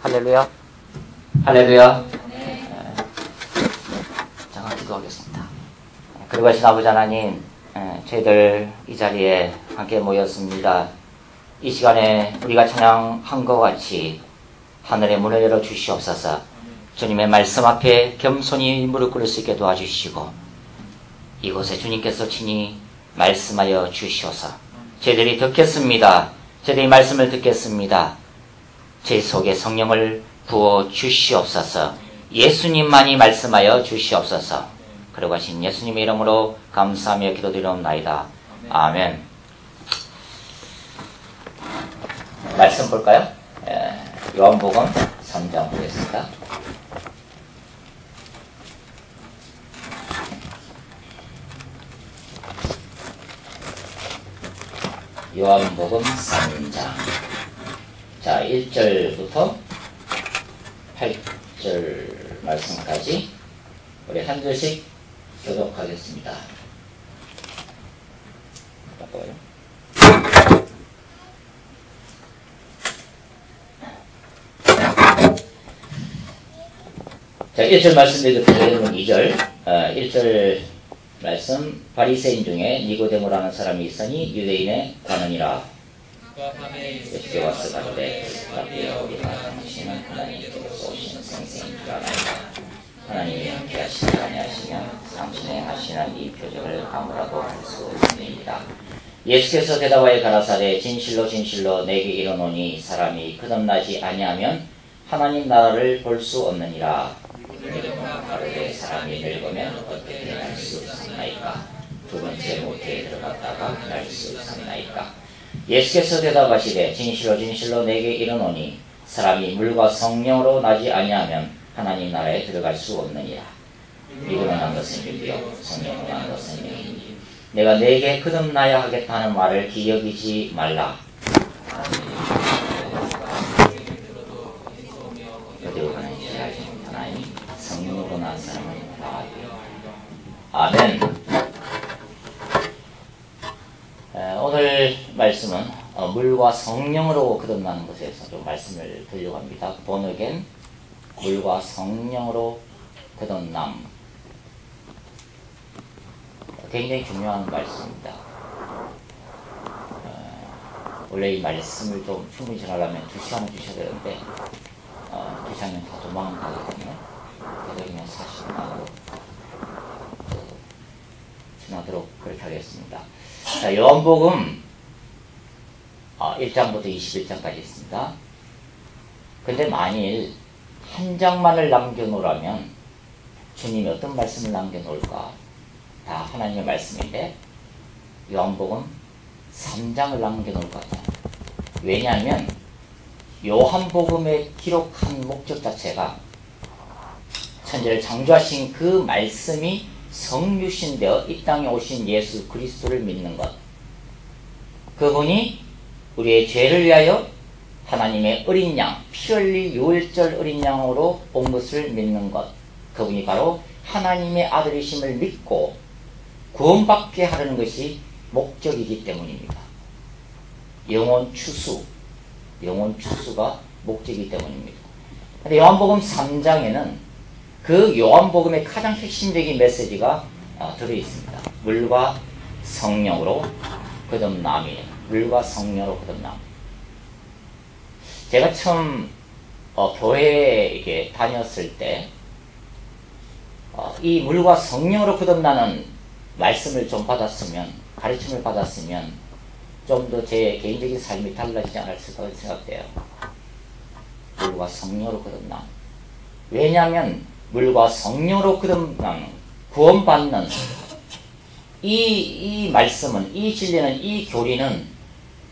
할렐루야. 할렐루야. 네. 잠깐 기도하겠습니다. 그러하신 아버지 하나님, 저희들 이 자리에 함께 모였습니다. 이 시간에 우리가 찬양한 것 같이 하늘의 문을 열어 주시옵소서. 주님의 말씀 앞에 겸손히 무릎 꿇을 수 있게 도와주시고 이곳에 주님께서 친히 말씀하여 주시옵소서. 저희들이 듣겠습니다. 저희들이 말씀을 듣겠습니다. 제 속에 성령을 부어 주시옵소서. 예수님만이 말씀하여 주시옵소서. 그러고 하신 예수님의 이름으로 감사하며 기도드리옵나이다. 아멘. 말씀 볼까요? 요한복음 3장 보겠습니다. 요한복음 3장. 자, 1절부터 8절 말씀까지 우리 한 절씩 교독하겠습니다. 자, 1절 말씀 읽으면 2절. 1절 말씀. 바리새인 중에 니고데모라는 사람이 있으니 유대인의 관원이라. 예수께 와서 가로되 rabbi여 우리가 당신은 하나님께로서 오신 생생인 줄 알나이다. 하나님이 함께 하시지 아니하시면 당신의 하시는 이 표적을 아무라도 할 수 없습니다. 예수께서 대답하여 가라사대 진실로 진실로 내게 이르노니 사람이 거듭나지 아니하면 하나님 나라를 볼 수 없느니라. 니고데모가 가로되 사람이 늙으면 어떻게 날 수 있나이까? 두 번째 모태에 들어갔다가 날 수 있나이까? 예수께서 대답하시되 진실로 진실로 내게 이르노니 사람이 물과 성령으로 나지 아니하면 하나님 나라에 들어갈 수 없느니라. 이거로 난 것은 육이요 성령으로 난 것은 영이니 내가 내게 거듭나야 하겠다는 말을 기억이지 말라. 어디로 가는지 알지 못하나니 성령으로 난 사람은 다 아멘. 오늘 말씀은 물과 성령으로 거듭나는 것에서 좀 말씀을 드리려고 합니다. 본어겐 물과 성령으로 거듭남. 굉장히 중요한 말씀입니다. 원래 이 말씀을 좀 충분히 전하려면 2시간을 주셔야 되는데 2시간이면 다 도망가거든요. 그래서 그냥 40분하고 지나도록 그렇게 하겠습니다. 자, 요한복음 1장부터 21장까지 있습니다. 근데 만일 한 장만을 남겨놓으라면 주님이 어떤 말씀을 남겨놓을까? 다 하나님의 말씀인데 요한복음 3장을 남겨놓을 것 같아요. 왜냐하면 요한복음에 기록한 목적 자체가 천지를 창조하신 그 말씀이 성육신되어 이 땅에 오신 예수 그리스도를 믿는 것. 그분이 우리의 죄를 위하여 하나님의 어린 양, 피 흘릴 유월절 어린 양으로 온 것을 믿는 것. 그분이 바로 하나님의 아들이심을 믿고 구원받게 하려는 것이 목적이기 때문입니다. 영혼 추수가 목적이기 때문입니다. 근데 요한복음 3장에는 그 요한복음의 가장 핵심적인 메시지가 들어있습니다. 물과 성령으로 거듭남이에요. 물과 성령으로 거듭남. 제가 처음 교회에 이렇게 다녔을 때 이 물과 성령으로 거듭나는 말씀을 좀 받았으면, 가르침을 받았으면 좀 더 제 개인적인 삶이 달라지지 않았을까 생각돼요. 물과 성령으로 거듭남. 왜냐하면 물과 성령으로 거듭나는, 구원받는 이 말씀은, 이 진리는, 이 교리는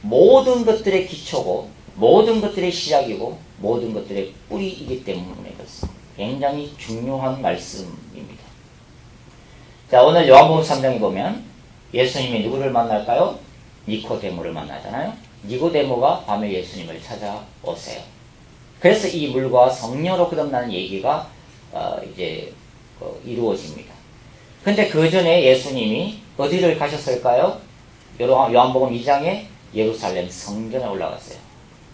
모든 것들의 기초고 모든 것들의 시작이고 모든 것들의 뿌리이기 때문에 그렇습니다. 굉장히 중요한 말씀입니다. 자, 오늘 요한복음 3장에 보면 예수님이 누구를 만날까요? 니코데모를 만나잖아요. 니고데모가 밤에 예수님을 찾아오세요. 그래서 이 물과 성령으로 거듭나는 얘기가 이제 이루어집니다. 근데 그 전에 예수님이 어디를 가셨을까요? 요한복음 2장에 예루살렘 성전에 올라갔어요.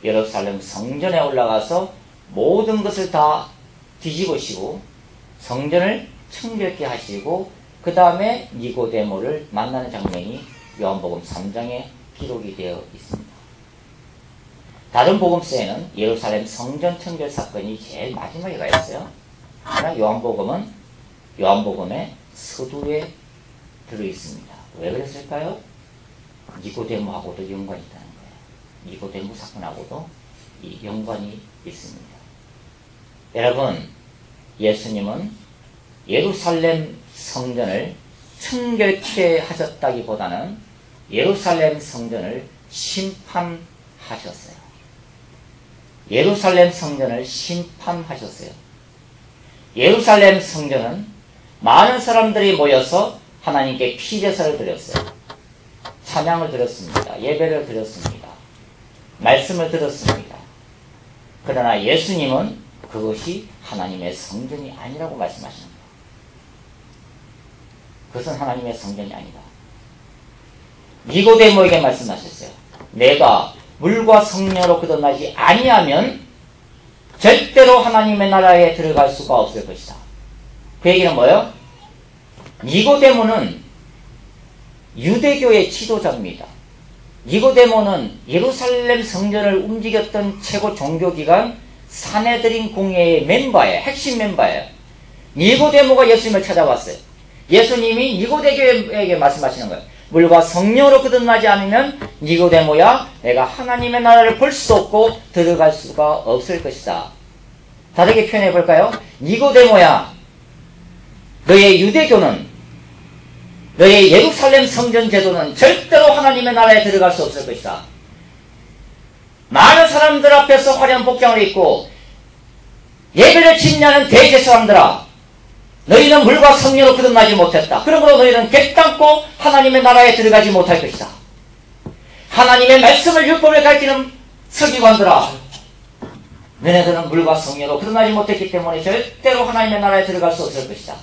예루살렘 성전에 올라가서 모든 것을 다 뒤집으시고 성전을 청결케 하시고 그 다음에 니고데모를 만나는 장면이 요한복음 3장에 기록이 되어 있습니다. 다른 복음서에는 예루살렘 성전 청결 사건이 제일 마지막에 가 있어요. 그러나 요한복음의 서두에 들어있습니다. 왜 그랬을까요? 니고데모하고도 연관이 있다는 거예요. 니고데모 사건하고도 이 연관이 있습니다. 여러분, 예수님은 예루살렘 성전을 청결케 하셨다기보다는 예루살렘 성전을 심판하셨어요. 예루살렘 성전을 심판하셨어요. 예루살렘 성전은 많은 사람들이 모여서 하나님께 피제사를 드렸어요. 찬양을 드렸습니다. 예배를 드렸습니다. 말씀을 들었습니다. 그러나 예수님은 그것이 하나님의 성전이 아니라고 말씀하십니다. 그것은 하나님의 성전이 아니다. 니고데모에게 말씀하셨어요. 내가 물과 성령으로 거듭나지 아니하면 절대로 하나님의 나라에 들어갈 수가 없을 것이다. 그 얘기는 뭐예요? 니고데모는 유대교의 지도자입니다. 니고데모는 예루살렘 성전을 움직였던 최고 종교기관 사내들인 공회의 멤버예요. 핵심 멤버예요. 니고데모가 예수님을 찾아왔어요. 예수님이 니고데모에게 말씀하시는 거예요. 물과 성령으로 거듭나지 않으면 니고데모야, 내가 하나님의 나라를 볼 수도 없고 들어갈 수가 없을 것이다. 다르게 표현해 볼까요? 니고데모야, 너의 유대교는, 너의 예루살렘 성전 제도는 절대로 하나님의 나라에 들어갈 수 없을 것이다. 많은 사람들 앞에서 화려한 복장을 입고 예배를 짓냐는 대제사장들아, 너희는 물과 성령으로 거듭나지 못했다. 그러므로 너희는 객단코 하나님의 나라에 들어가지 못할 것이다. 하나님의 말씀을 율법을 가르치는 서기관들아, 너네들은 물과 성령으로 거듭나지 못했기 때문에 절대로 하나님의 나라에 들어갈 수 없을 것이다.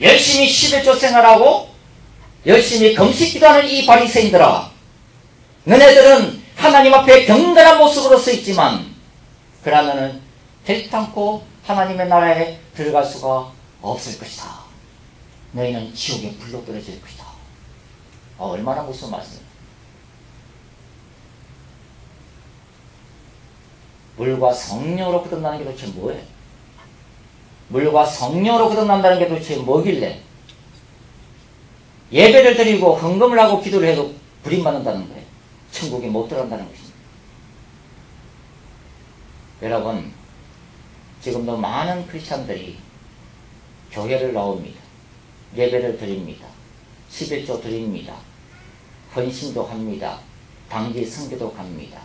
열심히 11조 생활하고 열심히 금식 기도하는 이 바리새인들아, 너네들은 하나님 앞에 경건한 모습으로 서 있지만 그러나 너는 결단코 하나님의 나라에 들어갈 수가 없을 것이다. 너희는 지옥에 불로 떨어질 것이다. 얼마나 무서운 말씀이에요. 물과 성령으로 거듭나는 게 도대체 뭐예요? 물과 성령으로 거듭난다는 게 도대체 뭐길래 예배를 드리고 헌금을 하고 기도를 해도 불임받는다는 거예요. 천국에 못 들어간다는 것입니다. 여러분, 지금도 많은 크리스찬들이 교회를 나옵니다. 예배를 드립니다. 11조 드립니다. 헌신도 합니다. 단기 선교도 갑니다.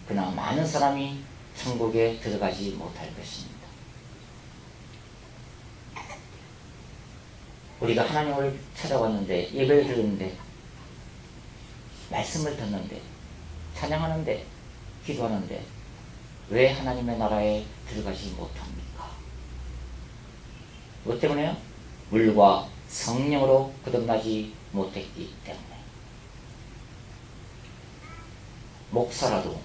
그러나 많은 사람이 천국에 들어가지 못할 것입니다. 우리가 하나님을 찾아왔는데, 예배를 드렸는데, 말씀을 듣는데, 찬양하는데, 기도하는데 왜 하나님의 나라에 들어가지 못합니까? 무엇 때문에요? 물과 성령으로 거듭나지 못했기 때문에. 목사라도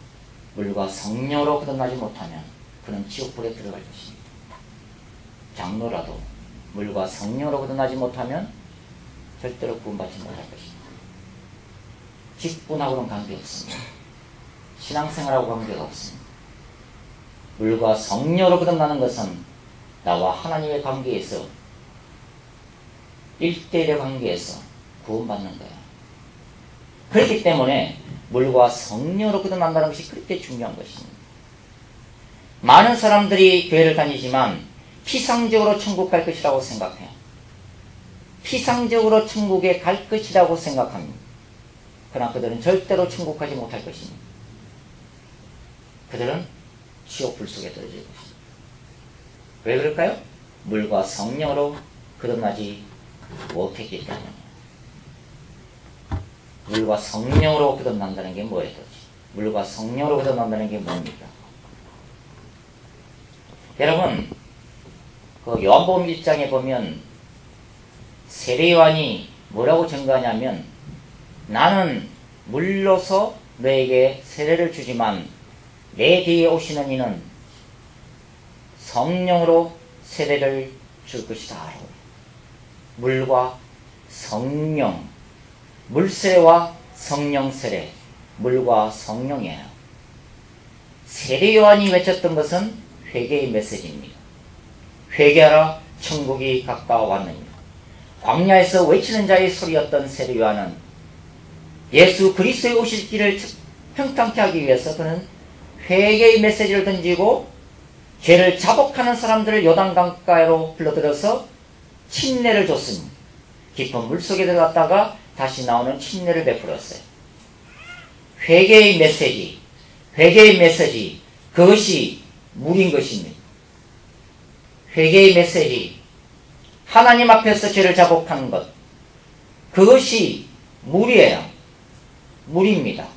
물과 성령으로 거듭나지 못하면 그는 지옥불에 들어갈 것입니다. 장로라도 물과 성령으로 거듭나지 못하면 절대로 구원받지 못할 것입니다. 직분하고는 관계없습니다. 신앙생활하고 관계가 없습니다. 물과 성령으로 거듭나는 것은 나와 하나님의 관계에서 1대1의 관계에서 구원받는 거예요. 그렇기 때문에 물과 성령으로 거듭난다는 것이 그렇게 중요한 것입니다. 많은 사람들이 교회를 다니지만 피상적으로 천국 갈 것이라고 생각해요. 피상적으로 천국에 갈 것이라고 생각합니다. 그러나 그들은 절대로 천국 가지 못할 것입니다. 그들은 지옥 불 속에 떨어질 것입니다. 왜 그럴까요? 물과 성령으로 거듭나지 못했기 때문에. 물과 성령으로 거듭난다는 게 뭐예요? 물과 성령으로 거듭난다는 게 뭡니까? 여러분, 그 요한복음 1장에 보면 세례 요한이 뭐라고 증거하냐면, 나는 물로서 너에게 세례를 주지만 내 뒤에 오시는 이는 성령으로 세례를 줄 것이다. 물과 성령, 물세례와 성령세례, 물과 성령이에요. 세례 요한이 외쳤던 것은 회개의 메시지입니다. 회개하라, 천국이 가까워왔느니라. 광야에서 외치는 자의 소리였던 세례 요한은 예수 그리스도의 오실 길을 평탄케 하기 위해서 그는 회개의 메시지를 던지고 죄를 자복하는 사람들을 요단강가로 불러들여서 침례를 줬습니다. 깊은 물속에 들어갔다가 다시 나오는 침례를 베풀었어요. 회개의 메시지, 회개의 메시지, 그것이 물인 것입니다. 회개의 메시지, 하나님 앞에서 죄를 자복하는 것, 그것이 물이에요. 물입니다.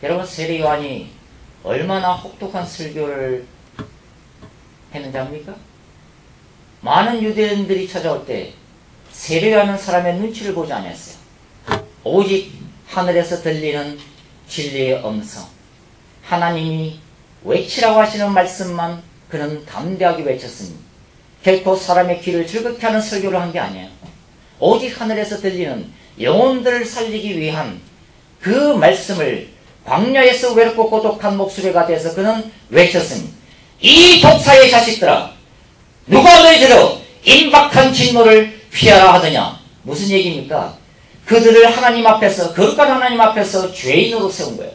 여러분, 세례 요한이 얼마나 혹독한 설교를 했는지 압니까? 많은 유대인들이 찾아올 때 세례 요한은 사람의 눈치를 보지 않았어요. 오직 하늘에서 들리는 진리의 음성, 하나님이 외치라고 하시는 말씀만 그는 담대하게 외쳤습니다. 결코 사람의 귀를 즐겁게 하는 설교를 한 게 아니에요. 오직 하늘에서 들리는 영혼들을 살리기 위한 그 말씀을 광야에서 외롭고 고독한 목소리가 돼서 그는 외쳤습니다. 이 독사의 자식들아, 누가 너희들을 임박한 진노를 피하라 하더냐. 무슨 얘기입니까? 그들을 하나님 앞에서, 거룩한 하나님 앞에서 죄인으로 세운 거예요.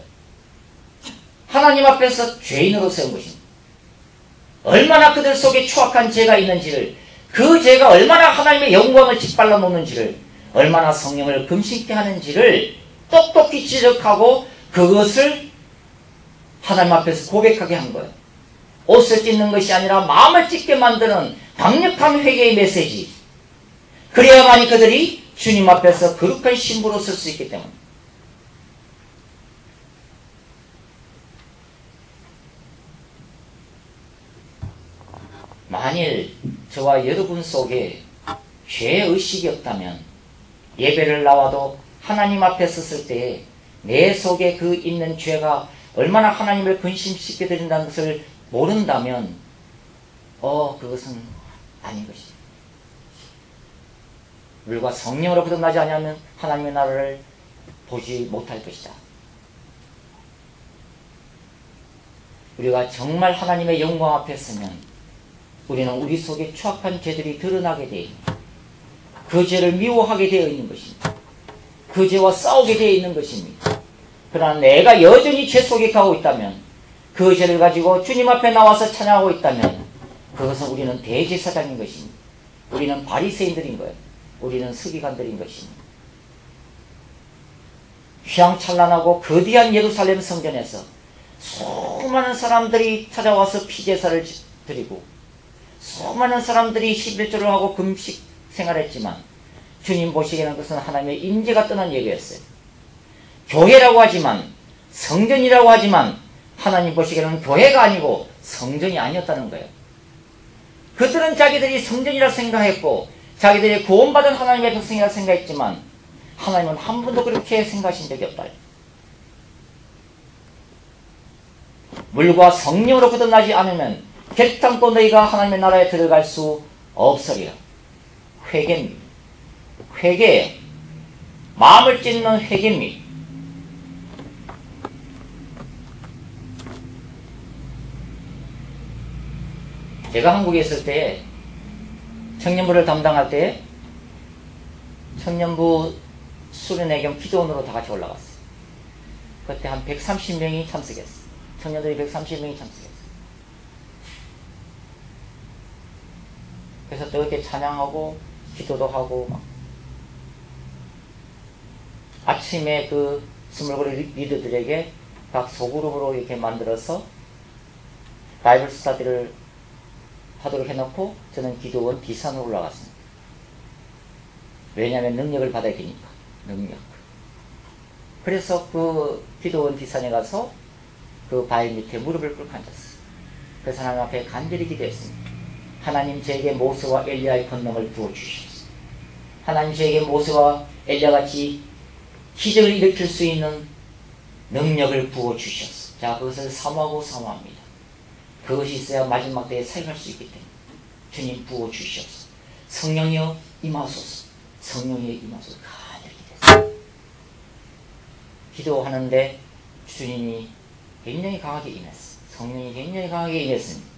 하나님 앞에서 죄인으로 세운 것입니다. 얼마나 그들 속에 추악한 죄가 있는지를, 그 죄가 얼마나 하나님의 영광을 짓밟아 놓는지를, 얼마나 성령을 금식케 하는지를 똑똑히 지적하고 그것을 하나님 앞에서 고백하게 한 거예요. 옷을 찢는 것이 아니라 마음을 찢게 만드는 강력한 회개의 메시지. 그래야만이 그들이 주님 앞에서 거룩한 신부로 설 수 있기 때문에. 만일 저와 여러분 속에 죄의식이 없다면 예배를 나와도 하나님 앞에 섰을 때에 내 속에 그 있는 죄가 얼마나 하나님을 근심시켜 드린다는 것을 모른다면 그것은 아닌 것이다. 물과 성령으로 거듭나지 않으면 하나님의 나라를 보지 못할 것이다. 우리가 정말 하나님의 영광 앞에 서면 우리는 우리 속에 추악한 죄들이 드러나게 되어 있는, 그 죄를 미워하게 되어 있는 것입니다. 그 죄와 싸우게 되어 있는 것입니다. 그러나 내가 여전히 죄 속에 가고 있다면, 그 죄를 가지고 주님 앞에 나와서 찬양하고 있다면 그것은 우리는 대제사장인 것입니다. 우리는 바리새인들인 거예요. 우리는 서기관들인 것입니다. 휘황찬란하고 거대한 예루살렘 성전에서 수많은 사람들이 찾아와서 피제사를 드리고 수많은 사람들이 11조를 하고 금식 생활했지만 주님 보시기에는 그것은 하나님의 임재가 떠난 예배였어요. 교회라고 하지만, 성전이라고 하지만 하나님 보시기에는 교회가 아니고 성전이 아니었다는 거예요. 그들은 자기들이 성전이라 생각했고 자기들이 구원받은 하나님의 백성이라 생각했지만 하나님은 한 번도 그렇게 생각하신 적이 없다. 물과 성령으로 거듭나지 않으면 결단코 너희가 하나님의 나라에 들어갈 수 없으리라. 회개입니다. 회개예요. 마음을 찢는 회개입니다. 제가 한국에 있을 때 청년부를 담당할 때 청년부 수련회 겸 기도원으로 다 같이 올라갔어요. 그때 한 130명이 참석했어요. 청년들이 130명이 참석했어요. 그래서 또 이렇게 찬양하고 기도도 하고 막. 아침에 그 스몰그룹 리더들에게 각 소그룹으로 이렇게 만들어서 바이블 스터디를 하도록 해놓고 저는 기도원 뒷산으로 올라갔습니다. 왜냐하면 능력을 받아야 되니까. 능력. 그래서 그 기도원 뒷산에 가서 그 바위 밑에 무릎을 꿇고 앉았어요. 그래서 하나님 앞에 간절히 기도했습니다. 하나님 저에게 모세와 엘리야의 권능을 부어주시옵소서. 하나님 저에게 모세와 엘리야같이 기적을 일으킬 수 있는 능력을 부어주시옵소서. 자, 그것을 사모하고 사모합니다. 그것이 있어야 마지막 때에 사용할 수 있기 때문에 주님 부어주시옵소서. 성령이여 임하소서. 성령이여 임하소서. 간절히 기도했어요. 기도하는데 주님이 굉장히 강하게 임했어요. 성령이 굉장히 강하게 임했습니다.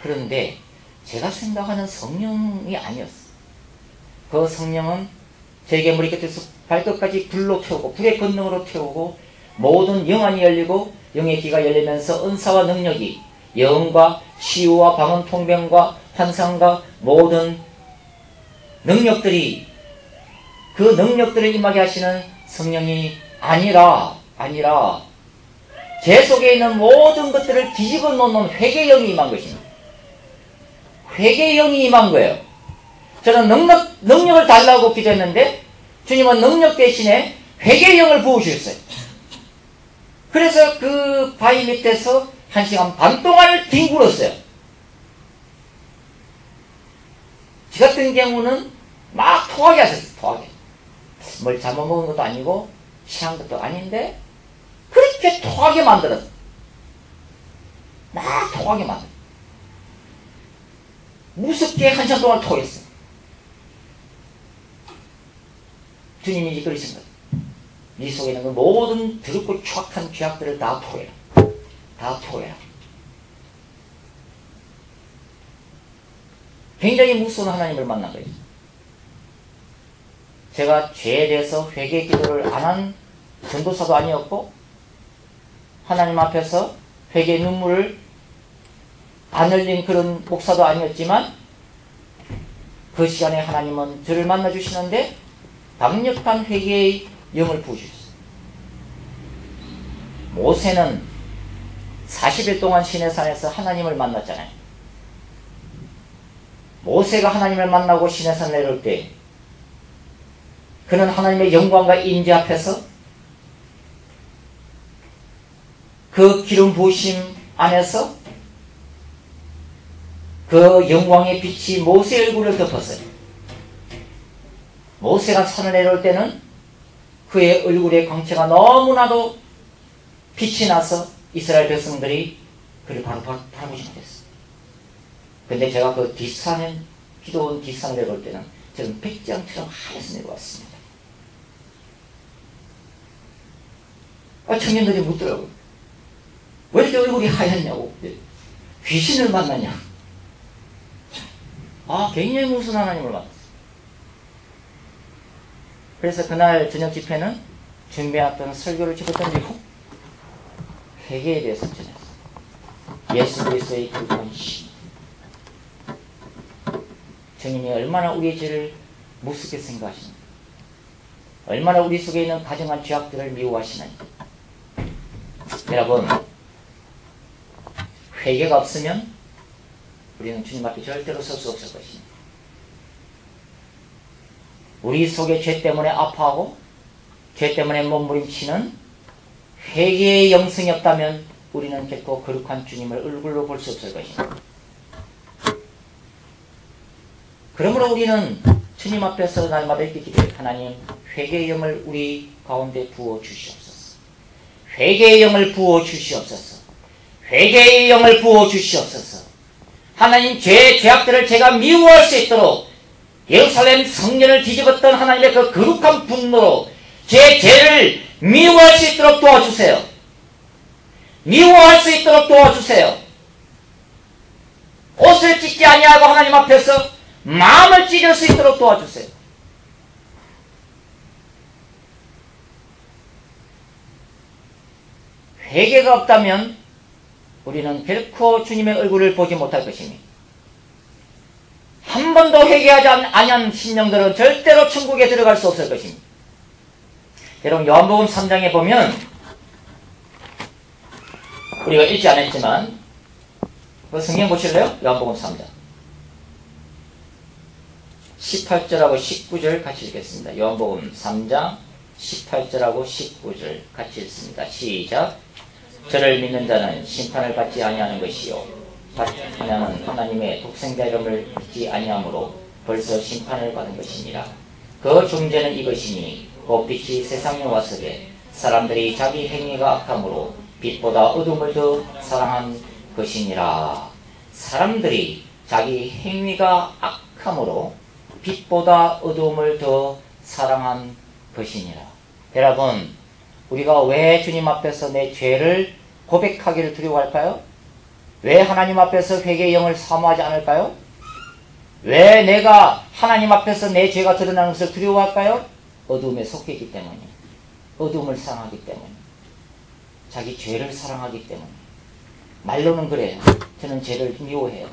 그런데 제가 생각하는 성령이 아니었어요. 그 성령은 제게 머리끝에서 발끝까지 불로 태우고 불의 권능으로 태우고 모든 영안이 열리고 영의 귀가 열리면서 은사와 능력이 영과 치유와 방언 통변과 환상과 모든 능력들이 그 능력들을 임하게 하시는 성령이 아니라 제 속에 있는 모든 것들을 뒤집어 놓는 회개의 영이 임한 것입니다. 회개의 영이 임한 거예요. 저는 능력을 달라고 기도했는데 주님은 능력 대신에 회개의 영을 부으셨어요. 그래서 그 바위 밑에서 1시간 반 동안 뒹굴었어요. 저 같은 경우는 막 토하게 하셨어요. 토하게. 뭘 잘못 먹은 것도 아니고 취한 것도 아닌데 그렇게 토하게 만들었어요. 막 토하게 만들었어요. 무섭게 1시간 동안 토했어요. 주님이 이끌으신 거예요. 네 속에 있는 그 모든 더럽고 추악한 죄악들을 다 토해라. 다 토해라. 굉장히 무서운 하나님을 만난 거예요. 제가 죄에 대해서 회개 기도를 안 한 전도사도 아니었고 하나님 앞에서 회개의 눈물을 안 흘린 그런 목사도 아니었지만 그 시간에 하나님은 저를 만나주시는데 강력한 회개의 영을 부으셨어요. 모세는 40일 동안 시내산에서 하나님을 만났잖아요. 모세가 하나님을 만나고 시내산 내려올 때 그는 하나님의 영광과 임재 앞에서 그 기름 부으심 안에서 그 영광의 빛이 모세의 얼굴을 덮었어요. 모세가 산을 내려올 때는 그의 얼굴의 광채가 너무나도 빛이 나서 이스라엘 백성들이 그를 바로 바라보지 못했어요. 근데 제가 그 뒷산에 기도원 뒷산을 내려올 때는 저는 백장처럼 하얘서 내려왔습니다. 청년들이 묻더라고요. 왜 이렇게 얼굴이 하얗냐고. 귀신을 만나냐. 굉장히 무서운 하나님을 만났어요. 그래서 그날 저녁 집회는 준비해놨던 설교를 집어던지고 회개에 대해서 전했어요. 예수 그리스도의 거룩한 신. 주님이 얼마나 우리의 죄를 무섭게 생각하시는가. 얼마나 우리 속에 있는 가정한 죄악들을 미워하시는가. 여러분, 회개가 없으면 우리는 주님 앞에 절대로 설 수 없을 것입니다. 우리 속에 죄 때문에 아파하고 죄 때문에 몸부림치는 회개의 영성이 없다면 우리는 결코 거룩한 주님을 얼굴로 볼 수 없을 것입니다. 그러므로 우리는 주님 앞에서 날마다 이렇게 기도해요. 하나님, 회개의 영을 우리 가운데 부어 주시옵소서. 회개의 영을 부어 주시옵소서. 회개의 영을 부어 주시옵소서. 하나님, 죄악들을 제가 미워할 수 있도록 예루살렘 성전을 뒤집었던 하나님의 그 거룩한 분노로 제 죄를 미워할 수 있도록 도와주세요. 미워할 수 있도록 도와주세요. 옷을 찢지 아니하고 하나님 앞에서 마음을 찢을 수 있도록 도와주세요. 회개가 없다면 우리는 결코 주님의 얼굴을 보지 못할 것입니다. 한 번도 회개하지 아니한 심령들은 절대로 천국에 들어갈 수 없을 것입니다. 여러분, 요한복음 3장에 보면 우리가 읽지 않았지만 그 성경 보실래요? 요한복음 3장. 18절하고 19절 같이 읽겠습니다. 요한복음 3장 18절하고 19절 같이 읽습니다. 시작. 저를 믿는 자는 심판을 받지 아니하는 것이요 하나는 하나님의 독생자 이름을 믿지 아니하므로 벌써 심판을 받은 것이니라. 그 중재는 이것이니 곧 빛이 세상에 왔으되 사람들이 자기 행위가 악함으로 빛보다 어둠을 더 사랑한 것이니라. 사람들이 자기 행위가 악함으로 빛보다 어둠을 더 사랑한 것이니라. 여러분, 우리가 왜 주님 앞에서 내 죄를 고백하기를 두려워할까요? 왜 하나님 앞에서 회개의 영을 사모하지 않을까요? 왜 내가 하나님 앞에서 내 죄가 드러나는 것을 두려워할까요? 어둠에 속해 있기 때문에, 어둠을 사랑하기 때문에, 자기 죄를 사랑하기 때문에. 말로는 그래요. 저는 죄를 미워해요.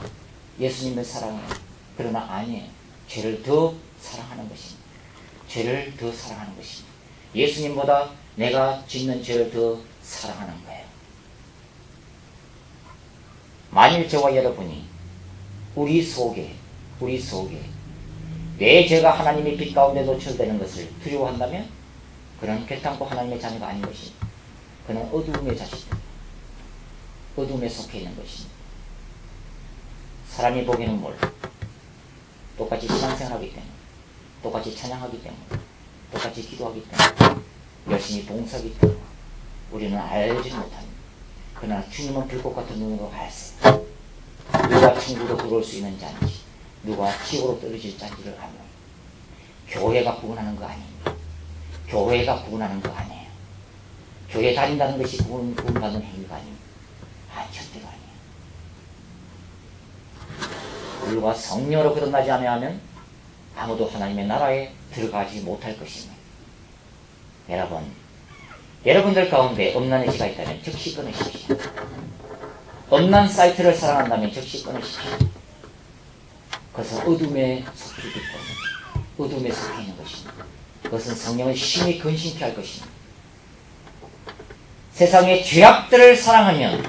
예수님을 사랑해요. 그러나 아니에요. 죄를 더 사랑하는 것입니다. 죄를 더 사랑하는 것입니다. 예수님보다 내가 짓는 죄를 더 사랑하는 거예요. 만일 저와 여러분이 우리 속에 내 죄가 하나님의 빛 가운데 노출되는 것을 두려워한다면 그는 결단코 하나님의 자녀가 아닌 것입니다. 그는 어두움의 자식입니다. 어둠에 속해 있는 것입니다. 사람이 보기에는 뭘? 똑같이 신앙생활하기 때문에, 똑같이 찬양하기 때문에, 똑같이 기도하기 때문에, 열심히 봉사하기 때문에 우리는 알지 못합니다. 그러나 주님은 불꽃 같은 눈으로 알세요. 누가 천국으로 들어올 수 있는 자인지, 누가 지옥으로 떨어질 자인지를 알면 교회가 구분하는 거 아닙니다. 교회가 구분하는 거 아니에요. 교회 다닌다는 것이 구분받는 행위가 아닙니다. 절대로 아니에요. 물과 성령으로 거듭나지 않으면 아무도 하나님의 나라에 들어가지 못할 것입니다. 여러분들 가운데 음란의 지가 있다면 즉시 끊으십시오. 음란 사이트를 사랑한다면 즉시 끊으십시오. 그것은 어둠에 속해 있기 때문에, 어둠에 속해 있는 것입니다. 그것은 성령을 심히 근심케 할 것입니다. 세상의 죄악들을 사랑하면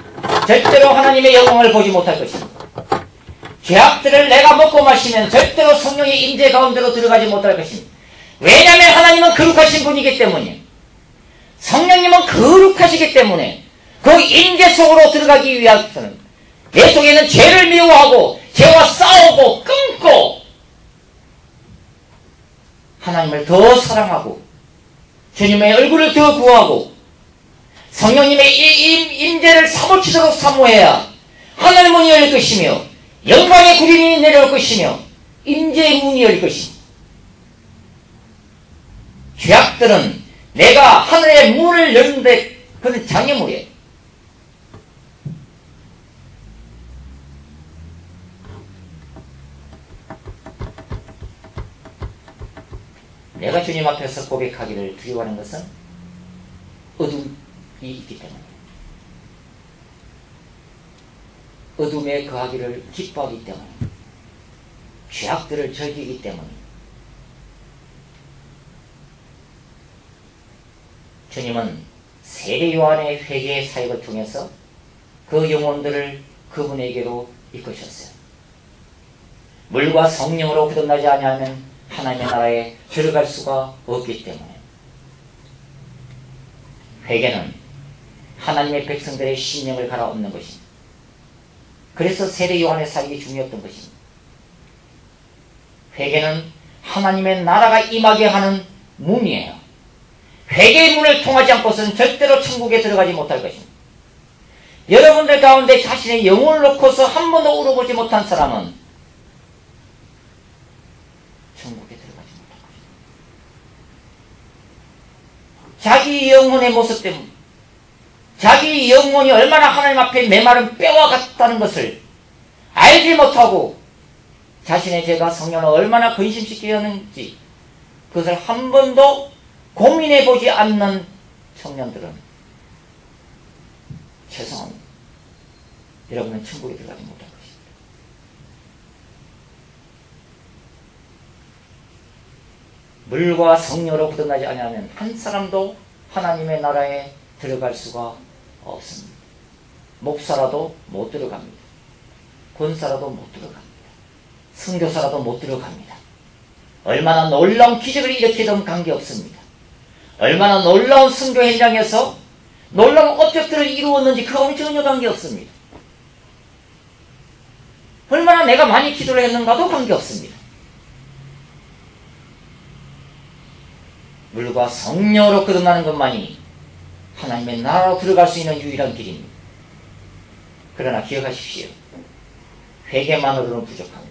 절대로 하나님의 영광을 보지 못할 것입니다. 죄악들을 내가 먹고 마시면 절대로 성령의 임재 가운데로 들어가지 못할 것입니다. 왜냐하면 하나님은 거룩하신 분이기 때문이에요. 성령님은 거룩하시기 때문에 그 임재 속으로 들어가기 위해서는 내 속에는 죄를 미워하고 죄와 싸우고 끊고 하나님을 더 사랑하고 주님의 얼굴을 더 구하고 성령님의 임재를 사모치도록 사모해야 하늘의 문이 열릴 것이며 영광의 구름이 내려올 것이며 임재의 문이 열릴 것입니다. 죄악들은 내가 하늘의 문을 열는데 그는 장애물이에요. 내가 주님 앞에서 고백하기를 두려워하는 것은 어둠이 있기 때문에, 어둠에 거하기를 기뻐하기 때문에, 죄악들을 즐기기 때문에, 주님은 세례 요한의 회개의 사역을 통해서 그 영혼들을 그분에게로 이끄셨어요. 물과 성령으로 거듭나지 아니하면 하나님의 나라에 들어갈 수가 없기 때문에 회개는 하나님의 백성들의 심령을 갈아엎는 것입니다. 그래서 세례 요한의 사역이 중요했던 것입니다. 회개는 하나님의 나라가 임하게 하는 문이에요. 회개의 문을 통하지 않고서는 절대로 천국에 들어가지 못할 것입니다. 여러분들 가운데 자신의 영혼을 놓고서 한 번도 울어보지 못한 사람은 천국에 들어가지 못할 것입니다. 자기 영혼의 모습 때문에, 자기 영혼이 얼마나 하나님 앞에 메마른 뼈와 같다는 것을 알지 못하고 자신의 죄가 성령을 얼마나 근심시키었는지 그것을 한 번도 고민해보지 않는 청년들은 죄송합니다. 여러분은 천국에 들어가지 못할 것입니다. 물과 성령으로 거듭나지 아니하면 한 사람도 하나님의 나라에 들어갈 수가 없습니다. 목사라도 못 들어갑니다. 권사라도 못 들어갑니다. 선교사라도 못 들어갑니다. 얼마나 놀라운 기적을 일으키든 관계없습니다. 얼마나 놀라운 선교 현장에서 놀라운 업적들을 이루었는지 그거는 전혀 관계없습니다. 얼마나 내가 많이 기도를 했는가도 관계없습니다. 물과 성령으로 거듭나는 것만이 하나님의 나라로 들어갈 수 있는 유일한 길입니다. 그러나 기억하십시오. 회개만으로는 부족합니다.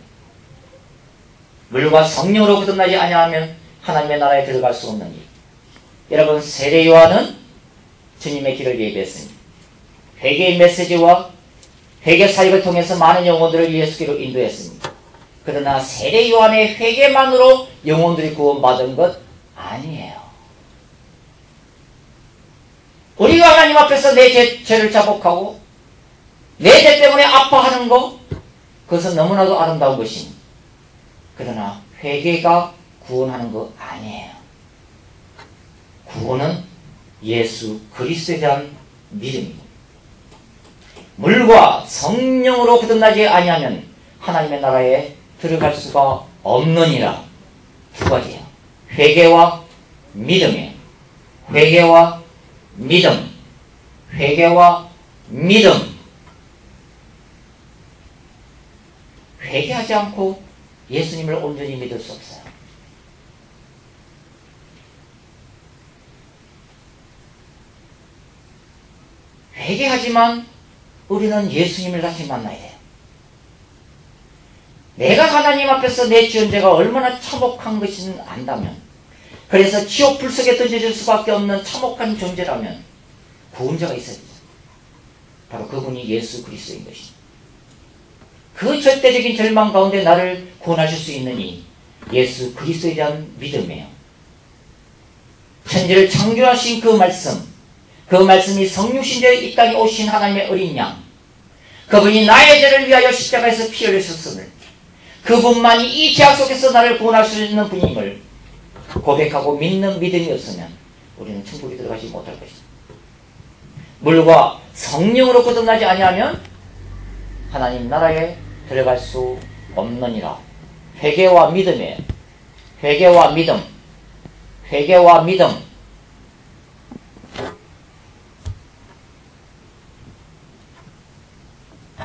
물과 성령으로 거듭나지 아니하면 하나님의 나라에 들어갈 수 없는 일. 여러분, 세례 요한은 주님의 길을 예비했습니다. 회개의 메시지와 회개 사역을 통해서 많은 영혼들을 예수께로 인도했습니다. 그러나 세례 요한의 회개만으로 영혼들이 구원받은 것 아니에요. 우리가 하나님 앞에서 내 죄를 자복하고 내 죄 때문에 아파하는 것, 그것은 너무나도 아름다운 것입니다. 그러나 회개가 구원하는 것 아니에요. 구원은 예수 그리스도에 대한 믿음입니다. 물과 성령으로 거듭나지 아니하면 하나님의 나라에 들어갈 수가 없느니라. 두 가지예요. 회개와 믿음이에요. 회개와 믿음. 회개와 믿음. 회개하지 않고 예수님을 온전히 믿을 수 없어요. 회개하지만 우리는 예수님을 다시 만나야 돼요. 내가 하나님 앞에서 내 죄가 얼마나 참혹한 것인지 안다면, 그래서 지옥 불 속에 던져질 수밖에 없는 참혹한 존재라면 구원자가 있어야 되죠. 바로 그분이 예수 그리스도인 것입니다. 그 절대적인 절망 가운데 나를 구원하실 수 있는 이 예수 그리스도에 대한 믿음이에요. 천지를 창조하신 그 말씀, 그 말씀이 성육신되어 이 땅에 오신 하나님의 어린 양, 그분이 나의 죄를 위하여 십자가에서 피 흘리셨음을, 그분만이 이 죄악 속에서 나를 구원할 수 있는 분임을 고백하고 믿는 믿음이 없으면 우리는 천국에 들어가지 못할 것이다. 물과 성령으로 거듭나지 아니하면 하나님 나라에 들어갈 수 없느니라. 회개와 믿음이에요. 회개와 믿음. 회개와 믿음.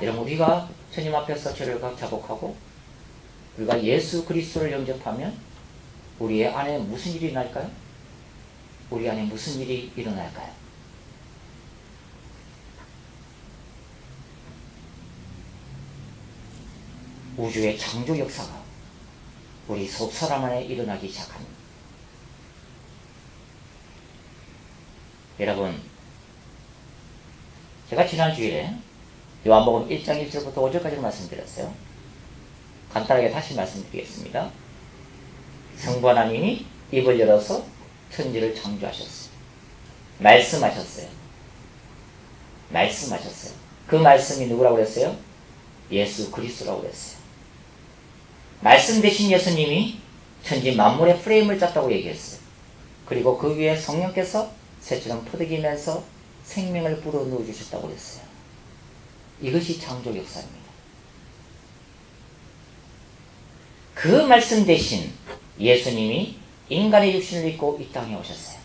여러분, 우리가 주님 앞에서 죄를 자복하고 우리가 예수 그리스도를 영접하면 우리의 안에 무슨 일이 날까요? 우리 안에 무슨 일이 일어날까요? 우주의 창조 역사가 우리 속 사람 안에 일어나기 시작합니다. 여러분, 제가 지난 주일에 요한복음 1장 1절부터 5절까지 말씀드렸어요. 간단하게 다시 말씀드리겠습니다. 성부 하나님이 입을 열어서 천지를 창조하셨어요. 말씀하셨어요. 말씀하셨어요. 그 말씀이 누구라고 그랬어요? 예수 그리스도라고 그랬어요. 말씀 대신 예수님이 천지 만물의 프레임을 짰다고 얘기했어요. 그리고 그 위에 성령께서 새처럼 퍼득이면서 생명을 불어넣어 주셨다고 그랬어요. 이것이 창조 역사입니다. 그 말씀 대신 예수님이 인간의 육신을 입고 이 땅에 오셨어요.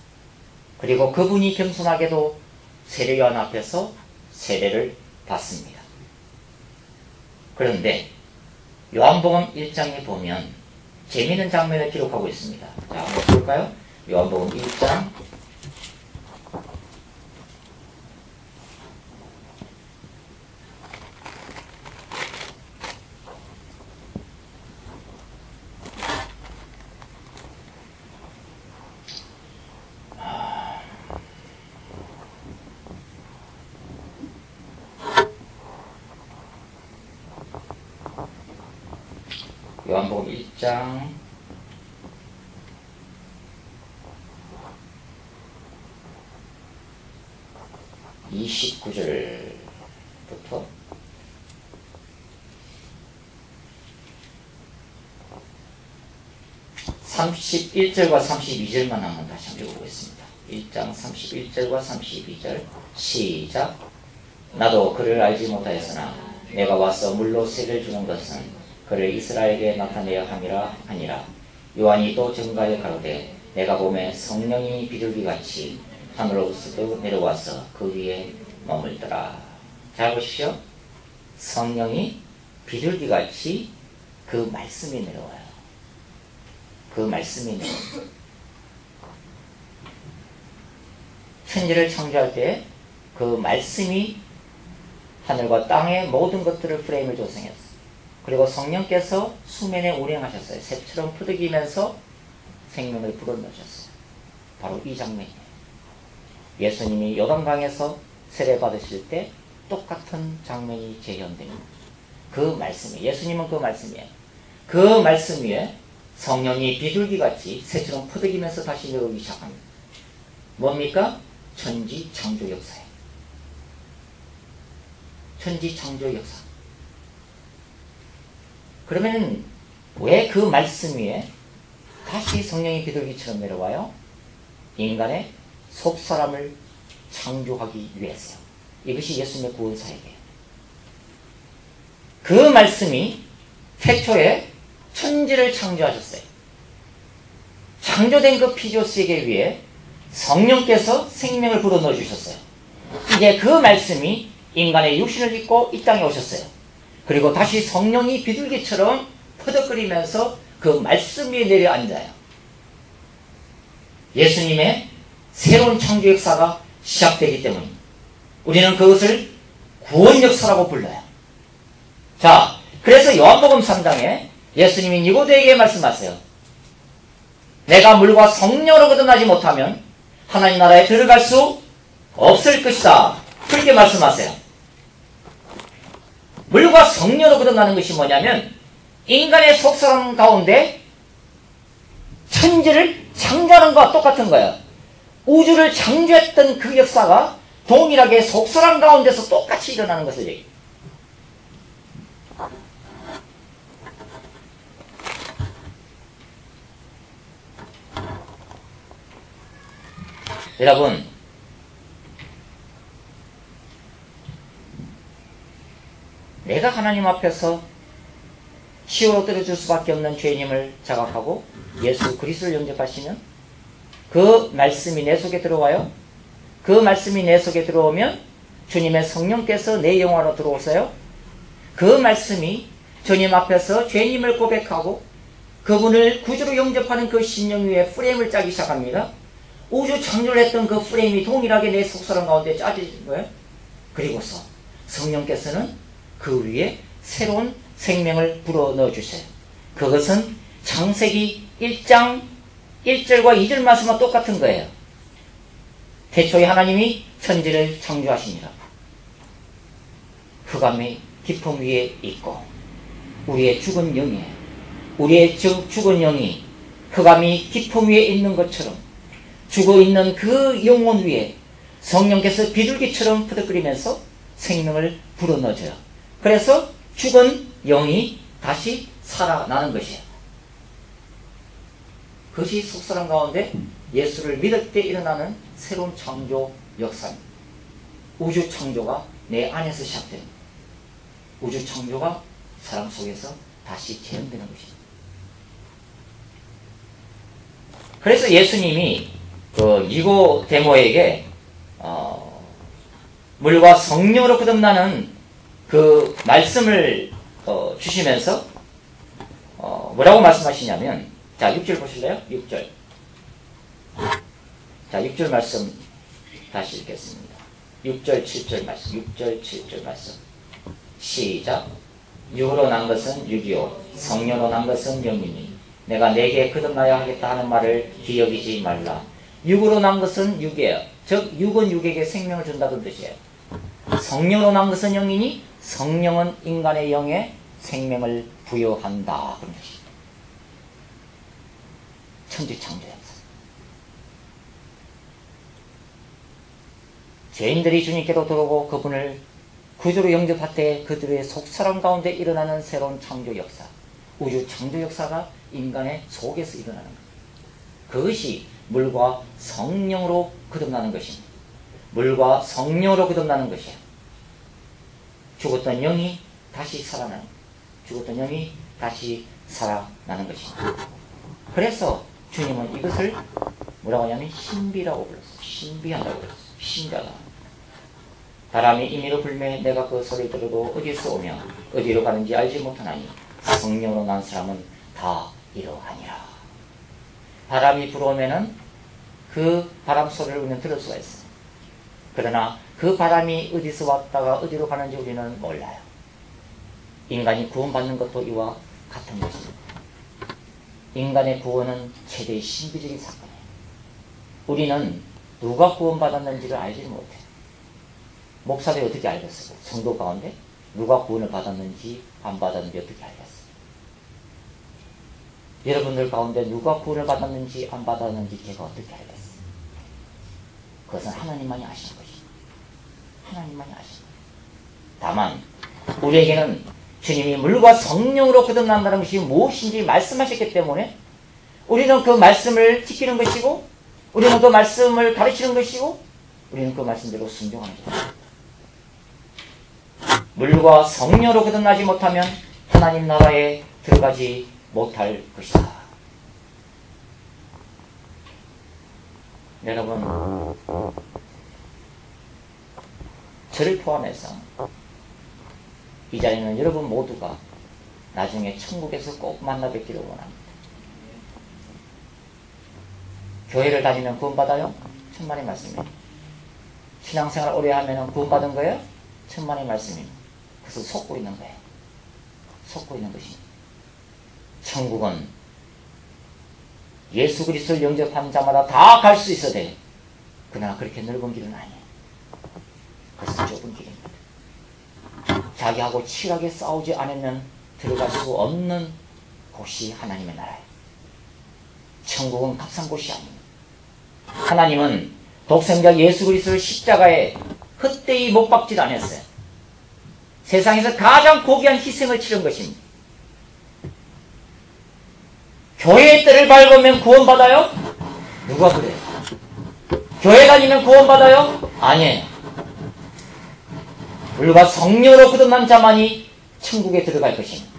그리고 그분이 겸손하게도 세례 요한 앞에서 세례를 받습니다. 그런데 요한복음 1장에 보면 재미있는 장면을 기록하고 있습니다. 자, 한번 볼까요? 요한복음 1장 요한복음 1장 29절부터 31절과 32절만 한번 다시 한번 읽어보겠습니다. 1장 31절과 32절 시작. 나도 그를 알지 못하였으나 내가 와서 물로 세례를 주는 것은 그를 이스라엘에게 나타내야 함이라 하니라. 요한이 또 증가하여 가로되 내가 보매 성령이 비둘기같이 하늘로부터 내려와서 그 위에 머물더라. 잘 보십시오. 성령이 비둘기같이 그 말씀이 내려와요. 그 말씀이 내려와요. 천지를 창조할 때 그 말씀이 하늘과 땅의 모든 것들을 프레임을 조성했어요. 그리고 성령께서 수면에 운행하셨어요. 새처럼 푸드기면서 생명을 불어넣으셨어요. 바로 이 장면이에요. 예수님이 요단강에서 세례 받으실 때 똑같은 장면이 재현됩니다. 그 말씀이에요. 예수님은 그 말씀이에요. 그 말씀 위에 성령이 비둘기같이 새처럼 푸드기면서 다시 내려오기 시작합니다. 뭡니까? 천지 창조 역사예요. 천지 창조 역사. 그러면 왜 그 말씀 위에 다시 성령이 비둘기처럼 내려와요? 인간의 속사람을 창조하기 위해서요. 이것이 예수님의 구원사역이에요. 그 말씀이 태초에 천지를 창조하셨어요. 창조된 그 피조세계 위에 성령께서 생명을 불어넣어 주셨어요. 이제 그 말씀이 인간의 육신을 입고 이 땅에 오셨어요. 그리고 다시 성령이 비둘기처럼 퍼덕거리면서 그 말씀 위에 내려앉아요. 예수님의 새로운 창조 역사가 시작되기 때문입니다. 우리는 그것을 구원 역사라고 불러요. 자, 그래서 요한복음 3장에 예수님이 니고데에게 말씀하세요. 내가 물과 성령으로 거듭나지 못하면 하나님 나라에 들어갈 수 없을 것이다. 그렇게 말씀하세요. 물과 성령으로 거듭나는 것이 뭐냐면 인간의 속사람 가운데 천지를 창조하는 것과 똑같은 거예요. 우주를 창조했던 그 역사가 동일하게 속사람 가운데서 똑같이 일어나는 것을 얘기해요. 여러분, 내가 하나님 앞에서 시오로 떨어질 수밖에 없는 죄인임을 자각하고 예수 그리스도를 영접하시면 그 말씀이 내 속에 들어와요. 그 말씀이 내 속에 들어오면 주님의 성령께서 내 영혼 안으로 들어오세요. 그 말씀이 주님 앞에서 죄인임을 고백하고 그분을 구주로 영접하는 그 심령 위에 프레임을 짜기 시작합니다. 우주 창조를 했던 그 프레임이 동일하게 내 속사람 가운데 짜져진 거예요. 그리고서 성령께서는 그 위에 새로운 생명을 불어넣어 주세요. 그것은 창세기 1장 1절과 2절 말씀과 똑같은 거예요. 태초에 하나님이 천지를 창조하십니다. 흑암의 깊음 위에 있고 우리의 죽은 영이에요. 우리의 죽은 영이 흑암이 깊음 위에 있는 것처럼 죽어있는 그 영혼 위에 성령께서 비둘기처럼 푸덕거리면서 생명을 불어넣어줘요. 그래서 죽은 영이 다시 살아나는 것이에요. 그것이 속사람 가운데 예수를 믿을 때 일어나는 새로운 창조 역사입니다. 우주 창조가 내 안에서 시작됩니다. 우주 창조가 사람 속에서 다시 재현되는 것입니다. 그래서 예수님이 그 니고데모에게 물과 성령으로 거듭나는 그 말씀을 주시면서 뭐라고 말씀하시냐면, 자 6절 보실래요? 6절. 자 6절 말씀 다시 읽겠습니다. 6절 7절 말씀. 6절 7절 말씀. 시작. 육으로 난 것은 육이요 성령으로 난 것은 영이니 내가 내게 거듭나야 하겠다 하는 말을 기억이지 말라. 육으로 난 것은 육이에요. 즉 육은 육에게 생명을 준다는 뜻이에요. 성령으로 난 것은 영이니 성령은 인간의 영에 생명을 부여한다. 그런 뜻이에요. 천지창조 역사. 죄인들이 주님께로 들어오고 그분을 구주로 영접할 때 그들의 속사람 가운데 일어나는 새로운 창조 역사, 우주 창조 역사가 인간의 속에서 일어나는 거예요. 그것이 물과 성령으로 거듭나는 것입니다. 물과 성령으로 거듭나는 것이에요. 죽었던 영이 다시 살아나는 거예요. 죽었던 영이 다시 살아나는 것입니다. 그래서 주님은 이것을 뭐라고 하냐면 신비라고 불렀어요. 신비하다고 불렀어요. 신비하다. 바람이 임의로 불매 내가 그 소리 들어도 어디서 오며 어디로 가는지 알지 못하나니 성령으로 난 사람은 다 이러하니라. 바람이 불어오면은 그 바람 소리를 우리는 들을 수가 있어요. 그러나 그 바람이 어디서 왔다가 어디로 가는지 우리는 몰라요. 인간이 구원받는 것도 이와 같은 것입니다. 인간의 구원은 최대의 신비적인 사건이에요. 우리는 누가 구원받았는지를 알지 못해요. 목사들이 어떻게 알겠어요? 성도 가운데 누가 구원을 받았는지 안 받았는지 어떻게 알겠어요? 여러분들 가운데 누가 구원을 받았는지 안 받았는지 제가 어떻게 알겠어요? 그것은 하나님만이 아시는 것입니다. 하나님만이 아시는 것입니다. 다만 우리에게는 주님이 물과 성령으로 거듭난다는 것이 무엇인지 말씀하셨기 때문에 우리는 그 말씀을 지키는 것이고 우리는 그 말씀을 가르치는 것이고 우리는 그 말씀대로 순종하는 것입니다. 물과 성령으로 거듭나지 못하면 하나님 나라에 들어가지 못할 것이다. 여러분, 저를 포함해서 이 자리는 여러분 모두가 나중에 천국에서 꼭 만나 뵙기를 원합니다. 교회를 다니면 구원받아요? 천만의 말씀이에요. 신앙생활 오래 하면 구원받은 거예요? 천만의 말씀입니다. 그래서 속고 있는 거예요. 속고 있는 것입니다. 천국은 예수 그리스도를 영접한 자마다 다 갈 수 있어야 돼요. 그러나 그렇게 넓은 길은 아니에요. 그것은 좁은 길입니다. 자기하고 치열하게 싸우지 않으면 들어갈 수 없는 곳이 하나님의 나라예요. 천국은 값싼 곳이 아닙니다. 하나님은 독생자 예수 그리스도를 십자가에 헛되이 못 박지도 않았어요. 세상에서 가장 고귀한 희생을 치른 것입니다. 교회의 때를 밟으면 구원받아요? 누가 그래요? 교회 다니면 구원받아요? 아니에요. 물과 성령으로 거듭난 자만이 천국에 들어갈 것입니다.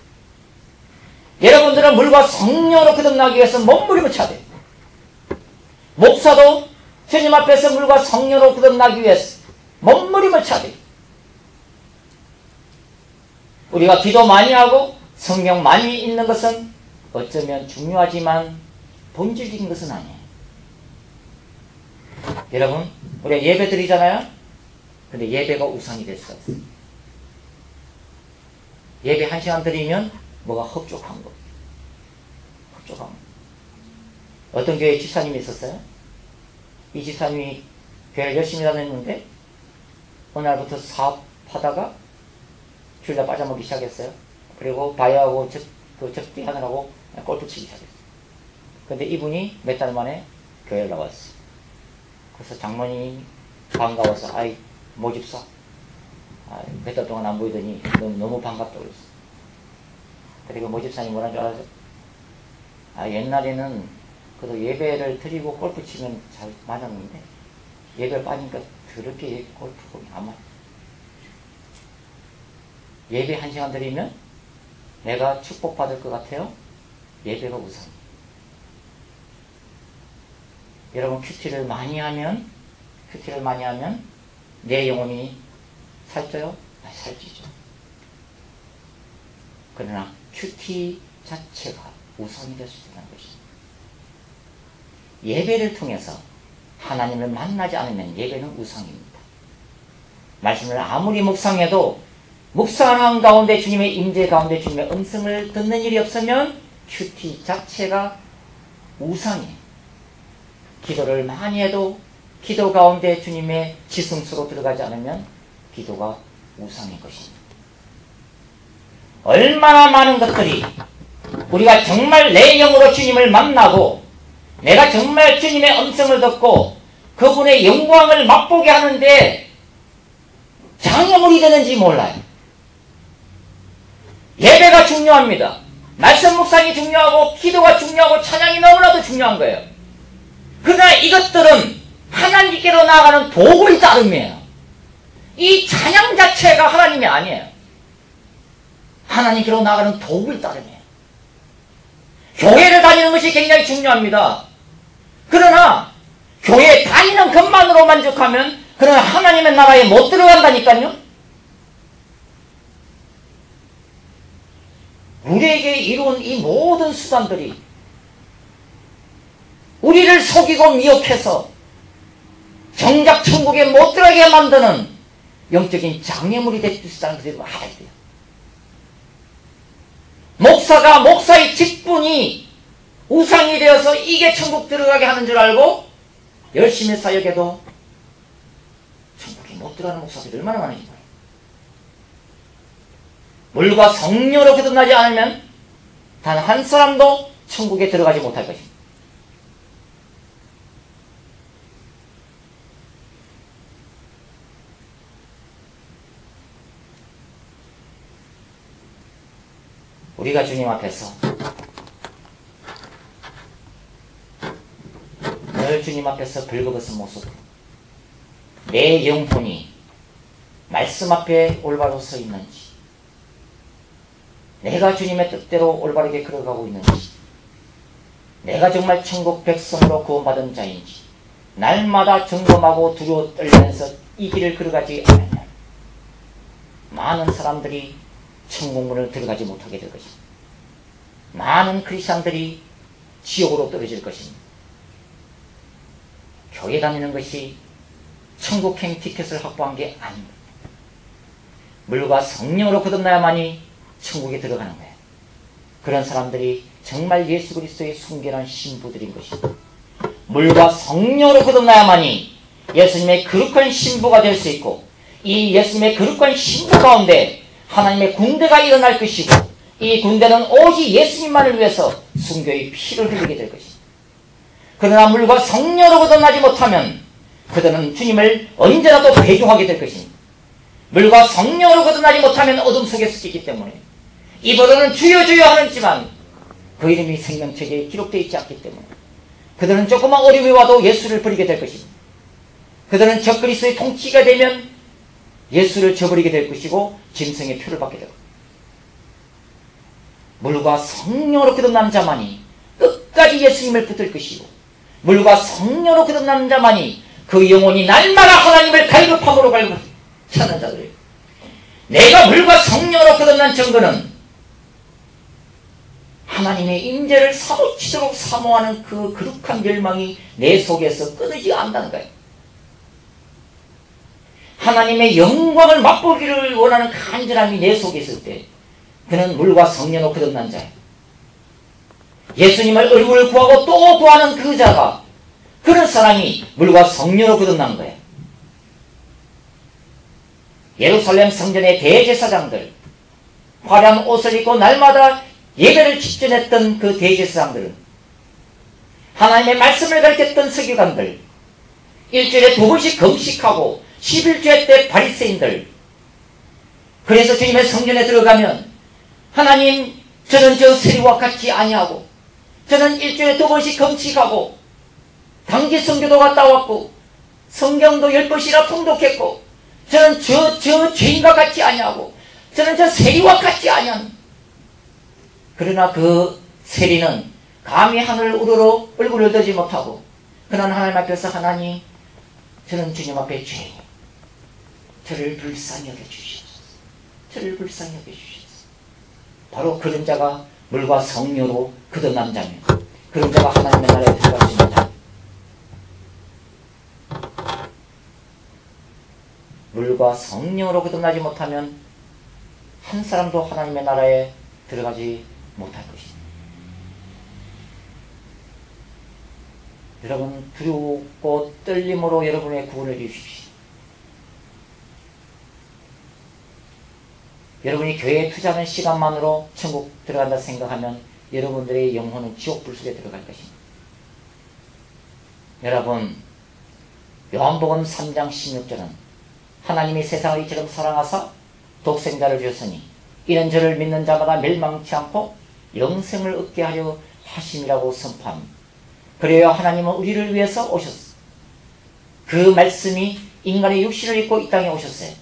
여러분들은 물과 성령으로 거듭나기 위해서 몸부림을 쳐야 돼요. 목사도 주님 앞에서 물과 성령으로 거듭나기 위해서 몸부림을 쳐야 돼요. 우리가 기도 많이 하고 성경 많이 읽는 것은 어쩌면 중요하지만 본질적인 것은 아니에요. 여러분, 우리가 예배 드리잖아요? 근데 예배가 우상이 될 수가 있어요. 예배 1시간 드리면 뭐가 흡족한 거. 흡족한 거. 어떤 교회에 집사님이 있었어요? 이 집사님이 교회를 열심히 다녔는데 어느 날부터 사업하다가 주일날 빠져먹기 시작했어요. 그리고 바이오하고 접대하느라고 골프 치기 시작했어요. 근데 이분이 몇 달 만에 교회를 나왔어요. 그래서 장모님이 반가워서 아이 모집사 몇 달 동안 안 보이더니 너무 반갑다고 그랬어요. 그리고 모집사님 뭐라는 줄 알아요? 옛날에는 그래도 예배를 드리고 골프 치면 잘 맞았는데 예배를 빠니까 더럽게 골프공이 안 맞아. 예배 1시간 드리면 내가 축복받을 것 같아요? 예배가 우선. 여러분 큐티를 많이 하면 내 영혼이 살쪄요? 살찌죠. 그러나 큐티 자체가 우선이 될 수 있다는 것입니다. 예배를 통해서 하나님을 만나지 않으면 예배는 우상입니다. 말씀을 아무리 묵상해도 묵상하는 가운데 주님의 임재 가운데 주님의 음성을 듣는 일이 없으면 큐티 자체가 우상이에요. 기도를 많이 해도 기도 가운데 주님의 지성소로 들어가지 않으면 기도가 우상인 것입니다. 얼마나 많은 것들이 우리가 정말 내 영으로 주님을 만나고 내가 정말 주님의 음성을 듣고 그분의 영광을 맛보게 하는데 장애물이 되는지 몰라요. 예배가 중요합니다. 말씀 묵상이 중요하고 기도가 중요하고 찬양이 너무나도 중요한 거예요. 그러나 이것들은 하나님께로 나아가는 도구의 따름이에요. 이 찬양 자체가 하나님이 아니에요. 하나님께로 나아가는 도구의 따름이에요. 교회를 다니는 것이 굉장히 중요합니다. 그러나 교회 다니는 것만으로 만족하면 그러나 하나님의 나라에 못 들어간다니까요. 우리에게 이룬 이 모든 수단들이 우리를 속이고 미혹해서 정작 천국에 못 들어가게 만드는 영적인 장애물이 될 수 있다는 것을 알아야 돼요. 목사가 목사의 직분이 우상이 되어서 이게 천국 들어가게 하는 줄 알고 열심히 사역해도 천국에 못 들어가는 목사들이 얼마나 많은지 몰라요. 물과 성령으로 거듭나지 않으면 단 한 사람도 천국에 들어가지 못할 것입니다. 우리가 주님 앞에서 늘 주님 앞에서 벌거벗은 모습으로 내 영혼이 말씀 앞에 올바로 서 있는지, 내가 주님의 뜻대로 올바르게 걸어가고 있는지, 내가 정말 천국 백성으로 구원받은 자인지 날마다 점검하고 두려워 떨면서 이 길을 걸어가지 않으면 많은 사람들이 천국문을 들어가지 못하게 될 것입니다. 많은 크리스찬들이 지옥으로 떨어질 것입니다. 교회 다니는 것이 천국행 티켓을 확보한 게 아닙니다. 물과 성령으로 거듭나야만이 천국에 들어가는 거예요. 그런 사람들이 정말 예수 그리스도의 순결한 신부들인 것입니다. 물과 성령으로 거듭나야만이 예수님의 거룩한 신부가 될 수 있고, 이 예수님의 거룩한 신부 가운데 하나님의 군대가 일어날 것이고, 이 군대는 오직 예수님만을 위해서 순교의 피를 흘리게 될 것입니다. 그러나 물과 성령으로 거듭나지 못하면 그들은 주님을 언제라도 배교하게 될 것입니다. 물과 성령으로 거듭나지 못하면 어둠 속에 쓰기 때문에 이 버릇은 주여 주여 하는지만 그 이름이 생명책에 기록되어 있지 않기 때문에 그들은 조그만 어려움이 와도 예수를 버리게 될 것입니다. 그들은 적그리스도의 통치가 되면 예수를 저버리게 될 것이고 짐승의 표를 받게 될 것입니다. 물과 성령으로 거듭난 자만이 끝까지 예수님을 붙들 것이고, 물과 성령으로 거듭난 자만이 그 영혼이 날마다 하나님을 갈급함으로 찾는 자들이에요. 내가 물과 성령으로 거듭난 증거는 하나님의 임재를 사모치도록 사모하는 그 거룩한 열망이 내 속에서 끊이지 않는다는 거예요. 하나님의 영광을 맛보기를 원하는 간절함이 내 속에 있을 때 그는 물과 성령으로 거듭난 자예요. 예수님을 얼굴을 구하고 또 구하는 그 자가, 그런 사람이 물과 성령으로 거듭난 거예요. 예루살렘 성전의 대제사장들, 화려한 옷을 입고 날마다 예배를 집전했던 그 대제사장들은, 하나님의 말씀을 가르쳤던 서기관들, 일주일에 2번씩 금식하고 11주일 때 바리새인들, 그래서 주님의 성전에 들어가면 하나님, 저는 저 세리와 같이 아니하고, 저는 일주일에 2번씩 금식하고 단기 선교도 갔다 왔고 성경도 10번씩이나 통독했고, 저는 저 죄인과 같이 아니하고, 저는 저 세리와 같이 아니한. 그러나 그 세리는 감히 하늘을 우러러 얼굴을 들지 못하고, 그는 하나님 앞에서 하나님, 저는 주님 앞에 죄인, 저를 불쌍히 여겨주시옵소서. 저를 불쌍히 여겨주시옵소서. 바로 그런 자가 물과 성령으로 거듭난 자며, 그런 자가 하나님의 나라에 들어갈 수 있는 자. 물과 성령으로 거듭나지 못하면 한 사람도 하나님의 나라에 들어가지 못할 것입니다. 여러분, 두렵고 떨림으로 여러분의 구원을 이루십시오. 여러분이 교회에 투자하는 시간만으로 천국 들어간다 생각하면 여러분들의 영혼은 지옥불 속에 들어갈 것입니다. 여러분, 요한복음 3장 16절은 하나님이 세상을 이처럼 사랑하사 독생자를 주셨으니 이는 저를 믿는 자마다 멸망치 않고 영생을 얻게 하려 하심이라고 선포합니다. 그래야 하나님은 우리를 위해서 오셨어. 그 말씀이 인간의 육신을 입고 이 땅에 오셨어요.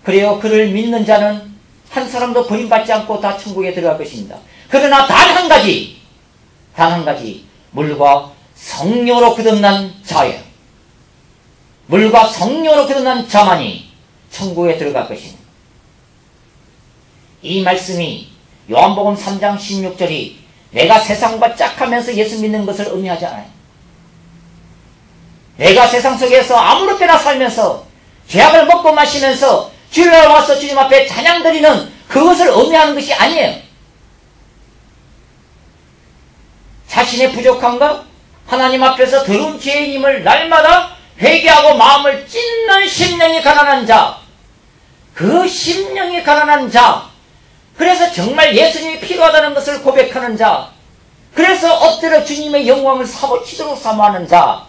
그래야 그를 믿는 자는 한 사람도 버림받지 않고 다 천국에 들어갈 것입니다. 그러나 단 한 가지 물과 성령으로 거듭난 자예요. 물과 성령으로 거듭난 자만이 천국에 들어갈 것입니다. 이 말씀이 요한복음 3장 16절이 내가 세상과 짝하면서 예수 믿는 것을 의미하지 않아요. 내가 세상 속에서 아무렇 때나 살면서 죄악을 먹고 마시면서 주일날 와서 주님 앞에 찬양 드리는 그것을 의미하는 것이 아니에요. 자신의 부족함과 하나님 앞에서 더러운 죄인임을 날마다 회개하고 마음을 찢는 심령이 가난한 자, 그 심령이 가난한 자, 그래서 정말 예수님이 필요하다는 것을 고백하는 자, 그래서 엎드려 주님의 영광을 사모치도록 사모하는 자,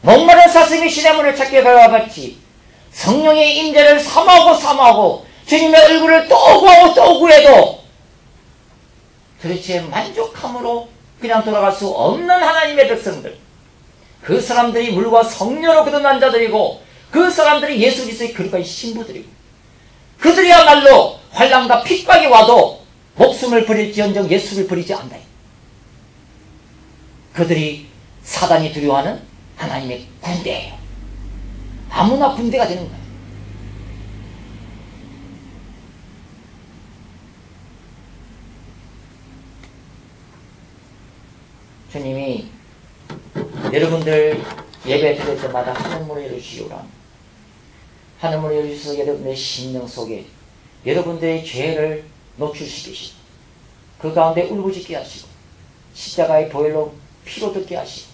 목마른 사슴이 시냇물을 찾게 가같이 성령의 임재를 사모하고 주님의 얼굴을 또 구하고 또 구해도 도대체 만족함으로 그냥 돌아갈 수 없는 하나님의 백성들, 그 사람들이 물과 성령으로 거듭난 자들이고 그 사람들이 예수 그리스도의 거룩한 신부들이고 그들이야말로 환난과 핍박이 와도 목숨을 버릴지언정 예수를 버리지 않다. 그들이 사단이 두려워하는 하나님의 군대예요. 아무나 군대가 되는 거예요. 주님이 여러분들 예배 드릴 때마다 하늘문을 열어주시오라. 하늘문을 열어주셔서 여러분의 심령 속에 여러분들의 죄를 노출시키시고 그 가운데 울부짖게 하시고 십자가의 보혈로 피로 듣게 하시고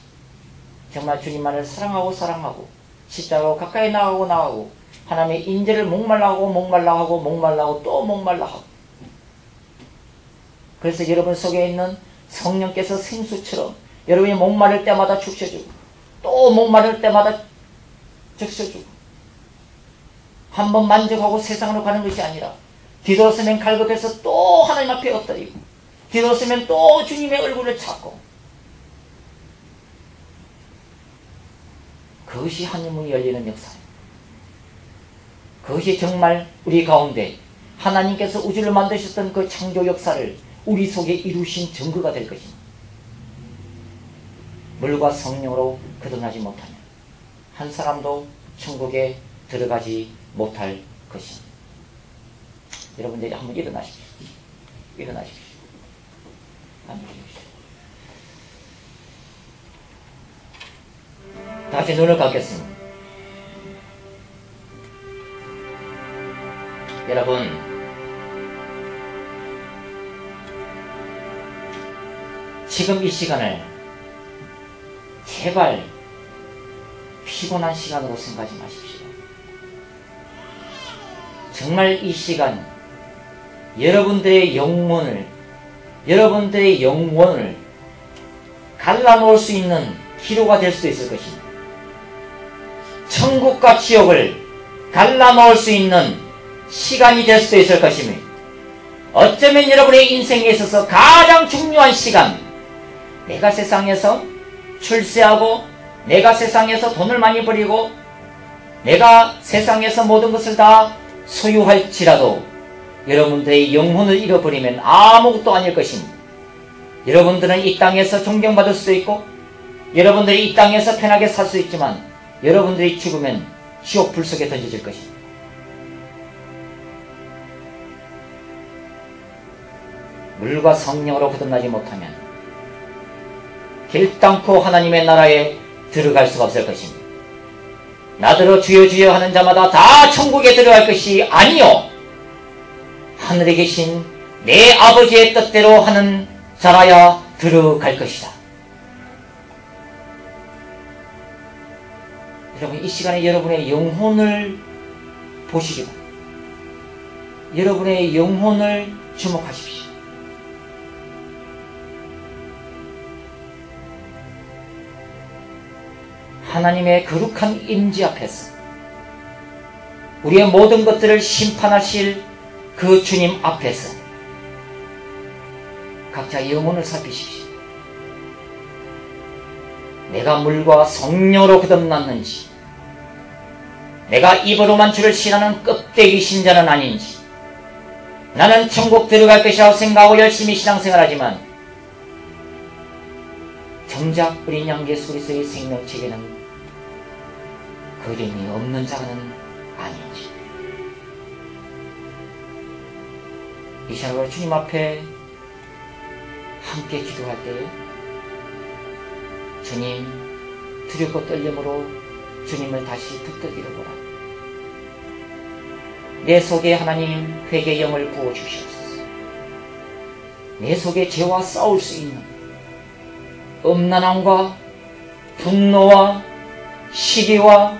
정말 주님만을 사랑하고 십자가로 가까이 나가고 하나님의 인재를 목말라하고 또 목말라하고 그래서 여러분 속에 있는 성령께서 생수처럼 여러분이 목마를 때마다 죽셔주고 또 목마를 때마다 적셔주고 한번 만족하고 세상으로 가는 것이 아니라 뒤돌아서면 갈급해서 또 하나님 앞에 엎드리고 뒤돌아서면 또 주님의 얼굴을 찾고 그것이 하늘문이 열리는 역사입니다. 그것이 정말 우리 가운데 하나님께서 우주를 만드셨던 그 창조 역사를 우리 속에 이루신 증거가 될 것입니다. 물과 성령으로 거듭나지 못하면 한 사람도 천국에 들어가지 못할 것입니다. 여러분들이 한번 일어나십시오. 앉으십시오. 다시 눈을 감겠습니다. 여러분, 지금 이 시간을 제발 피곤한 시간으로 생각하지 마십시오. 정말 이 시간 여러분들의 영혼을 갈라놓을 수 있는 기로가 될 수도 있을 것입니다. 천국과 지옥을 갈라놓을 수 있는 시간이 될 수도 있을 것입니다. 어쩌면 여러분의 인생에 있어서 가장 중요한 시간, 내가 세상에서 출세하고 내가 세상에서 돈을 많이 벌이고 내가 세상에서 모든 것을 다 소유할지라도 여러분들의 영혼을 잃어버리면 아무것도 아닐 것입니다. 여러분들은 이 땅에서 존경받을 수도 있고 여러분들이 이 땅에서 편하게 살 수 있지만 여러분들이 죽으면 지옥 불 속에 던져질 것입니다. 물과 성령으로 거듭나지 못하면 결단코 하나님의 나라에 들어갈 수가 없을 것입니다. 나더러 주여 주여 하는 자마다 다 천국에 들어갈 것이 아니요 하늘에 계신 내 아버지의 뜻대로 하는 자라야 들어갈 것이다. 여러분, 이 시간에 여러분의 영혼을 보시기 바랍니다. 여러분의 영혼을 주목하십시오. 하나님의 거룩한 임재 앞에서 우리의 모든 것들을 심판하실 그 주님 앞에서 각자 영혼을 살피십시오. 내가 물과 성령으로 거듭났는지, 내가 입으로만 주를 신하는 껍데기 신자는 아닌지, 나는 천국 들어갈 것이라고 생각하고 열심히 신앙생활하지만 정작 우리 양 예수 그리스도의 생명책에는 그림이 없는 자는 아닌지. 이 시간으로 주님 앞에 함께 기도할 때에 주님, 두렵고 떨림으로 주님을 다시 붙들기를 원합니다. 내 속에 하나님 회개의 영을 부어주시옵소서. 내 속에 죄와 싸울 수 있는 음란함과 분노와 시기와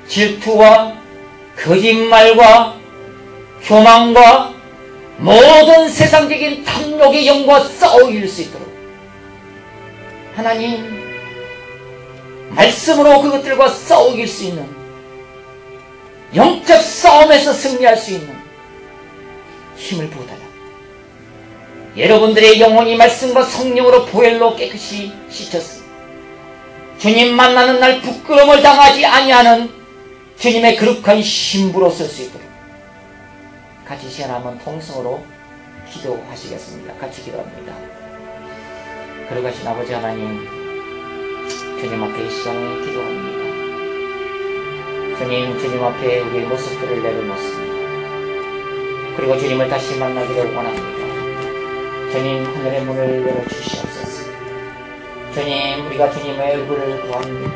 질투와 거짓말과 교만과 모든 세상적인 탐욕의 영과 싸울 수 있도록 하나님 말씀으로 그것들과 싸우길 수 있는 영적 싸움에서 승리할 수 있는 힘을 부어달라. 여러분들의 영혼이 말씀과 성령으로 보혈로 깨끗이 씻혔습니다. 주님 만나는 날 부끄러움을 당하지 아니하는 주님의 거룩한 신부로 설 수 있도록 같이 시간 한번 통성으로 기도하시겠습니다. 같이 기도합니다. 거룩하신 아버지 하나님, 주님 앞에 이 시간에 기도합니다. 주님 앞에 우리의 모습들을 내려놓습니다. 그리고 주님을 다시 만나기를 원합니다. 주님, 하늘의 문을 열어주시옵소서. 주님, 우리가 주님의 얼굴을 구합니다.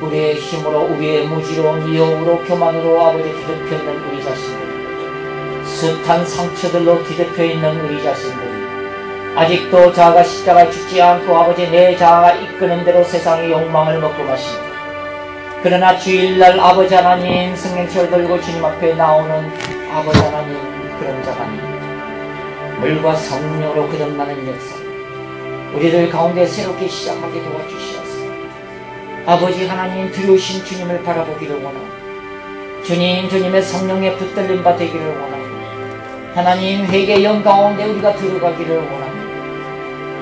우리의 힘으로, 우리의 무지로, 미혹으로, 교만으로 아버지 뒤덮여 있는 우리 자신들, 숱한 상처들로 뒤덮여 있는 우리 자신들, 아직도 자아가 십자가에 죽지 않고 아버지 내 자아가 이끄는 대로 세상의 욕망을 먹고 마십니다. 그러나 주일날 아버지 하나님 생명체를 들고 주님 앞에 나오는 아버지 하나님 그런 자가 아닙니다. 물과 성령으로 거듭나는 역사 우리들 가운데 새롭게 시작하게 도와주시옵소서. 아버지 하나님 두려우신 주님을 바라보기를 원하고 주님의 성령에 붙들림 바 되기를 원하고 하나님 회개의 영 가운데 우리가 들어가기를 원합니다.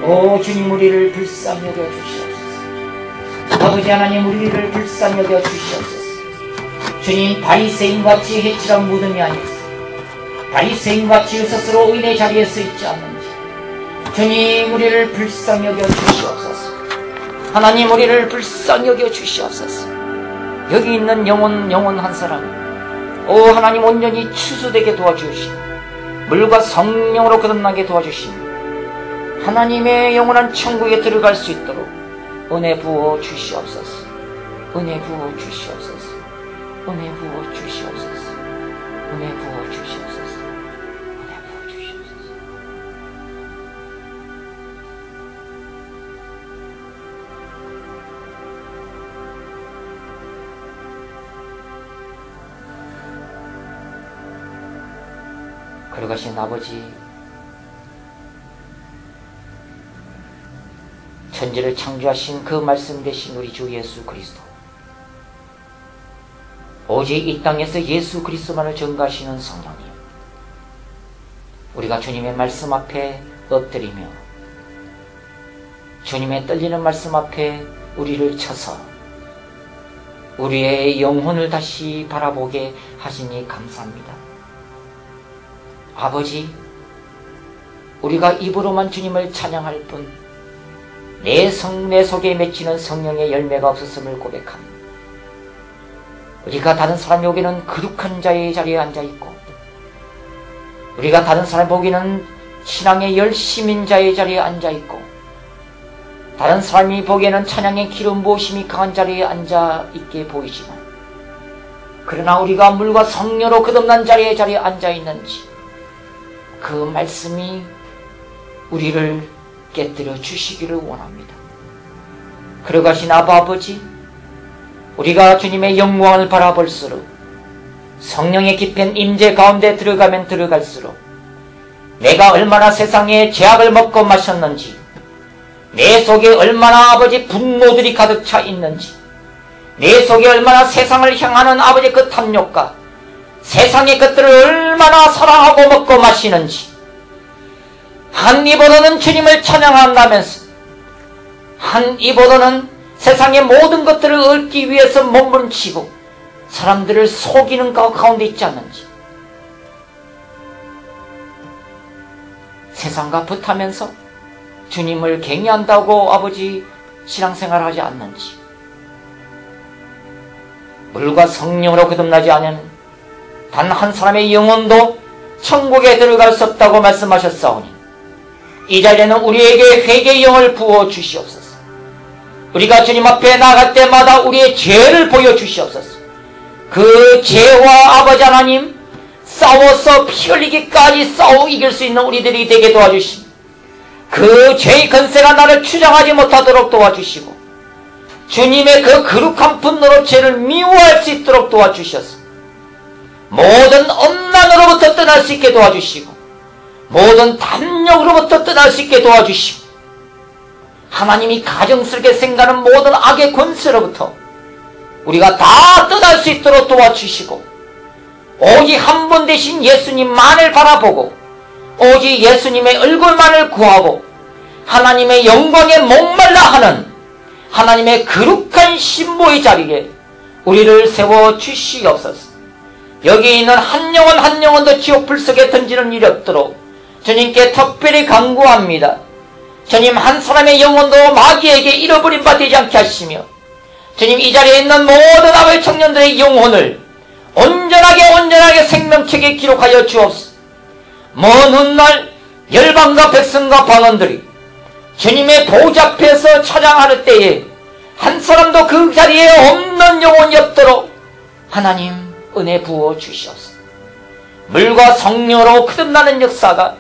오 주님, 우리를 불쌍히 여겨 주시옵소서. 아버지 하나님, 우리를 불쌍히 여겨 주시옵소서. 주님, 바리새인같이 해칠한 무덤이 아니었어. 바리새인같이 스스로 의인의 자리에 서 있지 않는지 주님, 우리를 불쌍히 여겨 주시옵소서. 하나님, 우리를 불쌍히 여겨 주시옵소서. 여기 있는 영혼 한 사람, 오 하나님, 온전히 추수되게 도와주시고 물과 성령으로 거듭나게 도와주시고 하나님의 영원한 천국에 들어갈 수 있도록 은혜 부어 주시옵소서. 은혜 부어 주시옵소서. 은혜 부어 주시옵소서. 은혜 부어 주시옵소서. 은혜 부어 주시옵소서. 거룩하신 아버지, 천지를 창조하신 그 말씀 되신 우리 주 예수 그리스도, 오직 이 땅에서 예수 그리스도만을 전가하시는 성령님, 우리가 주님의 말씀 앞에 엎드리며 주님의 떨리는 말씀 앞에 우리를 쳐서 우리의 영혼을 다시 바라보게 하시니 감사합니다. 아버지, 우리가 입으로만 주님을 찬양할 뿐 내 속에 맺히는 성령의 열매가 없었음을 고백합니다. 우리가 다른 사람 보기에는 거룩한 자의 자리에 앉아있고 우리가 다른 사람 보기에는 신앙의 열심인 자의 자리에 앉아있고 다른 사람이 보기에는 찬양의 기름 부으심이 강한 자리에 앉아있게 보이지만 그러나 우리가 물과 성령으로 거듭난 자리에 앉아있는지 그 말씀이 우리를 깨뜨려 주시기를 원합니다. 거룩하신 아버지, 우리가 주님의 영광을 바라볼수록 성령의 깊은 임재 가운데 들어가면 들어갈수록 내가 얼마나 세상의 죄악을 먹고 마셨는지, 내 속에 얼마나 아버지 분노들이 가득 차 있는지, 내 속에 얼마나 세상을 향하는 아버지 그 탐욕과 세상의 것들을 얼마나 사랑하고 먹고 마시는지, 한 입으로는 주님을 찬양한다면서 한 입으로는 세상의 모든 것들을 얻기 위해서 몸부림치고 사람들을 속이는 가운데 있지 않는지, 세상과 붙으면서 주님을 갱의한다고 아버지 신앙생활을 하지 않는지, 물과 성령으로 거듭나지 않으면 단 한 사람의 영혼도 천국에 들어갈 수 없다고 말씀하셨사오니 이 자리에는 우리에게 회개의 영을 부어 주시옵소서. 우리가 주님 앞에 나갈 때마다 우리의 죄를 보여주시옵소서. 그 죄와 아버지 하나님 싸워서 피 흘리기까지 싸워 이길 수 있는 우리들이 되게 도와주시고, 그 죄의 권세가 나를 추장하지 못하도록 도와주시고, 주님의 그 거룩한 분노로 죄를 미워할 수 있도록 도와주셔서 모든 엄난으로부터 떠날 수 있게 도와주시고, 모든 탐욕으로부터 떠날 수 있게 도와주시고, 하나님이 가정스럽게 생각하는 모든 악의 권세로부터 우리가 다 떠날 수 있도록 도와주시고, 오직 한 분 되신 예수님만을 바라보고 오직 예수님의 얼굴만을 구하고 하나님의 영광에 목말라 하는 하나님의 거룩한 신부의 자리에 우리를 세워주시옵소서. 여기 있는 한 영혼 한 영혼도 지옥 불속에 던지는 일이 없도록 주님께 특별히 간구합니다. 주님, 한 사람의 영혼도 마귀에게 잃어버린 바 되지 않게 하시며, 주님, 이 자리에 있는 모든 아버지 청년들의 영혼을 온전하게 생명책에 기록하여 주옵소서. 먼 훗날 열방과 백성과 방언들이 주님의 보좌 앞에서 찬양할 때에 한 사람도 그 자리에 없는 영혼이 없도록 하나님 은혜 부어 주시옵소서. 물과 성령으로 거듭나는 역사가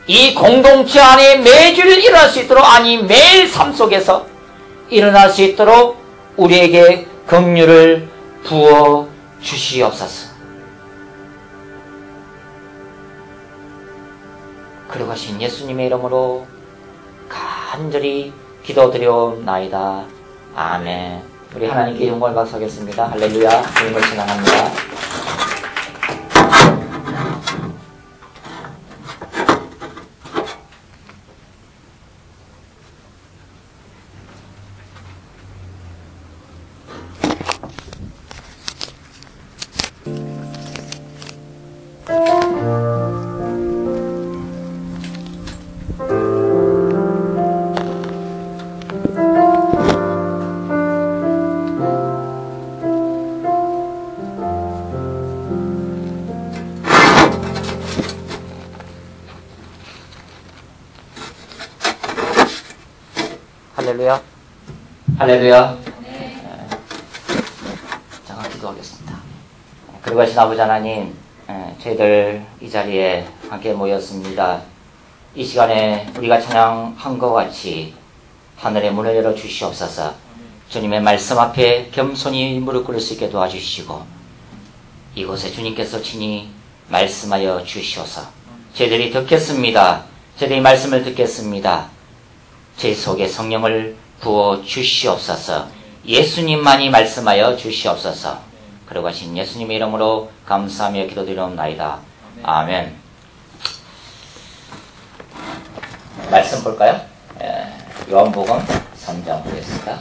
이 공동체 안에 매주일 일어날 수 있도록, 아니 매일 삶 속에서 일어날 수 있도록 우리에게 긍휼을 부어 주시옵소서. 그러하신 예수님의 이름으로 간절히 기도드려옵나이다. 아멘. 우리 하나님께 영광을 박수하겠습니다. 할렐루야. 주님을 찬양합니다. 할렐루야. 할렐루야. 잠깐 기도하겠습니다. 그리고 하신 아버지 하나님, 저희들 이 자리에 함께 모였습니다. 이 시간에 우리가 찬양한 것 같이 하늘의 문을 열어 주시옵소서. 주님의 말씀 앞에 겸손히 무릎 꿇을 수 있게 도와주시고, 이곳에 주님께서 친히 말씀하여 주시옵소서. 저희들이 듣겠습니다. 저희들이 말씀을 듣겠습니다. 제 속에 성령을 부어 주시옵소서. 예수님만이 말씀하여 주시옵소서. 그러고 하신 예수님의 이름으로 감사하며 기도드리옵나이다. 아멘. 말씀 볼까요? 요한복음 3장 보겠습니다.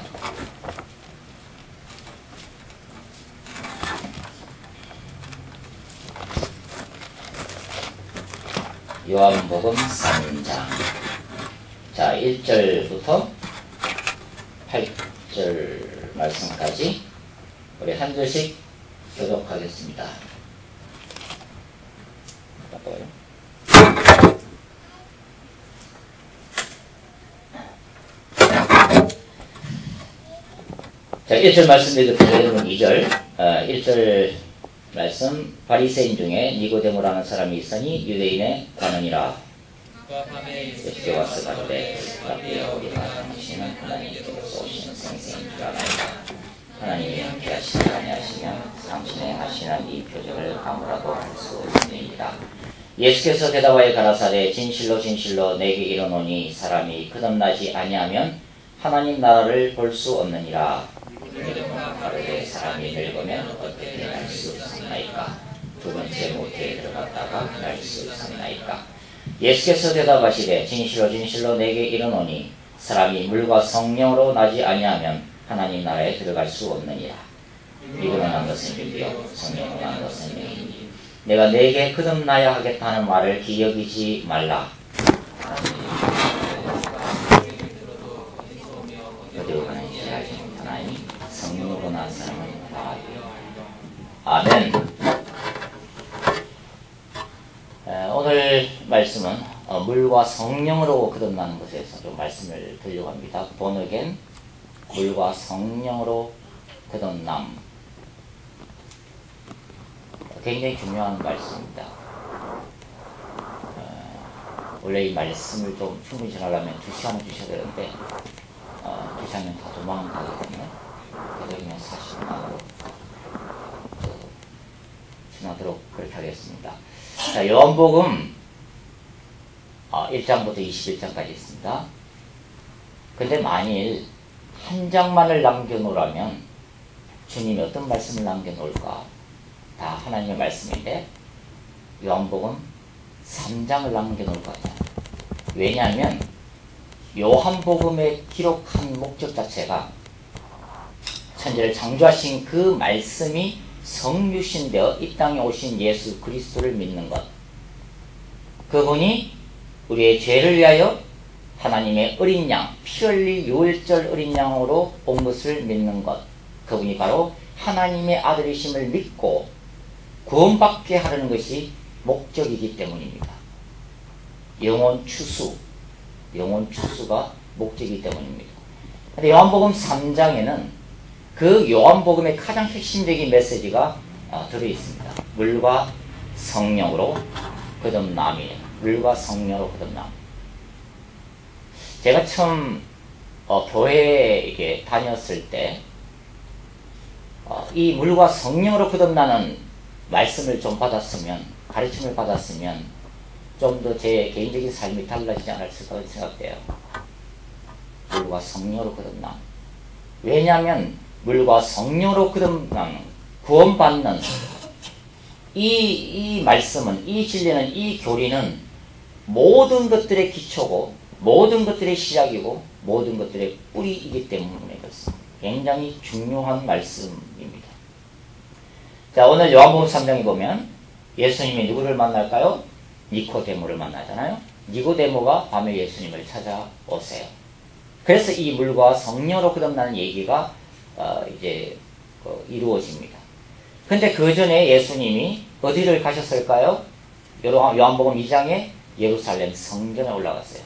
요한복음 3장. 자, 1절부터 8절 말씀까지 우리 한 절씩 교독하겠습니다. 자, 1절 말씀 읽을게요. 여러분 2절. 1절 말씀. 바리새인 중에 니고데모라는 사람이 있으니 유대인의 관원이라. 예수께 와서 가로되 우리가 당신은 하나님께서 오신 생생인 줄 알아이다. 하나님이 함께 하시지 아니하시면 당신의 하시는 이 표적을 아무라도 할 수 없느니라. 예수께서 대답하여 가라사대 진실로 진실로 내게 이르노니 사람이 거듭나지 아니하면 하나님 나라를 볼 수 없느니라. 가로되 사람이 늙으면 어떻게 날 수 있나이까? 두 번째 모태에 들어갔다가 날 수 있나이까? 예수께서 대답하시되 진실로 진실로 내게 이르노니 사람이 물과 성령으로 나지 아니하면 하나님 나라에 들어갈 수 없느니라. 믿음으로 난 것은 믿으요 성령으로 난 것은 명이니 내가 내게 거듭나야 하겠다는 말을 기억이지 말라. 한 사람은 다 아멘. 오늘 말씀은 물과 성령으로 거듭나는 것에서 좀 말씀을 드리려고 합니다. born again, 물과 성령으로 거듭남. 굉장히 중요한 말씀입니다. 원래 이 말씀을 좀 충분히 전하려면 2시간을 주셔야 되는데 2시간은 다 도망가기 때문에 그냥 40분만으로 지나도록 그렇게 하겠습니다. 자, 요한복음 1장부터 21장까지 있습니다. 근데 만일 한 장만을 남겨놓으라면 주님이 어떤 말씀을 남겨놓을까? 다 하나님의 말씀인데 요한복음 3장을 남겨놓을 것 같아요. 왜냐하면 요한복음에 기록한 목적 자체가 천지를 창조하신 그 말씀이 성육신되어 이 땅에 오신 예수 그리스도를 믿는 것, 그분이 우리의 죄를 위하여 하나님의 어린 양, 피 흘릴 유월절 어린 양으로 온 것을 믿는 것, 그분이 바로 하나님의 아들이심을 믿고 구원받게 하려는 것이 목적이기 때문입니다. 영혼 추수가 목적이기 때문입니다. 근데 요한복음 3장에는 그 요한복음의 가장 핵심적인 메시지가 들어있습니다. 물과 성령으로 거듭남이에요. 물과 성령으로 거듭남. 제가 처음 교회에 이렇게 다녔을 때 이 물과 성령으로 거듭나는 말씀을 좀 받았으면, 가르침을 받았으면 좀 더 제 개인적인 삶이 달라지지 않았을까 생각돼요. 물과 성령으로 거듭남. 왜냐하면 물과 성령으로 거듭나는, 구원받는 이 말씀은, 이 진리는, 이 교리는 모든 것들의 기초고 모든 것들의 시작이고 모든 것들의 뿌리이기 때문에 그렇습니다. 굉장히 중요한 말씀입니다. 자, 오늘 요한복음 3장에 보면 예수님이 누구를 만날까요? 니코데모를 만나잖아요. 니코데모가 밤에 예수님을 찾아오세요. 그래서 이 물과 성령으로 거듭나는 얘기가 이제 이루어집니다. 근데 그 전에 예수님이 어디를 가셨을까요? 요한복음 2장에 예루살렘 성전에 올라갔어요.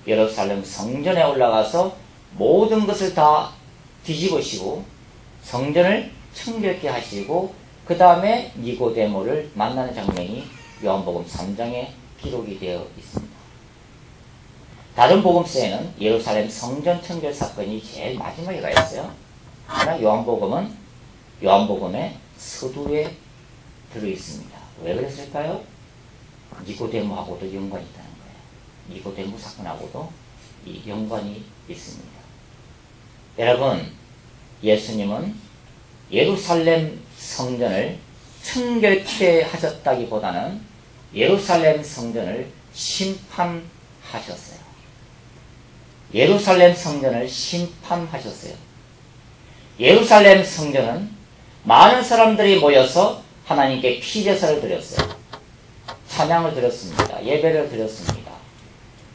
예루살렘 성전에 올라가서 모든 것을 다 뒤집으시고 성전을 청결케 하시고 그 다음에 니고데모를 만나는 장면이 요한복음 3장에 기록이 되어 있습니다. 다른 복음서에는 예루살렘 성전 청결 사건이 제일 마지막에 가 있어요. 그러나 요한복음의 서두에 들어있습니다. 왜 그랬을까요? 니고데모하고도 연관이 있다는 거예요. 니고데모 사건하고도 이 연관이 있습니다. 여러분, 예수님은 예루살렘 성전을 청결케 하셨다기보다는 예루살렘 성전을 심판하셨어요. 예루살렘 성전을 심판하셨어요. 예루살렘 성전은 많은 사람들이 모여서 하나님께 피제사를 드렸어요. 찬양을 드렸습니다. 예배를 드렸습니다.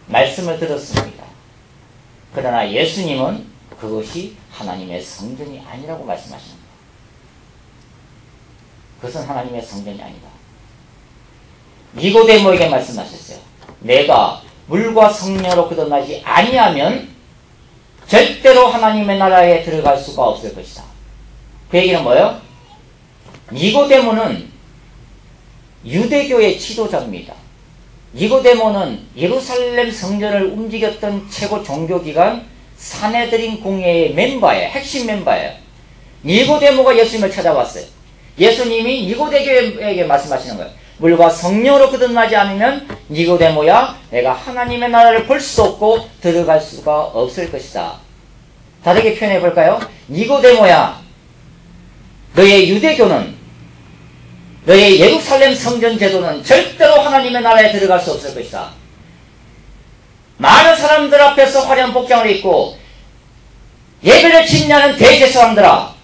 말씀을 들었습니다. 그러나 예수님은 그것이 하나님의 성전이 아니라고 말씀하시는 거예요. 그것은 하나님의 성전이 아니다. 니고데모에게 말씀하셨어요. 내가 물과 성령으로 거듭나지 아니하면 절대로 하나님의 나라에 들어갈 수가 없을 것이다. 그 얘기는 뭐예요? 니고데모는 유대교의 지도자입니다. 니고데모는 예루살렘 성전을 움직였던 최고 종교기관 사네드린 공회의 멤버예요. 핵심 멤버예요. 니고데모가 예수님을 찾아왔어요. 예수님이 니고데모에게 말씀하시는 거예요. 물과 성령으로 거듭나지 않으면 니고데모야, 내가 하나님의 나라를 볼 수도 없고 들어갈 수가 없을 것이다. 다르게 표현해 볼까요? 니고데모야, 너의 유대교는, 너의 예루살렘 성전 제도는 절대로 하나님의 나라에 들어갈 수 없을 것이다. 많은 사람들 앞에서 화려한 복장을 입고 예배를 짓냐는 대제사장들아,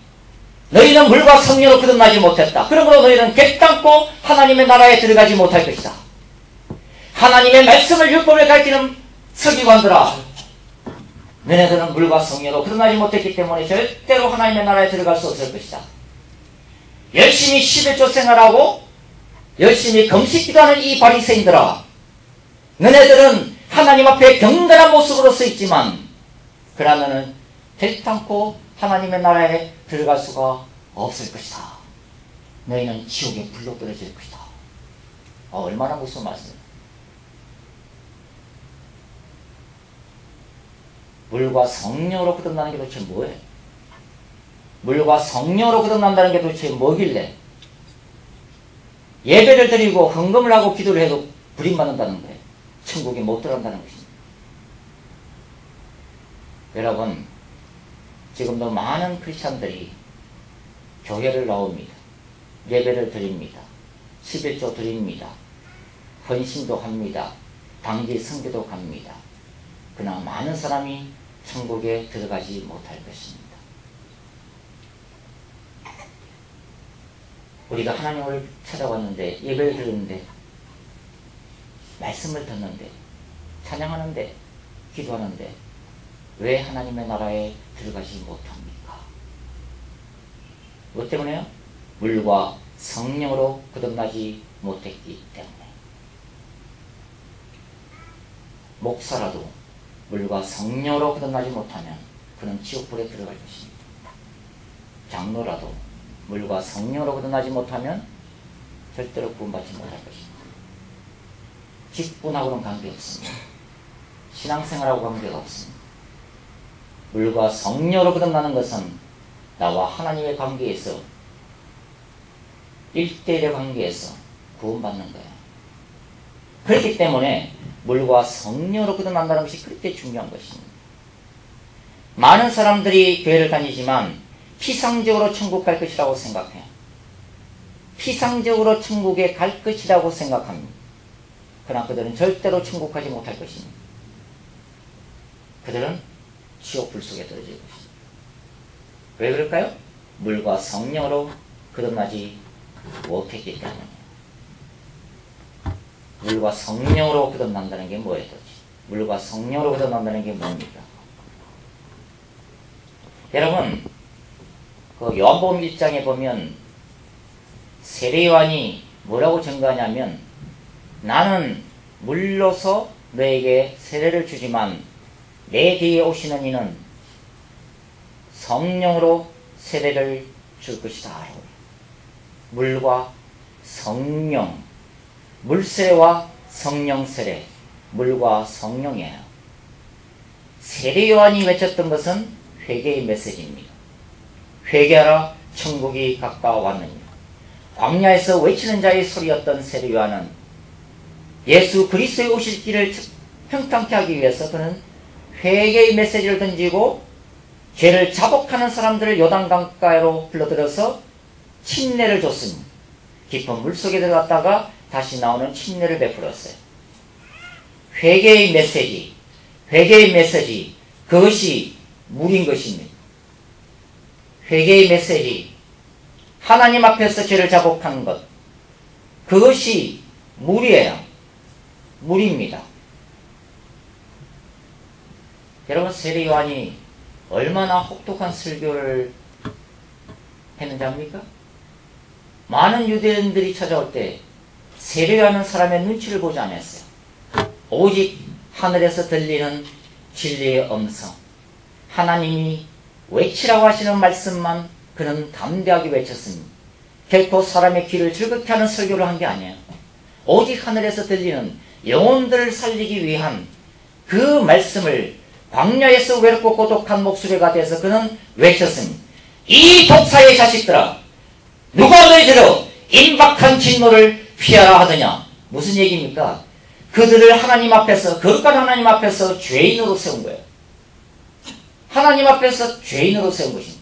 너희는 물과 성령으로 거듭나지 못했다. 그러므로 너희는 결단코 하나님의 나라에 들어가지 못할 것이다. 하나님의 말씀을 율법을 가르치는 서기관들아, 너네들은 물과 성령으로 거듭나지 못했기 때문에 절대로 하나님의 나라에 들어갈 수 없을 것이다. 열심히 11조 생활하고 열심히 금식 기도하는 이 바리새인들아, 너네들은 하나님 앞에 경건한 모습으로 서 있지만 그러나 너는 결단코 하나님의 나라에 들어갈 수가 없을 것이다. 너희는 지옥에 불로 떨어질 것이다. 얼마나 무서운 말씀입니다. 물과 성령으로 거듭나는 게 도대체 뭐예요? 물과 성령으로 거듭난다는 게 도대체 뭐길래 예배를 드리고 헌금을 하고 기도를 해도 불임받는다는 거예요. 천국에 못 들어간다는 것입니다. 여러분, 지금도 많은 크리스찬들이 교회를 나옵니다. 예배를 드립니다. 11조 드립니다. 헌신도 합니다. 당지 선교도 갑니다. 그러나 많은 사람이 천국에 들어가지 못할 것입니다. 우리가 하나님을 찾아왔는데, 예배를 드리는데, 말씀을 듣는데, 찬양하는데, 기도하는데 왜 하나님의 나라에 들어가지 못합니까? 뭐 때문에요? 물과 성령으로 거듭나지 못했기 때문에. 목사라도 물과 성령으로 거듭나지 못하면 그는 지옥불에 들어갈 것입니다. 장로라도 물과 성령으로 거듭나지 못하면 절대로 구원받지 못할 것입니다. 직분하고는 관계없습니다. 신앙생활하고 관계가 없습니다. 물과 성령으로 거듭나는 것은 나와 하나님의 관계에서 1대1의 관계에서 구원받는 거예요. 그렇기 때문에 물과 성령으로 거듭난다는 것이 그렇게 중요한 것입니다. 많은 사람들이 교회를 다니지만 피상적으로 천국 갈 것이라고 생각해요. 피상적으로 천국에 갈 것이라고 생각합니다. 그러나 그들은 절대로 천국 가지 못할 것입니다. 그들은 지옥불 속에 떨어질 것입니다. 왜 그럴까요? 물과 성령으로 거듭나지 못했기 때문에. 물과 성령으로 거듭난다는 게 뭐예요? 물과 성령으로 거듭난다는 게 뭡니까? 여러분, 그 요한복음 1장에 보면 세례요한이 뭐라고 증거하냐면, 나는 물로서 너에게 세례를 주지만 내 뒤에 오시는 이는 성령으로 세례를 줄 것이다. 물과 성령, 물세례와 성령세례, 물과 성령이에요. 세례요한이 외쳤던 것은 회개의 메시지입니다. 회개하라, 천국이 가까워왔느니라. 광야에서 외치는 자의 소리였던 세례요한은 예수 그리스도의 오실 길을 평탄케 하기 위해서 그는 회개의 메시지를 던지고 죄를 자복하는 사람들을 요단강가로 불러들여서 침례를 줬습니다. 깊은 물속에 들어갔다가 다시 나오는 침례를 베풀었어요. 회개의 메시지, 회개의 메시지, 그것이 물인 것입니다. 회개의 메시지, 하나님 앞에서 죄를 자복하는 것, 그것이 물이에요. 물입니다. 여러분, 세례요한이 얼마나 혹독한 설교를 했는지 압니까? 많은 유대인들이 찾아올 때 세례요한은 사람의 눈치를 보지 않았어요. 오직 하늘에서 들리는 진리의 음성, 하나님이 외치라고 하시는 말씀만 그는 담대하게 외쳤습니다. 결코 사람의 귀를 즐겁게 하는 설교를 한 게 아니에요. 오직 하늘에서 들리는 영혼들을 살리기 위한 그 말씀을 광야에서 외롭고 고독한 목소리가 돼서 그는 외쳤습니다. 이 독사의 자식들아, 누가 너희들을 임박한 진노를 피하라 하더냐. 무슨 얘기입니까? 그들을 하나님 앞에서, 거룩한 하나님 앞에서 죄인으로 세운 거예요. 하나님 앞에서 죄인으로 세운 것입니다.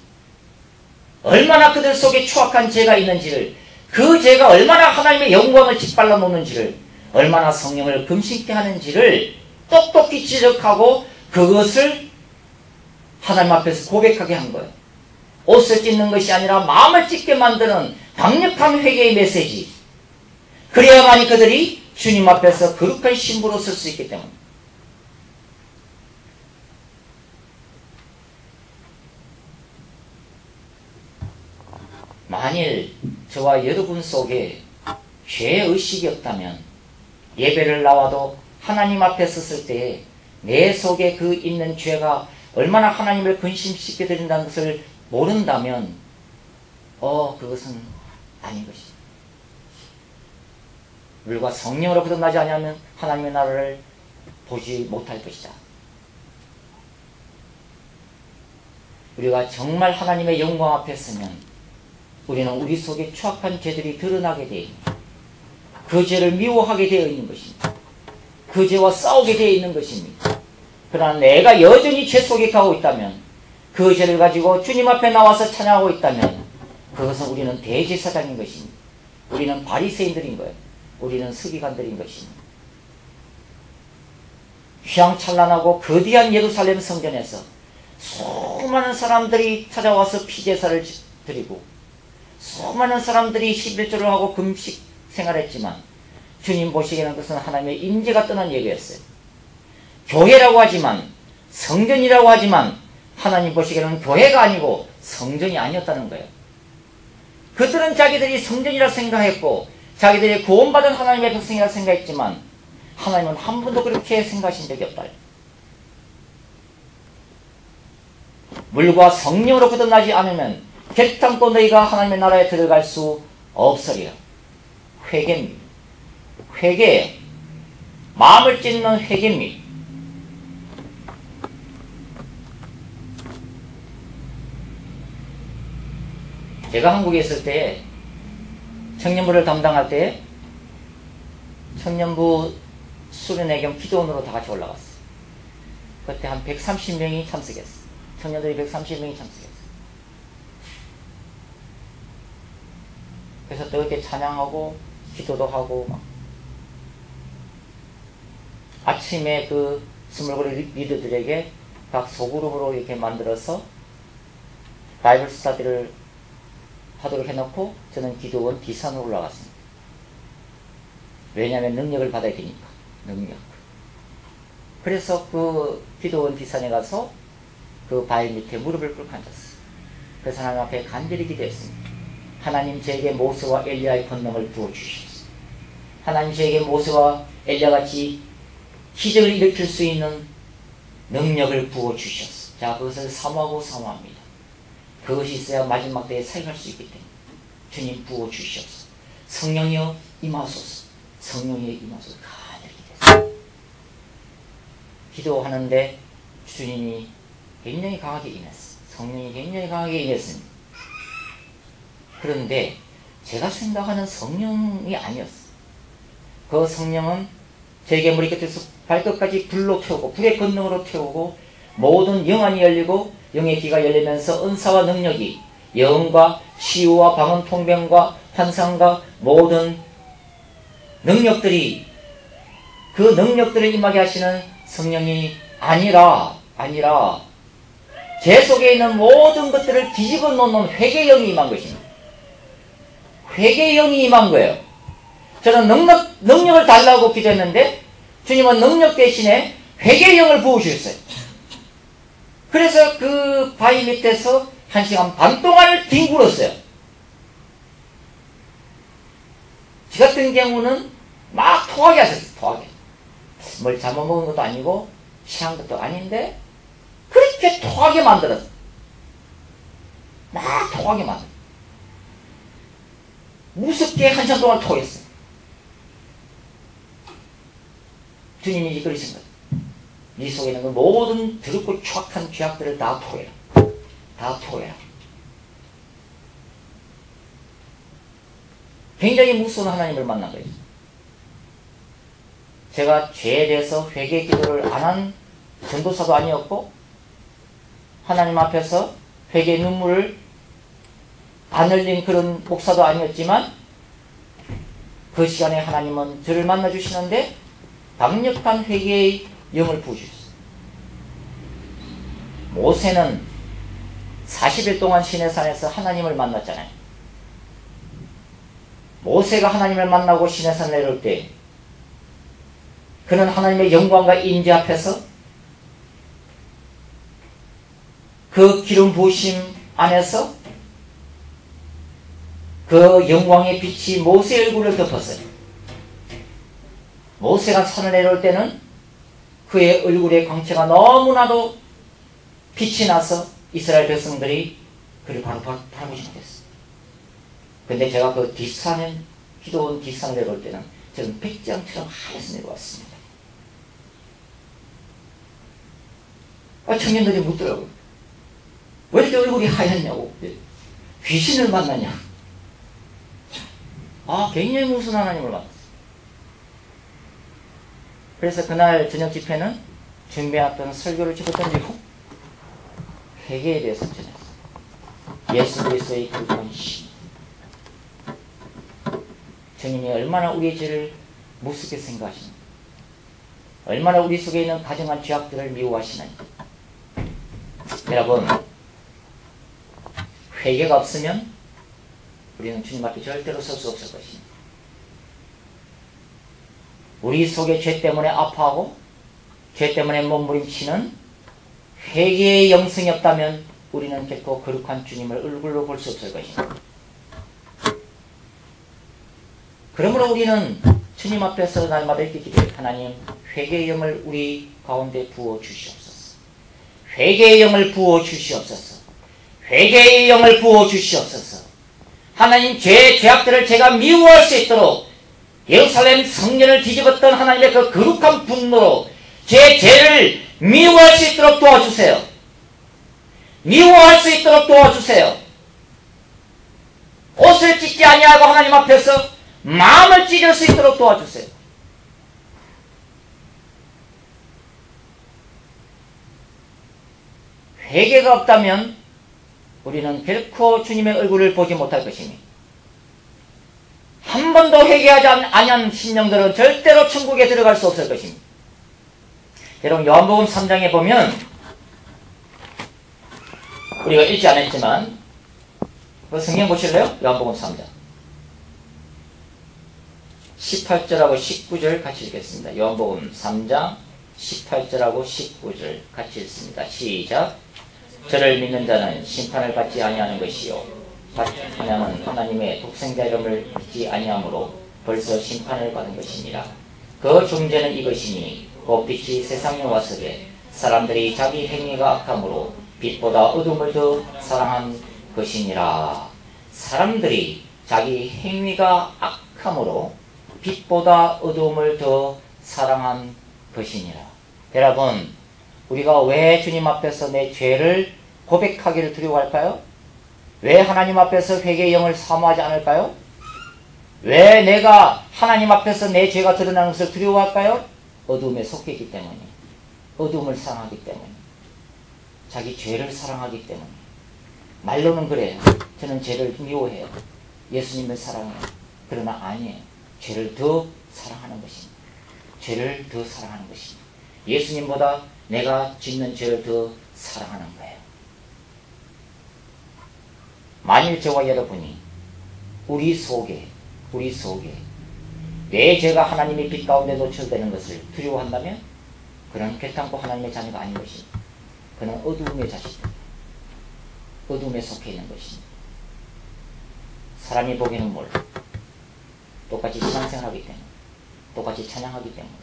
얼마나 그들 속에 추악한 죄가 있는지를, 그 죄가 얼마나 하나님의 영광을 짓밟아 놓는지를, 얼마나 성령을 금신케 하는지를 똑똑히 지적하고 그것을 하나님 앞에서 고백하게 한 거예요. 옷을 찢는 것이 아니라 마음을 찢게 만드는 강력한 회개의 메시지. 그래야만이 그들이 주님 앞에서 거룩한 신부로 설 수 있기 때문에. 만일 저와 여러분 속에 죄의식이 없다면 예배를 나와도 하나님 앞에 섰을 때에 내 속에 그 있는 죄가 얼마나 하나님을 근심시켜 드린다는 것을 모른다면 그것은 아닌 것입니다. 물과 성령으로 거듭나지 아니하면 하나님의 나라를 보지 못할 것이다. 우리가 정말 하나님의 영광 앞에 서면 우리는 우리 속에 추악한 죄들이 드러나게 되어 있는, 그 죄를 미워하게 되어 있는 것입니다. 그 죄와 싸우게 되어 있는 것입니다. 그러나 내가 여전히 죄 속에 가고 있다면, 그 죄를 가지고 주님 앞에 나와서 찬양하고 있다면 그것은 우리는 대제사장인 것입니다. 우리는 바리새인들인 거예요. 우리는 서기관들인 것입니다. 휘황찬란하고 거대한 예루살렘 성전에서 수많은 사람들이 찾아와서 피제사를 드리고 수많은 사람들이 11조를 하고 금식 생활했지만 주님 보시기에는 그것은 하나님의 임재가 떠난 예배였어요. 교회라고 하지만, 성전이라고 하지만 하나님 보시기에는 교회가 아니고 성전이 아니었다는 거예요. 그들은 자기들이 성전이라 생각했고 자기들이 구원받은 하나님의 백성이라 생각했지만 하나님은 한 번도 그렇게 생각하신 적이 없다. 물과 성령으로 거듭나지 않으면 결단코 너희가 하나님의 나라에 들어갈 수 없으리라. 회개입니다. 회개예요. 마음을 찢는 회개입니다. 제가 한국에 있을 때 청년부를 담당할 때 청년부 수련회 겸 기도원으로 다 같이 올라갔어요. 그때 한 130명이 참석했어요. 청년들이 130명이 참석했어요. 그래서 또 이렇게 찬양하고 기도도 하고 막. 아침에 그 20그룹 리더들에게 각 소그룹으로 이렇게 만들어서 바이블 스터디를 하도록 해놓고 저는 기도원 뒷산으로 올라갔습니다. 왜냐하면 능력을 받아야 되니까. 능력. 그래서 그 기도원 뒷산에 가서 그 바위 밑에 무릎을 꿇고 앉았어요. 그래서 하나님 앞에 간절히 기도했습니다. 하나님 저에게 모세와 엘리야의 권능을 부어주시옵소서. 하나님 저에게 모세와 엘리야같이 기적을 일으킬 수 있는 능력을 부어주시옵소서. 자, 그것을 사모하고 사모합니다. 그것이 있어야 마지막 때에 사용할 수 있기 때문에 주님 부어주시옵소서. 성령이여 임하소서. 성령이여 임하소서. 간절히 기도했습니다. 기도하는데 주님이 굉장히 강하게 임했어요. 성령이 굉장히 강하게 임했습니다. 그런데 제가 생각하는 성령이 아니었어요. 그 성령은 제게 머리끝에서 발끝까지 불로 태우고 불의 권능으로 태우고 모든 영안이 열리고 영의 귀가 열리면서 은사와 능력이 영과 치유와 방언 통변과 환상과 모든 능력들이 그 능력들을 임하게 하시는 성령이 아니라 제 속에 있는 모든 것들을 뒤집어 놓는 회개의 영이 임한 것입니다. 회개의 영이 임한 거예요. 저는 능력을 달라고 기도했는데 주님은 능력 대신에 회개의 영을 부어주셨어요. 그래서 그 바위 밑에서 1시간 반 동안을 뒹굴었어요. 저 같은 경우는 막 토하게 하셨어요. 토하게. 뭘 잘못 먹은 것도 아니고 취한 것도 아닌데 그렇게 토하게 만들었어요. 막 토하게 만들었어요. 무섭게 1시간 동안 토했어요. 주님이 이끌으신 거예요. 네 속에 있는 그 모든 더럽고 추악한 죄악들을 다 토해라. 다 토해라. 굉장히 무서운 하나님을 만난 거예요. 제가 죄에 대해서 회개 기도를 안 한 전도사도 아니었고 하나님 앞에서 회개 눈물을 안 흘린 그런 목사도 아니었지만 그 시간에 하나님은 저를 만나주시는데 강력한 회개의 영을 부어주셨어요. 모세는 40일 동안 시내산에서 하나님을 만났잖아요. 모세가 하나님을 만나고 시내산 내려올 때 그는 하나님의 영광과 임재 앞에서 그 기름 부으심 안에서 그 영광의 빛이 모세의 얼굴을 덮었어요. 모세가 산을 내려올 때는 그의 얼굴의 광채가 너무나도 빛이 나서 이스라엘 백성들이 그를 바라보지 못했어요. 근데 제가 그 뒷산에 기도원 뒷산을 내려올 때는 저는 백장처럼 하얘서 내려왔습니다. 청년들이 묻더라고요. 왜 이렇게 얼굴이 하얗냐고. 귀신을 만나냐. 굉장히 무슨 하나님을 만났어요. 그래서 그날 저녁 집회는 준비해왔던 설교를 집어 던지고 회개에 대해서 전했어요. 예수 그리스도의 그리스도인 신. 주님이 얼마나 우리의 죄를 무섭게 생각하시는지, 얼마나 우리 속에 있는 가정한 죄악들을 미워하시는지. 여러분, 회개가 없으면 우리는 주님 앞에 절대로 설 수 없을 것입니다. 우리 속에 죄 때문에 아파하고 죄 때문에 몸부림치는 회개의 영성이 없다면 우리는 결코 거룩한 주님을 얼굴로 볼 수 없을 것입니다. 그러므로 우리는 주님 앞에서 날마다 이렇게 기도해요. 하나님, 회개의 영을 우리 가운데 부어 주시옵소서. 회개의 영을 부어 주시옵소서. 회개의 영을 부어 주시옵소서. 하나님, 죄악들을 제가 미워할 수 있도록 예루살렘 성전을 뒤집었던 하나님의 그 거룩한 분노로 제 죄를 미워할 수 있도록 도와주세요. 미워할 수 있도록 도와주세요. 옷을 찢지 아니하고 하나님 앞에서 마음을 찢을 수 있도록 도와주세요. 회개가 없다면 우리는 결코 주님의 얼굴을 보지 못할 것입니다. 한 번도 회개하지 아니한 심령들은 절대로 천국에 들어갈 수 없을 것입니다. 여러분, 요한복음 3장에 보면 우리가 읽지 않았지만 그 성경 보실래요? 요한복음 3장 18절하고 19절 같이 읽겠습니다. 요한복음 3장 18절하고 19절 같이 읽습니다. 시작. 저를 믿는 자는 심판을 받지 아니하는 것이요 왜냐하면 하나님의 독생자 이름을 믿지 아니하므로 벌써 심판을 받은 것이니라. 그 중재는 이것이니 곧 빛이 세상에 왔으되 사람들이 자기 행위가 악함으로 빛보다 어둠을 더 사랑한 것이니라. 사람들이 자기 행위가 악함으로 빛보다 어둠을 더 사랑한 것이니라. 여러분, 우리가 왜 주님 앞에서 내 죄를 고백하기를 두려워할까요? 왜 하나님 앞에서 회개의 영을 사모하지 않을까요? 왜 내가 하나님 앞에서 내 죄가 드러나는 것을 두려워할까요? 어둠에 속해 있기 때문에, 어둠을 사랑하기 때문에, 자기 죄를 사랑하기 때문에. 말로는 그래요. 저는 죄를 미워해요. 예수님을 사랑해요. 그러나 아니에요. 죄를 더 사랑하는 것입니다. 죄를 더 사랑하는 것입니다. 예수님보다 내가 짓는 죄를 더 사랑하는 거예요. 만일 저와 여러분이 우리 속에 내 죄가 하나님의 빛 가운데 노출되는 것을 두려워한다면 그는 결단코 하나님의 자녀가 아닌 것입니다. 그는 어두움의 자식입니다. 어둠에 속해 있는 것입니다. 사람이 보기에는 몰라. 똑같이 신앙생활하기 때문에, 똑같이 찬양하기 때문에,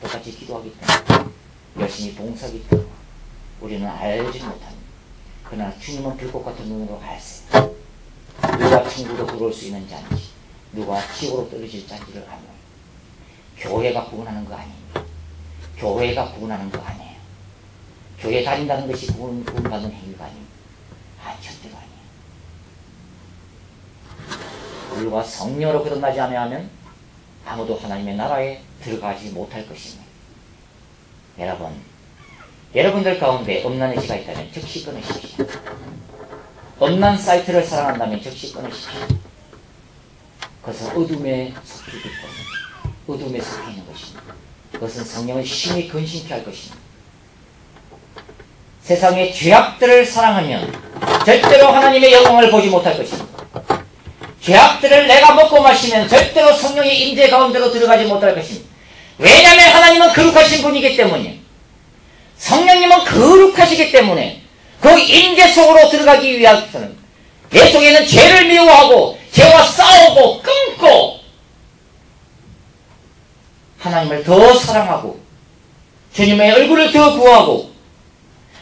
똑같이 기도하기 때문에, 열심히 봉사하기 때문에 우리는 알지 못합니다. 그러나 주님은 불꽃 같은 눈으로 아세요. 누가 천국으로 들어올 수 있는 자인지, 누가 지옥으로 떨어질 자인지를 아노니. 교회가 구분하는 거 아닙니다. 교회가 구분하는 거 아니에요. 교회 다닌다는 것이 구분받는 행위가 아닙니다. 절대로 아니에요. 우리가 성령으로 거듭나지 않으면 아무도 하나님의 나라에 들어가지 못할 것입니다. 여러분들 가운데 엄난 의지가 있다면 즉시 끊으십시오. 엄난 사이트를 사랑한다면 즉시 끊으십시오. 그것은 어둠에 속해 있기 때문에, 어둠에 속해 있는 것입니다. 그것은 성령을 심히 근심케 할 것입니다. 세상의 죄악들을 사랑하면 절대로 하나님의 영광을 보지 못할 것입니다. 죄악들을 내가 먹고 마시면 절대로 성령의 임재 가운데로 들어가지 못할 것입니다. 왜냐하면 하나님은 거룩하신 분이기 때문이에요. 성령님은 거룩하시기 때문에 그 임재 속으로 들어가기 위해서는 내 속에 있는 죄를 미워하고 죄와 싸우고 끊고 하나님을 더 사랑하고 주님의 얼굴을 더 구하고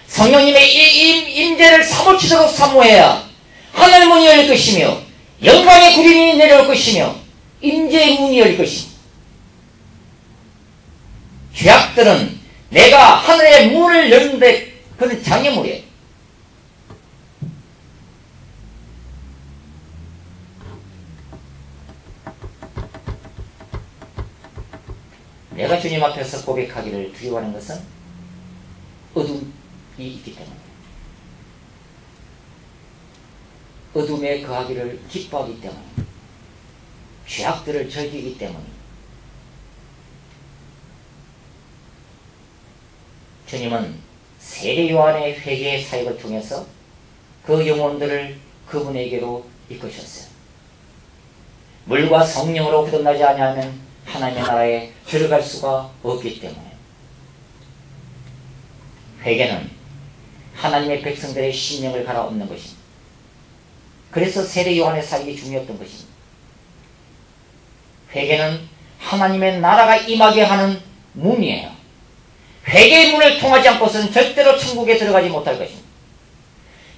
성령님의 임재를 사무치도록 사모해야 하늘의 문이 열릴 것이며 영광의 구름이 내려올 것이며 임재의 문이 열릴 것입니다. 죄악들은 내가 하늘의 문을 열는데 그는 장애물이에요. 내가 주님 앞에서 고백하기를 두려워하는 것은 어둠이 있기 때문에, 어둠에 거하기를 기뻐하기 때문에, 죄악들을 즐기기 때문에, 주님은 세례 요한의 회개의 사역을 통해서 그 영혼들을 그분에게로 이끄셨어요. 물과 성령으로 거듭나지 아니하면 하나님의 나라에 들어갈 수가 없기 때문에 회개는 하나님의 백성들의 심령을 갈아엎는 것입니다. 그래서 세례 요한의 사역이 중요했던 것입니다. 회개는 하나님의 나라가 임하게 하는 문이에요. 회개의 문을 통하지 않고서는 절대로 천국에 들어가지 못할 것입니다.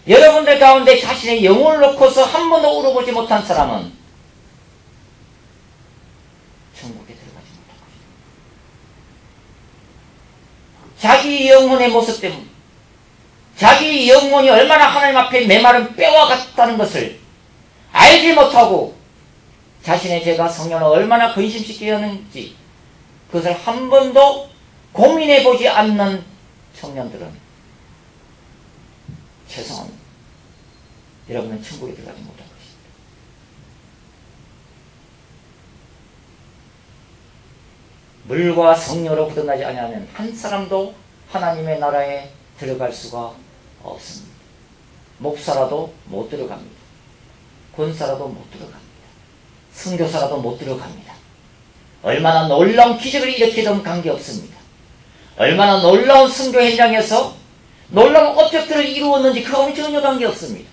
여러분들 가운데 자신의 영혼을 놓고서 한 번도 울어보지 못한 사람은 천국에 들어가지 못할 것입니다. 자기 영혼의 모습 때문에, 자기 영혼이 얼마나 하나님 앞에 메마른 뼈와 같다는 것을 알지 못하고 자신의 죄가 성령을 얼마나 근심시키게 하는지 그것을 한 번도 고민해보지 않는 청년들은 죄송합니다. 여러분은 천국에 들어가지 못할 것입니다. 물과 성령으로 거듭나지 아니하면 한 사람도 하나님의 나라에 들어갈 수가 없습니다. 목사라도 못 들어갑니다. 권사라도 못 들어갑니다. 선교사라도 못 들어갑니다. 얼마나 놀라운 기적을 일으키든 관계없습니다. 얼마나 놀라운 선교 현장에서 놀라운 업적들을 이루었는지 그거는 전혀 관계없습니다.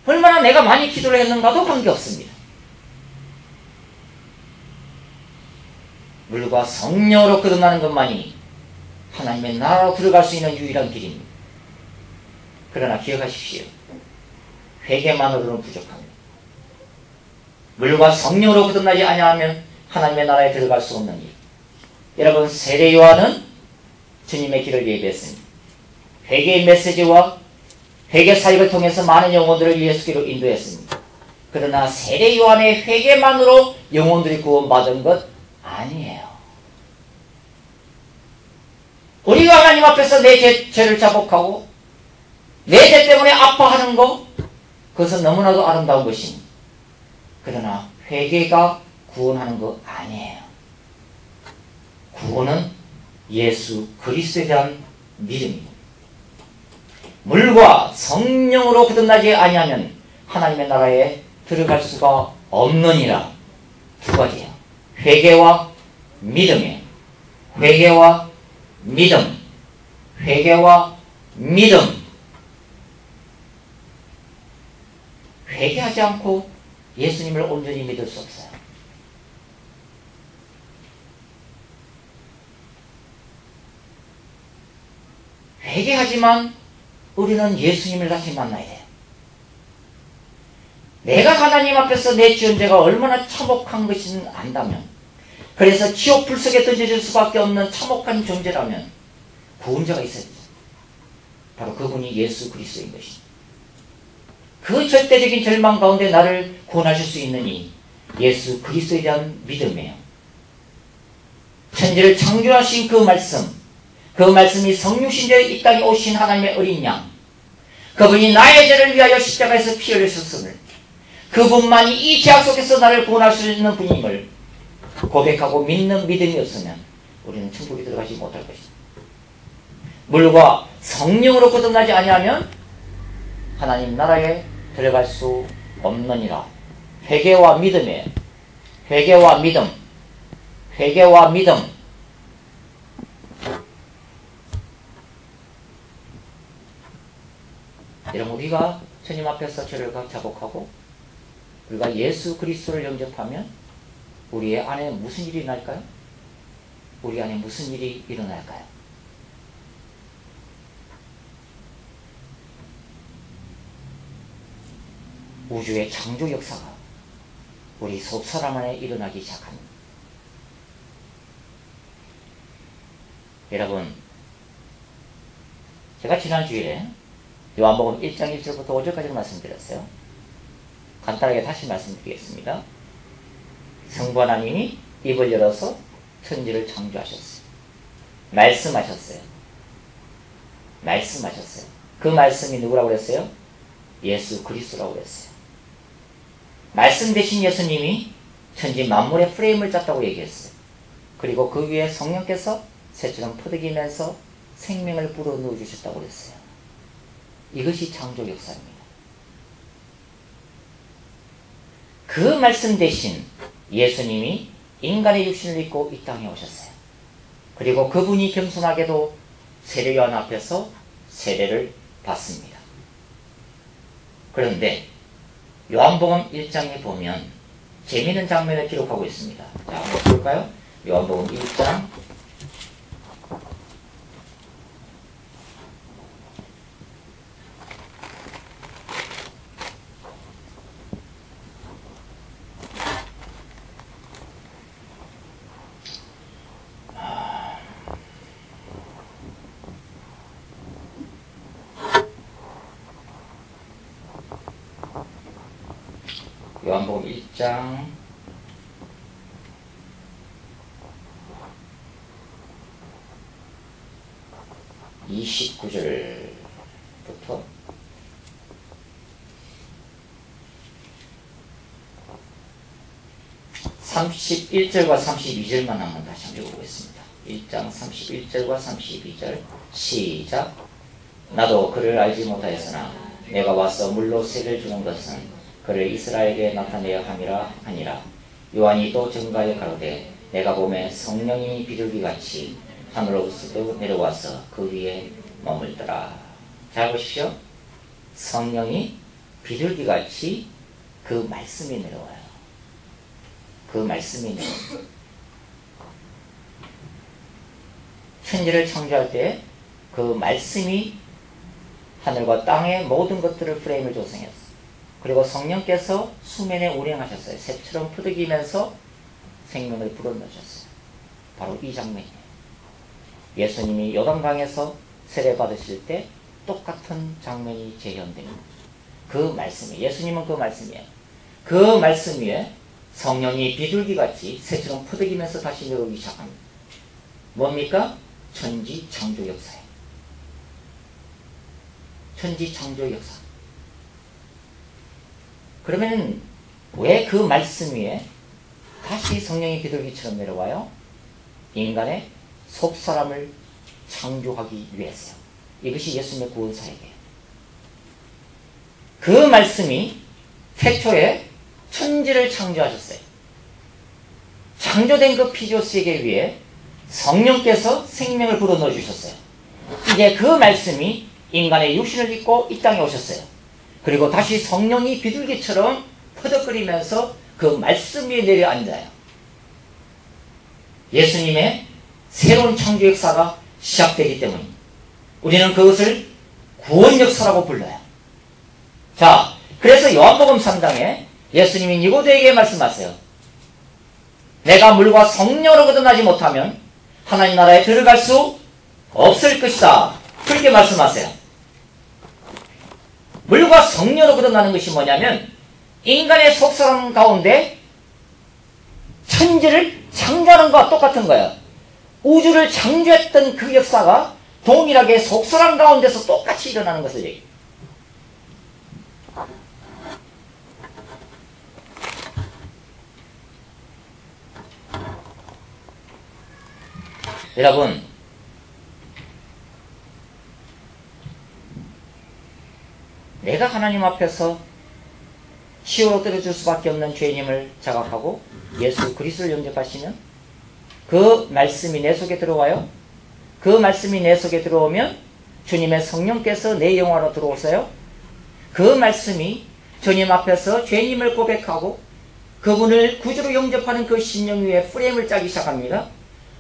얼마나 내가 많이 기도를 했는가도 관계없습니다. 물과 성령으로 거듭나는 것만이 하나님의 나라로 들어갈 수 있는 유일한 길입니다. 그러나 기억하십시오. 회개만으로는 부족합니다. 물과 성령으로 거듭나지 아니하면 하나님의 나라에 들어갈 수 없는 일. 여러분, 세례 요한은 주님의 길을 예비했습니다. 회개의 메시지와 회개 사역을 통해서 많은 영혼들을 예수께로 인도했습니다. 그러나 세례 요한의 회개만으로 영혼들이 구원받은 것 아니에요. 우리가 하나님 앞에서 내 죄를 자복하고 내 죄 때문에 아파하는 것, 그것은 너무나도 아름다운 것입니다. 그러나 회개가 구원하는 것 아니에요. 구원은 예수 그리스도에 대한 믿음입니다. 물과 성령으로 거듭나지 아니하면 하나님의 나라에 들어갈 수가 없느니라. 두 가지예요. 회개와 믿음이에요. 회개와 믿음. 회개와 믿음. 회개하지 않고 예수님을 온전히 믿을 수 없어요. 회개하지만 우리는 예수님을 다시 만나야 돼요. 내가 하나님 앞에서 내 죄가 얼마나 참혹한 것인지 안다면, 그래서 지옥 불 속에 던져질 수밖에 없는 참혹한 존재라면 구원자가 있어야죠. 바로 그분이 예수 그리스도인 것입니다. 그 절대적인 절망 가운데 나를 구원하실 수 있는 이 예수 그리스도에 대한 믿음이에요. 천지를 창조하신 그 말씀, 그 말씀이 성육신되어 이 땅에 오신 하나님의 어린 양, 그분이 나의 죄를 위하여 십자가에서 피 흘리셨음을, 그분만이 이 죄악 속에서 나를 구원할 수 있는 분임을 고백하고 믿는 믿음이 없으면 우리는 천국에 들어가지 못할 것입니다. 물과 성령으로 거듭나지 아니하면 하나님 나라에 들어갈 수 없느니라. 회개와 믿음이에요. 회개와 믿음. 회개와 믿음. 여러분, 우리가 주님 앞에서 죄를 자복하고 우리가 예수 그리스도를 영접하면 우리의 안에 무슨 일이 날까요? 우리 안에 무슨 일이 일어날까요? 우주의 창조 역사가 우리 속사람 안에 일어나기 시작합니다. 여러분, 제가 지난 주일에 요한복음 1장 1절부터 5절까지 말씀드렸어요. 간단하게 다시 말씀드리겠습니다. 성부 하나님이 입을 열어서 천지를 창조하셨어요. 말씀하셨어요. 말씀하셨어요. 그 말씀이 누구라고 그랬어요? 예수 그리스도라고 그랬어요. 말씀 대신 예수님이 천지 만물의 프레임을 짰다고 얘기했어요. 그리고 그 위에 성령께서 새처럼 퍼득이면서 생명을 불어넣어 주셨다고 그랬어요. 이것이 창조 역사입니다. 그 말씀 대신 예수님이 인간의 육신을 입고 이 땅에 오셨어요. 그리고 그분이 겸손하게도 세례요한 앞에서 세례를 받습니다. 그런데 요한복음 1장에 보면 재미있는 장면을 기록하고 있습니다. 자, 한번 볼까요? 요한복음 1장 요한복음 1장 29절부터 31절과 32절만 한번 다시 한번 읽어보겠습니다. 1장 31절과 32절 시작. 나도 그를 알지 못하였으나 내가 와서 물로 세를 주는 것은 그를 이스라엘에게 나타내야 함이라 하니라. 요한이 또 증가하여 가로되 내가 보매 성령이 비둘기같이 하늘로부터 내려와서 그 위에 머물더라. 잘 보십시오. 성령이 비둘기같이 그 말씀이 내려와요. 그 말씀이 내려와요. 천지를 창조할 때 그 말씀이 하늘과 땅의 모든 것들을 프레임을 조성했어요. 그리고 성령께서 수면에 운행하셨어요. 새처럼 푸득이면서 생명을 불어넣으셨어요. 바로 이 장면이에요. 예수님이 요단강에서 세례받으실 때 똑같은 장면이 재현됩니다. 그 말씀이에요. 예수님은 그 말씀이에요. 그 말씀 위에 성령이 비둘기같이 새처럼 푸득이면서 다시 내려오기 시작합니다. 뭡니까? 천지 창조 역사예요. 천지 창조 역사. 그러면 왜 그 말씀 위에 다시 성령이 비둘기처럼 내려와요? 인간의 속사람을 창조하기 위해서요. 이것이 예수님의 구원사역이에요. 그 말씀이 태초에 천지를 창조하셨어요. 창조된 그 피조세계 위에 성령께서 생명을 불어넣어 주셨어요. 이제 그 말씀이 인간의 육신을 입고 이 땅에 오셨어요. 그리고 다시 성령이 비둘기처럼 퍼덕거리면서 그 말씀 위에 내려앉아요. 예수님의 새로운 창조 역사가 시작되기 때문입니다. 우리는 그것을 구원 역사라고 불러요. 자, 그래서 요한복음 3장에 예수님이 니고데에게 말씀하세요. 내가 물과 성령으로 거듭나지 못하면 하나님 나라에 들어갈 수 없을 것이다. 그렇게 말씀하세요. 물과 성령으로 거듭나는 것이 뭐냐면 인간의 속사람 가운데 천지를 창조하는 것과 똑같은 거예요. 우주를 창조했던 그 역사가 동일하게 속사람 가운데서 똑같이 일어나는 것을 얘기해요. 여러분, 내가 하나님 앞에서 시오로 떨어질 수밖에 없는 죄인임을 자각하고 예수 그리스도를 영접하시면 그 말씀이 내 속에 들어와요. 그 말씀이 내 속에 들어오면 주님의 성령께서 내 영혼으로 들어오세요. 그 말씀이 주님 앞에서 죄님을 고백하고 그분을 구주로 영접하는 그 심령 위에 프레임을 짜기 시작합니다.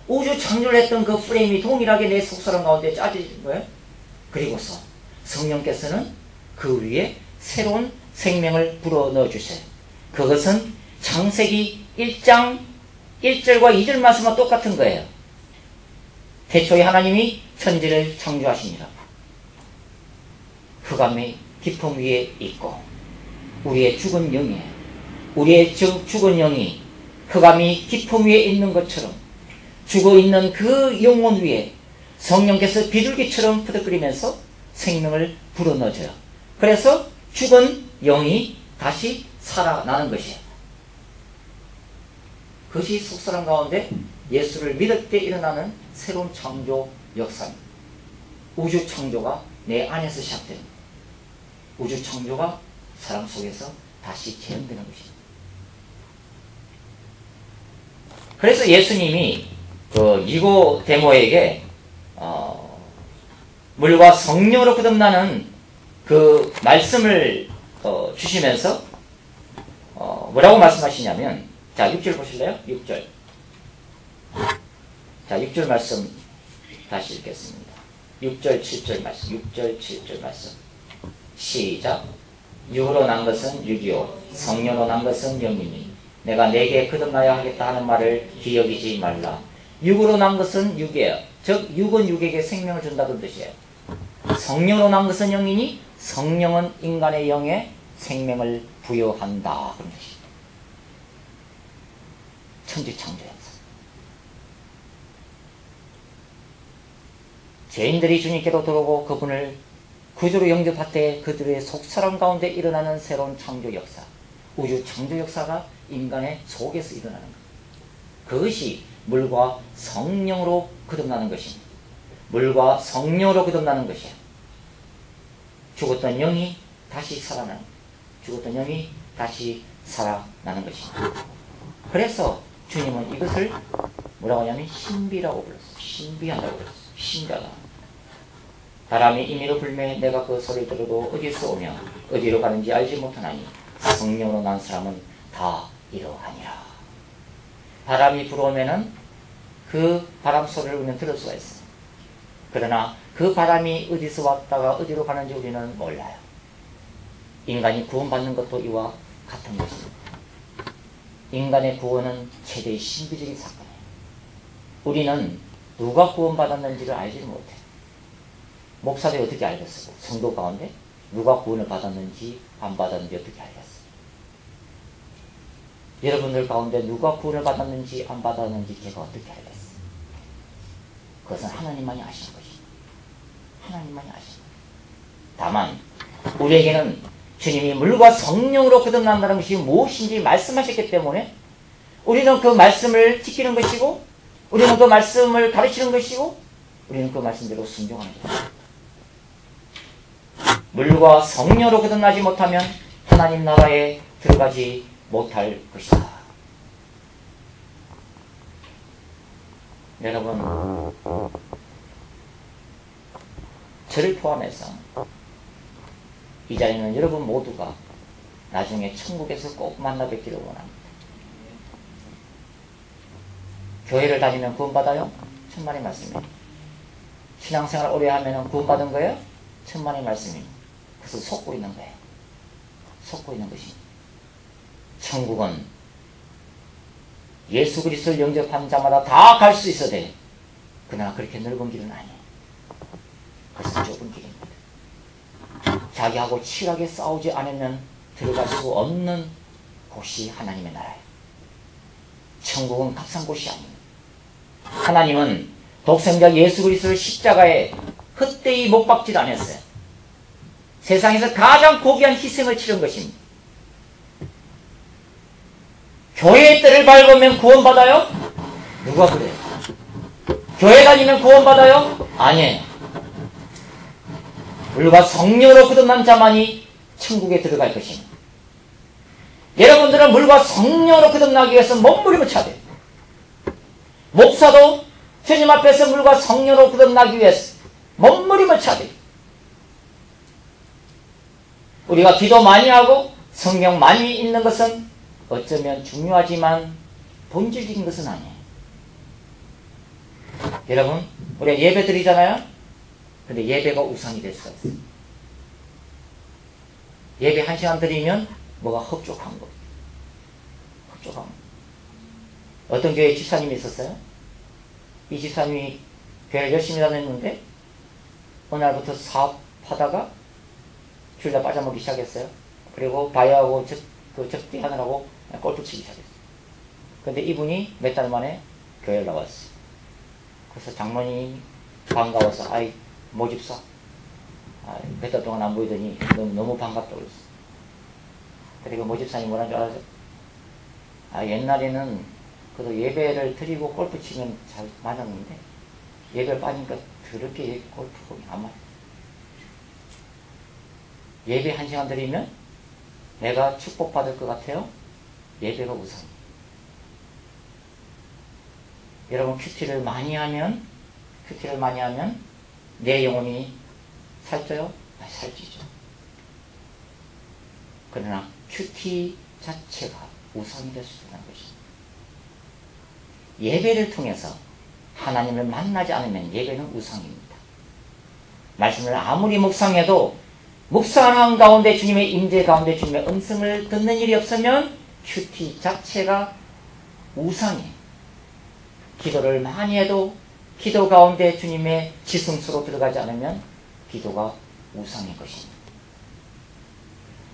우주 창조를 했던 그 프레임이 동일하게 내 속사람 가운데 짜진 거예요. 그리고서 성령께서는 그 위에 새로운 생명을 불어넣어 주세요. 그것은 창세기 1장 1절과 2절 말씀과 똑같은 거예요. 태초에 하나님이 천지를 창조하십니다. 흑암의 깊음 위에 있고 우리의 죽은 영이에요. 우리의 죽은 영이 흑암이 깊음 위에 있는 것처럼 죽어있는 그 영혼 위에 성령께서 비둘기처럼 푸득거리면서 생명을 불어넣어줘요. 그래서 죽은 영이 다시 살아나는 것이에요. 그것이 속사람 가운데 예수를 믿을 때 일어나는 새로운 창조 역사입니다. 우주 창조가 내 안에서 시작됩니다. 우주 창조가 사람 속에서 다시 재현되는 것입니다. 그래서 예수님이 그 니고데모에게 물과 성령으로 거듭나는 그 말씀을 주시면서 뭐라고 말씀하시냐면, 자 6절 보실래요? 6절. 자 6절 말씀 다시 읽겠습니다. 6절 7절 말씀. 6절 7절 말씀. 시작. 육으로 난 것은 육이요 성령으로 난 것은 영이니 내가 내게 거듭나야 하겠다 하는 말을 기억이지 말라. 육으로 난 것은 육이에요. 즉 육은 육에게 생명을 준다는 뜻이에요. 성령으로 난 것은 영이니 성령은 인간의 영에 생명을 부여한다 그런 뜻이에요. 천지창조였어. 죄인들이 주님께로 들어오고 그분을 구주로 영접할 때 그들의 속사람 가운데 일어나는 새로운 창조 역사, 우주 창조 역사가 인간의 속에서 일어나는 것. 그것이 물과 성령으로 거듭나는 것입니다. 물과 성령으로 거듭나는 것이에요. 죽었던 영이 다시 살아나는, 죽었던 영이 다시 살아나는 것입니다. 그래서 주님은 이것을 뭐라고 하냐면 신비라고 불렀어요. 신비하다고 불렀어요. 신비하다. 바람이 임의로 불매 내가 그 소리를 들어도 어디서 오며 어디로 가는지 알지 못하나니 성령으로 난 사람은 다 이러하니라. 바람이 불어오면은 그 바람 소리를 우리는 들을 수가 있어요. 그러나 그 바람이 어디서 왔다가 어디로 가는지 우리는 몰라요. 인간이 구원받는 것도 이와 같은 것입니다. 인간의 구원은 최대의 신비적인 사건이에요. 우리는 누가 구원받았는지를 알지 못해요. 목사들이 어떻게 알겠어요? 성도 가운데 누가 구원을 받았는지 안 받았는지 어떻게 알겠어요? 여러분들 가운데 누가 구원을 받았는지 안 받았는지 제가 어떻게 알겠어요? 그것은 하나님만이 아시는 것입니다. 하나님만이 아시는 것입니다. 다만 우리에게는 주님이 물과 성령으로 거듭난다는 것이 무엇인지 말씀하셨기 때문에 우리는 그 말씀을 지키는 것이고 우리는 그 말씀을 가르치는 것이고 우리는 그 말씀대로 순종하는 것입니다. 물과 성령으로 거듭나지 못하면 하나님 나라에 들어가지 못할 것이다. 여러분, 저를 포함해서 이 자리는 여러분 모두가 나중에 천국에서 꼭 만나 뵙기를 원합니다. 교회를 다니면 구원받아요? 천만의 말씀이에요. 신앙생활 오래 하면 구원받은 거예요? 천만의 말씀입니다. 그래서 속고 있는 거예요. 속고 있는 것입니다. 천국은 예수 그리스도를 영접한 자마다 다 갈 수 있어야 돼요. 그러나 그렇게 넓은 길은 아니에요. 그래서 좁은 길입니다. 자기하고 치열하게 싸우지 않으면 들어갈 수 없는 곳이 하나님의 나라예요. 천국은 값싼 곳이 아닙니다. 하나님은 독생자 예수 그리스도를 십자가에 헛되이 못 박지도 않았어요. 세상에서 가장 고귀한 희생을 치른 것입니다. 교회의 때를 밟으면 구원받아요? 누가 그래요? 교회 다니면 구원받아요? 아니에요. 물과 성령으로 거듭난 자만이 천국에 들어갈 것입니다. 여러분들은 물과 성령으로 거듭나기 위해서 몸부림을 쳐야 돼요. 목사도 주님 앞에서 물과 성령으로 거듭나기 위해서 몸부림을 쳐야 돼요. 우리가 기도 많이 하고 성경 많이 읽는 것은 어쩌면 중요하지만 본질적인 것은 아니에요. 여러분, 우리가 예배 드리잖아요. 근데 예배가 우상이 될 수가 있어요. 예배 1시간 드리면 뭐가 흡족한 거예요. 흡족한 거. 어떤 교회에 집사님이 있었어요. 이 집사님이 교회를 열심히 다녔는데 어느 날부터 사업하다가 주일날 빠져먹기 시작했어요. 그리고 바이하고 접대하느라고 골프 치기 시작했어요. 근데 이분이 몇 달 만에 교회를 나왔어요. 그래서 장모님이 반가워서 아이 모집사 몇 달 동안 안 보이더니 너무 반갑다고 그랬어. 그리고 모집사님이 뭐라는 줄 알아요? 옛날에는 그래도 예배를 드리고 골프 치면 잘 맞았는데 예배를 빠니까 더럽게 골프공이 안 맞아. 예배 1시간 드리면 내가 축복받을 것 같아요? 예배가 우선. 여러분 큐티를 많이 하면 내 영혼이 살쪄요? 살찌죠. 그러나 큐티 자체가 우상이 될 수 있다는 것입니다. 예배를 통해서 하나님을 만나지 않으면 예배는 우상입니다. 말씀을 아무리 묵상해도 묵상하는 가운데 주님의 임재 가운데 주님의 음성을 듣는 일이 없으면 큐티 자체가 우상이에요. 기도를 많이 해도 기도 가운데 주님의 지성소로 들어가지 않으면 기도가 우상인 것입니다.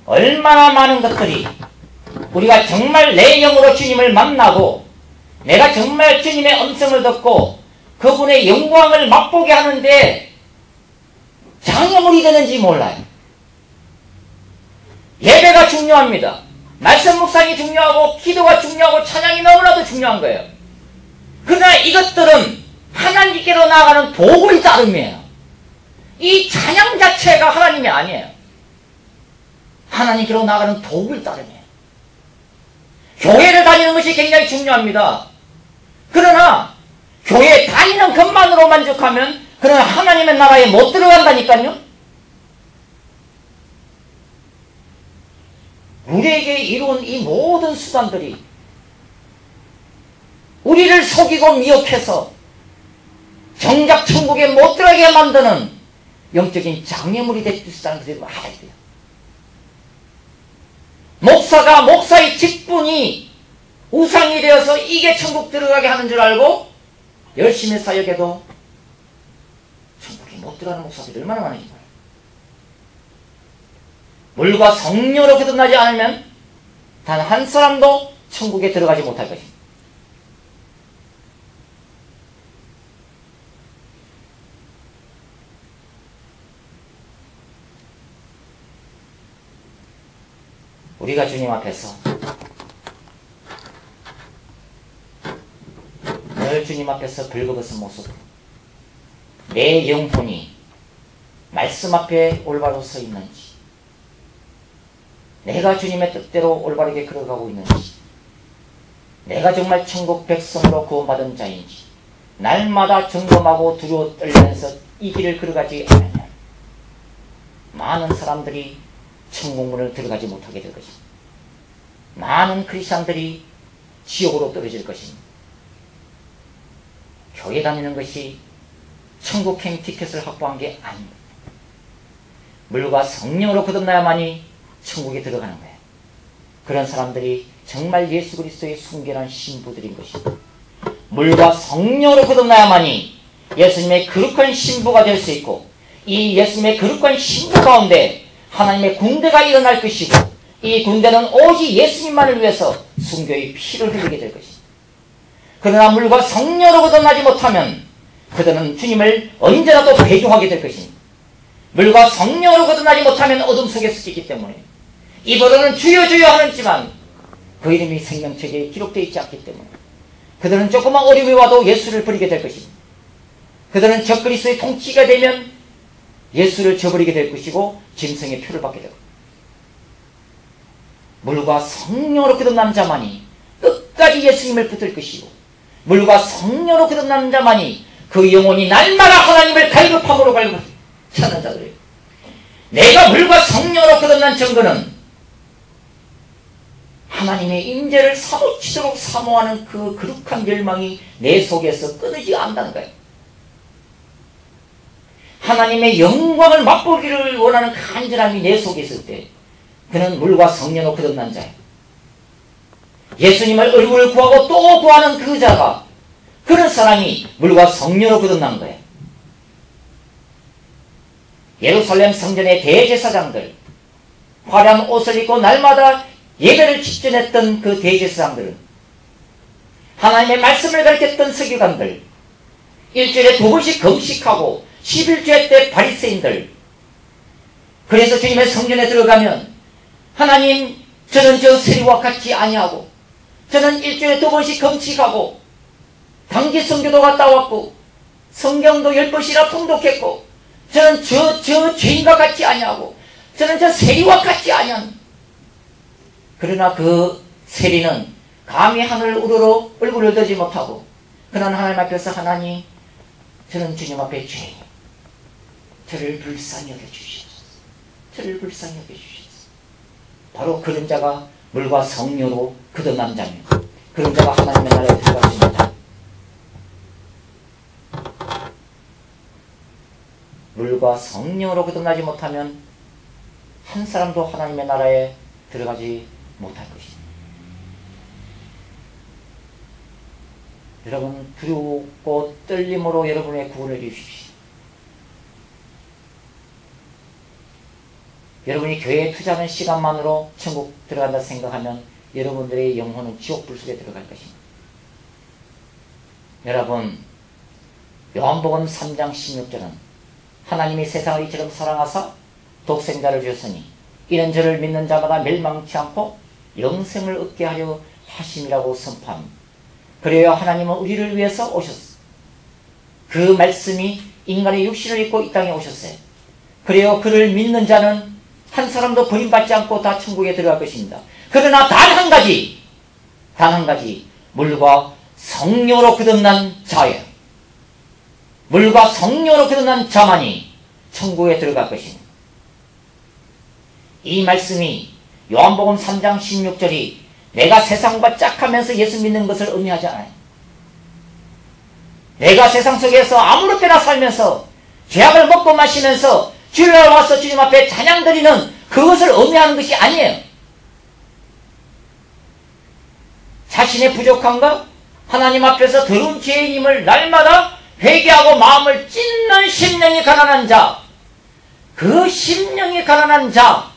얼마나 많은 것들이 우리가 정말 내 영으로 주님을 만나고 내가 정말 주님의 음성을 듣고 그분의 영광을 맛보게 하는데 장애물이 되는지 몰라요. 예배가 중요합니다. 말씀 묵상이 중요하고 기도가 중요하고 찬양이 너무나도 중요한 거예요. 그러나 이것들은 하나님께로 나아가는 도구의 따름이에요. 이 찬양 자체가 하나님이 아니에요. 하나님께로 나아가는 도구의 따름이에요. 교회를 다니는 것이 굉장히 중요합니다. 그러나 교회 다니는 것만으로 만족하면 그러나 하나님의 나라에 못 들어간다니까요. 우리에게 이룬 이 모든 수단들이 우리를 속이고 미혹해서 정작 천국에 못 들어가게 만드는 영적인 장애물이 될 수 있다는 것을 알아야 돼요. 목사가 목사의 직분이 우상이 되어서 이게 천국 들어가게 하는 줄 알고 열심히 사역해도 천국에 못 들어가는 목사들이 얼마나 많은지 몰라요. 물과 성령으로 거듭나지 않으면 단 한 사람도 천국에 들어가지 못할 것입니다. 우리가 주님 앞에서 늘 주님 앞에서 벌거벗은 모습으로 내 영혼이 말씀 앞에 올바로 서 있는지, 내가 주님의 뜻대로 올바르게 걸어가고 있는지, 내가 정말 천국 백성으로 구원받은 자인지 날마다 점검하고 두려워 떨면서 이 길을 걸어가지 않으면 많은 사람들이 천국문을 들어가지 못하게 될 것입니다. 많은 크리스찬들이 지옥으로 떨어질 것입니다. 교회 다니는 것이 천국행 티켓을 확보한 게 아닙니다. 물과 성령으로 거듭나야만이 천국에 들어가는 거예요. 그런 사람들이 정말 예수 그리스도의 순결한 신부들인 것입니다. 물과 성령으로 거듭나야만이 예수님의 거룩한 신부가 될 수 있고, 이 예수님의 거룩한 신부 가운데 하나님의 군대가 일어날 것이고, 이 군대는 오직 예수님만을 위해서 순교의 피를 흘리게 될 것입니다. 그러나 물과 성령으로 거듭나지 못하면 그들은 주님을 언제라도 배교하게 될 것입니다. 물과 성령으로 거듭나지 못하면 어둠 속에 쓰기 때문에 이들은 주여 주여 하는지만 그 이름이 생명책에 기록되어 있지 않기 때문에 그들은 조그만 어려움이 와도 예수를 버리게 될 것입니다. 그들은 적그리스도의 통치가 되면 예수를 저버리게 될 것이고 짐승의 표를 받게 될 것입니다. 물과 성령으로 거듭난 자만이 끝까지 예수님을 붙들 것이고, 물과 성령으로 거듭난 자만이 그 영혼이 날마다 하나님을 갈급함으로 찾는 자들이에요. 내가 물과 성령으로 거듭난 증거는 하나님의 임재를 사모치도록 사모하는 그 거룩한 열망이 내 속에서 끊이지 않는다는 거예요. 하나님의 영광을 맛보기를 원하는 간절함이 내 속에 있을 때 그는 물과 성령으로 거듭난 자예요. 예수님을 얼굴을 구하고 또 구하는 그 자가, 그런 사람이 물과 성령으로 거듭난 거예요. 예루살렘 성전의 대제사장들, 화려한 옷을 입고 날마다 예배를 집전했던 그 대제사장들은, 하나님의 말씀을 가르쳤던 서기관들, 일주일에 2번씩 금식하고 11주일 때 바리새인들, 그래서 주님의 성전에 들어가면 하나님, 저는 저 세리와 같이 아니하고, 저는 일주일에 2번씩 금식하고 단기 선교도 갔다 왔고 성경도 10번이나 통독했고, 저는 저 죄인과 같이 아니하고, 저는 저 세리와 같이 아니한. 그러나 그 세리는 감히 하늘 우러러 얼굴을 들지 못하고, 그는 하나님 앞에서, 하나님, 저는 주님 앞에 죄인, 저를 불쌍히 여겨주시옵소서, 저를 불쌍히 여겨주시옵소서. 바로 그런 자가 물과 성령으로 거듭난 자입니다. 그런 자가 하나님의 나라에 들어갈 수 있는 자. 물과 성령으로 거듭나지 못하면 한 사람도 하나님의 나라에 들어가지 못할 것입니다. 여러분, 두렵고 떨림으로 여러분의 구원을 주십시오. 여러분이 교회에 투자하는 시간만으로 천국 들어간다 생각하면 여러분들의 영혼은 지옥 불 속에 들어갈 것입니다. 여러분, 요한복음 3장 16절은 하나님이 세상을 이처럼 사랑하사 독생자를 주셨으니 이는 저를 믿는 자마다 멸망치 않고 영생을 얻게 하려 하심이라고 선포합니다. 그래야 하나님은 우리를 위해서 오셨어. 그 말씀이 인간의 육신을 입고 이 땅에 오셨어요. 그래야 그를 믿는 자는 한 사람도 버림받지 않고 다 천국에 들어갈 것입니다. 그러나 단 한 가지, 물과 성령으로 거듭난 자예요. 물과 성령으로 거듭난 자만이 천국에 들어갈 것입니다. 이 말씀이 요한복음 3장 16절이 내가 세상과 짝하면서 예수 믿는 것을 의미하지 않아요. 내가 세상 속에서 아무렇 때나 살면서 죄악을 먹고 마시면서 주일에 와서 주님 앞에 찬양 드리는 그것을 의미하는 것이 아니에요. 자신의 부족함과 하나님 앞에서 더러운 죄인임을 날마다 회개하고 마음을 찢는 심령이 가난한 자, 그 심령이 가난한 자,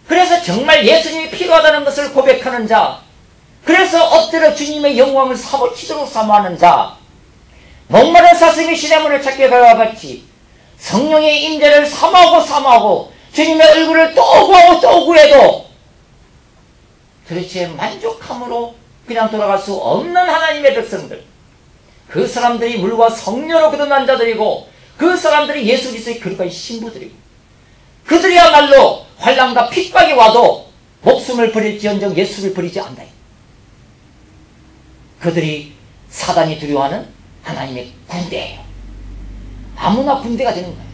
그래서 정말 예수님이 필요하다는 것을 고백하는 자, 그래서 엎드려 주님의 영광을 사모치도록 사모하는 자, 목마른 사슴이 시냇물을 찾게 가같이 성령의 임재를 사모하고 주님의 얼굴을 또 구하고 또 구해도 도대체 만족함으로 그냥 돌아갈 수 없는 하나님의 백성들, 그 사람들이 물과 성령으로 거듭난 자들이고, 그 사람들이 예수 그리스도의 거룩한 신부들이고, 그들이야말로 환난과 핍박이 와도 목숨을 버릴지언정 예수를 버리지 않다. 그들이 사단이 두려워하는 하나님의 군대예요. 아무나 군대가 되는 거예요.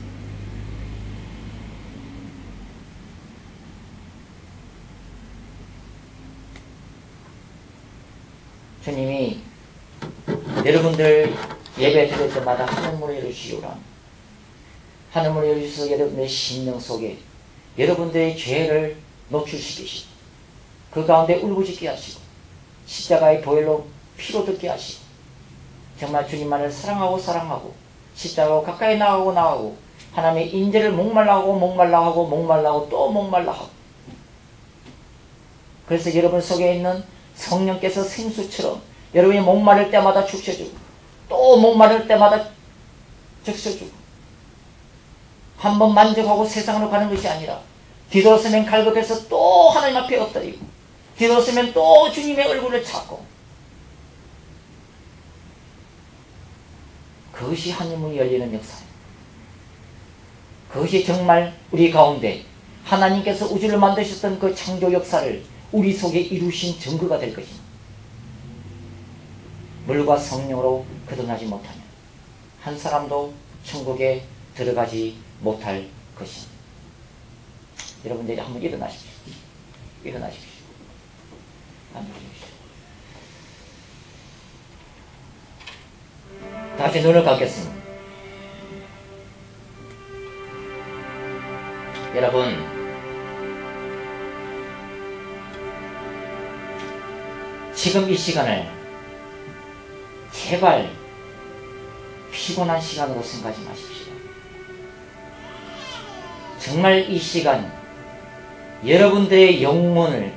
주님이 여러분들 예배 드릴 때마다 하늘문을 열어주시오라. 하늘문을 열어주셔서 여러분의 심령 속에 여러분들의 죄를 노출시키시고, 그 가운데 울부짖게 하시고, 십자가의 보혈로 피로 듣게 하시고, 정말 주님만을 사랑하고 십자가로 가까이 나가고 하나님의 인재를 목말라하고 또 목말라하고. 그래서 여러분 속에 있는 성령께서 생수처럼 여러분이 목마를 때마다 죽셔주고, 또 목마를 때마다 적셔주고, 한번 만족하고 세상으로 가는 것이 아니라 뒤돌아서면 갈급해서 또 하나님 앞에 엎드리고, 뒤돌아서면 또 주님의 얼굴을 찾고, 그것이 하늘문이 열리는 역사예요. 그것이 정말 우리 가운데 하나님께서 우주를 만드셨던 그 창조 역사를 우리 속에 이루신 증거가 될 것입니다. 물과 성령으로 거듭나지 못하면 한 사람도 천국에 들어가지 못할 것입니다. 여러분들이 한번 일어나십시오. 일어나십시오. 한번 일어나십시오. 다시 눈을 감겠습니다. 여러분, 지금 이 시간을 제발 피곤한 시간으로 생각하지 마십시오. 정말 이 시간 여러분들의 영혼을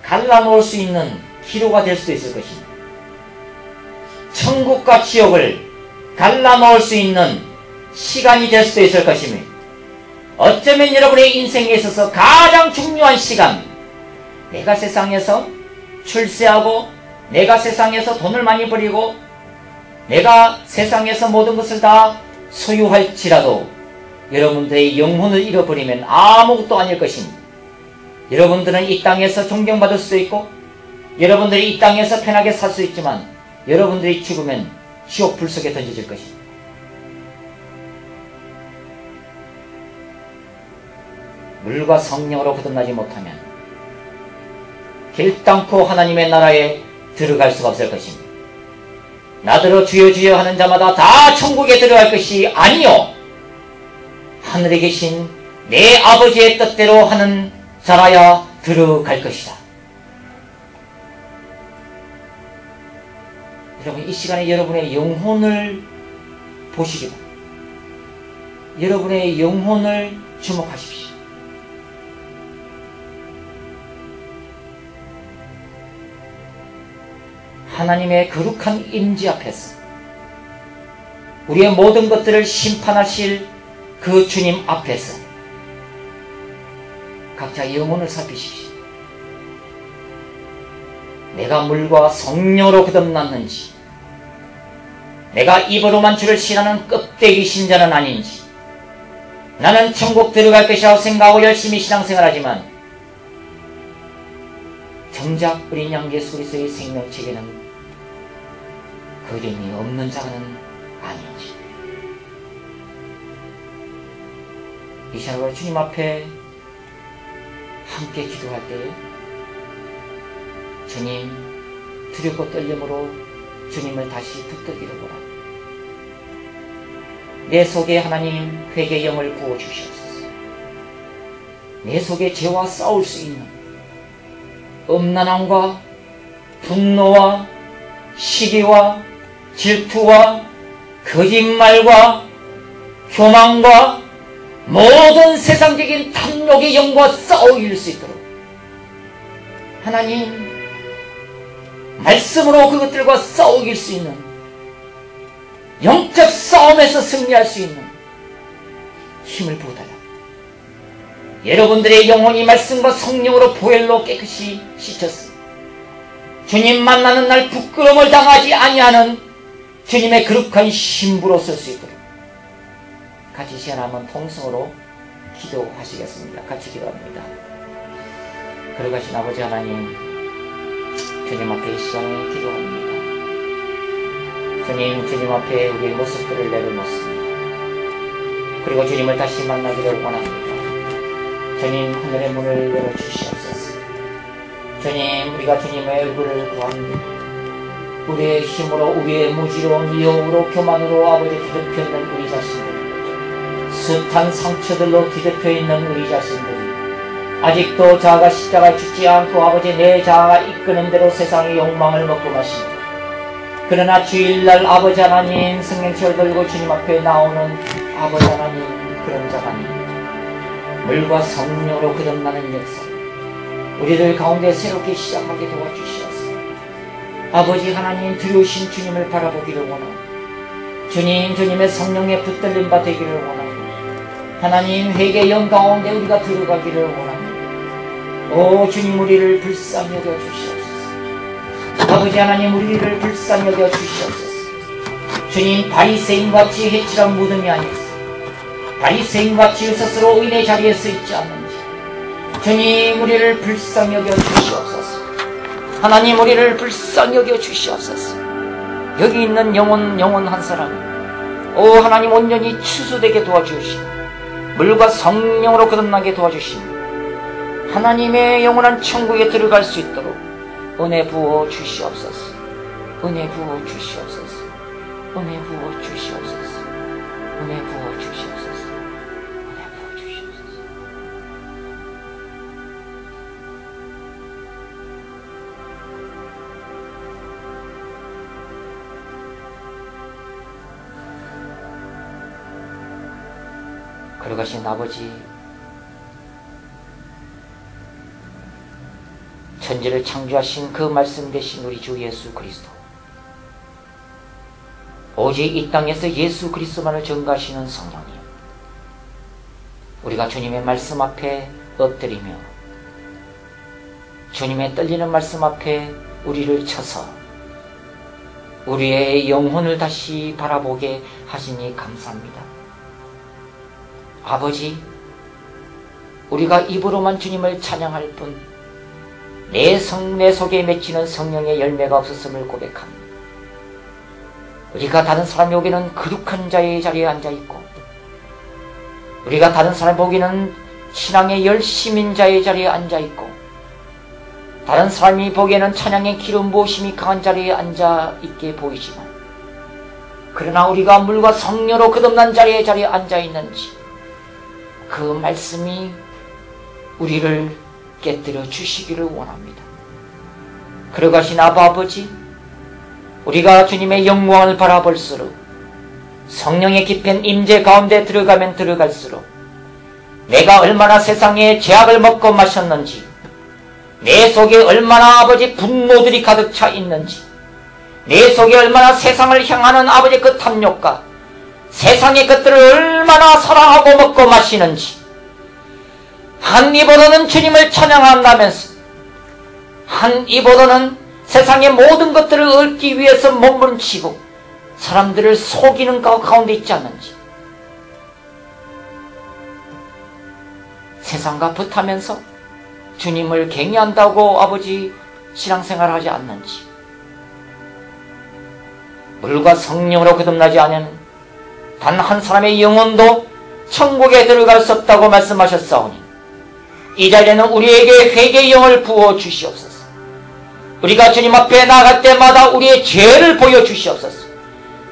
갈라놓을 수 있는 기로가 될 수도 있을 것입니다. 천국과 지옥을 갈라놓을 수 있는 시간이 될 수도 있을 것입니다. 어쩌면 여러분의 인생에 있어서 가장 중요한 시간, 내가 세상에서 출세하고 내가 세상에서 돈을 많이 벌이고 내가 세상에서 모든 것을 다 소유할지라도 여러분들의 영혼을 잃어버리면 아무것도 아닐 것입니다. 여러분들은 이 땅에서 존경받을 수도 있고 여러분들이 이 땅에서 편하게 살 수 있지만 여러분들이 죽으면 지옥 불 속에 던져질 것입니다. 물과 성령으로 거듭나지 못하면 결단코 하나님의 나라에 들어갈 수가 없을 것입니다. 나더러 주여 주여 하는 자마다 다 천국에 들어갈 것이 아니요 하늘에 계신 내 아버지의 뜻대로 하는 자라야 들어갈 것이다. 여러분, 이 시간에 여러분의 영혼을 보시기 바랍니다. 여러분의 영혼을 주목하십시오. 하나님의 거룩한 임재 앞에서 우리의 모든 것들을 심판하실 그 주님 앞에서 각자 영혼을 살피십시오. 내가 물과 성령으로 거듭났는지, 내가 입으로만 주를 신하는 껍데기 신자는 아닌지, 나는 천국 들어갈 것이라고 생각하고 열심히 신앙생활하지만 정작 우리 양 예수 그리스도의 생명책에는 그림이 없는 자는 아닌지. 이 시간으로 주님 앞에 함께 기도할 때에 주님, 두렵고 떨림으로 주님을 다시 붙들기를 원합니다. 내 속에 하나님 회개의 영을 부어주시옵소서. 내 속에 죄와 싸울 수 있는 음란함과 분노와 시기와 질투와 거짓말과 교만과 모든 세상적인 탐욕의 영과 싸우길 수 있도록 하나님 말씀으로 그것들과 싸우길 수 있는 영적 싸움에서 승리할 수 있는 힘을 부어달라. 여러분들의 영혼이 말씀과 성령으로 보혈로 깨끗이 씻혔습니다. 주님 만나는 날 부끄러움을 당하지 아니하는 주님의 거룩한 신부로 설 수 있도록 같이 시간 한번 통성으로 기도하시겠습니다. 같이 기도합니다. 거룩하신 아버지 하나님, 주님 앞에 이 시간에 기도합니다. 주님 앞에 우리의 모습들을 내려놓습니다. 그리고 주님을 다시 만나기를 원합니다. 주님, 하늘의 문을 열어주시옵소서. 주님, 우리가 주님의 얼굴을 구합니다. 우리의 힘으로, 우리의 무지로, 미혹으로, 교만으로 아버지 뒤덮여 있는 우리 자신들, 숱한 상처들로 뒤덮여 있는 우리 자신들, 아직도 자아가 십자가에 죽지 않고 아버지 내 자아가 이끄는 대로 세상의 욕망을 먹고 마십니다. 그러나 주일날 아버지 하나님 성령체를 들고 주님 앞에 나오는 아버지 하나님, 그런 자가 아닙니다. 물과 성령으로 거듭나는 역사 우리들 가운데 새롭게 시작하게 도와주시옵소서. 아버지 하나님, 두려우신 주님을 바라보기를 원하고 주님, 주님의 성령에 붙들림 바 되기를 원하고 하나님 회개의 영 가운데 우리가 들어가기를 원합니다. 오 주님, 우리를 불쌍히 여겨 주시옵소서. 아버지 하나님, 우리를 불쌍히 여겨 주시옵소서. 주님, 바리새인같이 해칠한 무덤이 아니었어. 바리새인같이 스스로 의인의 자리에 서 있지 않는지 주님, 우리를 불쌍히 여겨 주시옵소서. 하나님, 우리를 불쌍히 여겨 주시옵소서. 여기 있는 영혼 한 사람, 오 하나님, 온전히 추수되게 도와주시고 물과 성령으로 거듭나게 도와주시며 하나님의 영원한 천국에 들어갈 수 있도록 은혜 부어 주시옵소서. 은혜 부어 주시옵소서. 은혜 부어 주시옵소서. 은혜 부어 주시옵소서. 은혜 부어 주시옵소서. 그러가신 아버지, 천지를 창조하신 그 말씀 되신 우리 주 예수 그리스도, 오직 이 땅에서 예수 그리스도만을 전가하시는 성령님, 우리가 주님의 말씀 앞에 엎드리며 주님의 떨리는 말씀 앞에 우리를 쳐서 우리의 영혼을 다시 바라보게 하시니 감사합니다. 아버지, 우리가 입으로만 주님을 찬양할 뿐 내 속에 맺히는 성령의 열매가 없었음을 고백합니다. 우리가 다른 사람이 보기에는 거룩한 자의 자리에 앉아있고, 우리가 다른 사람이 보기에는 신앙의 열심인 자의 자리에 앉아있고, 다른 사람이 보기에는 찬양의 기름 부으심이 강한 자리에 앉아있게 보이지만, 그러나 우리가 물과 성령으로 거듭난 자리에 앉아있는지 그 말씀이 우리를 깨뜨려 주시기를 원합니다. 그러가신 아버지, 우리가 주님의 영광을 바라볼수록 성령의 깊은 임재 가운데 들어가면 들어갈수록 내가 얼마나 세상의 죄악을 먹고 마셨는지, 내 속에 얼마나 아버지 분노들이 가득 차 있는지, 내 속에 얼마나 세상을 향하는 아버지 그 탐욕과 세상의 것들을 얼마나 사랑하고 먹고 마시는지, 한 입으로는 주님을 찬양한다면서 한 입으로는 세상의 모든 것들을 얻기 위해서 몸부림치고 사람들을 속이는 가운데 있지 않는지, 세상과 붙하면서 주님을 갱의한다고 아버지 신앙생활을 하지 않는지, 물과 성령으로 거듭나지 않은 단 한 사람의 영혼도 천국에 들어갈 수 없다고 말씀하셨사오니 이 자리에는 우리에게 회개의 영을 부어 주시옵소서. 우리가 주님 앞에 나갈 때마다 우리의 죄를 보여주시옵소서.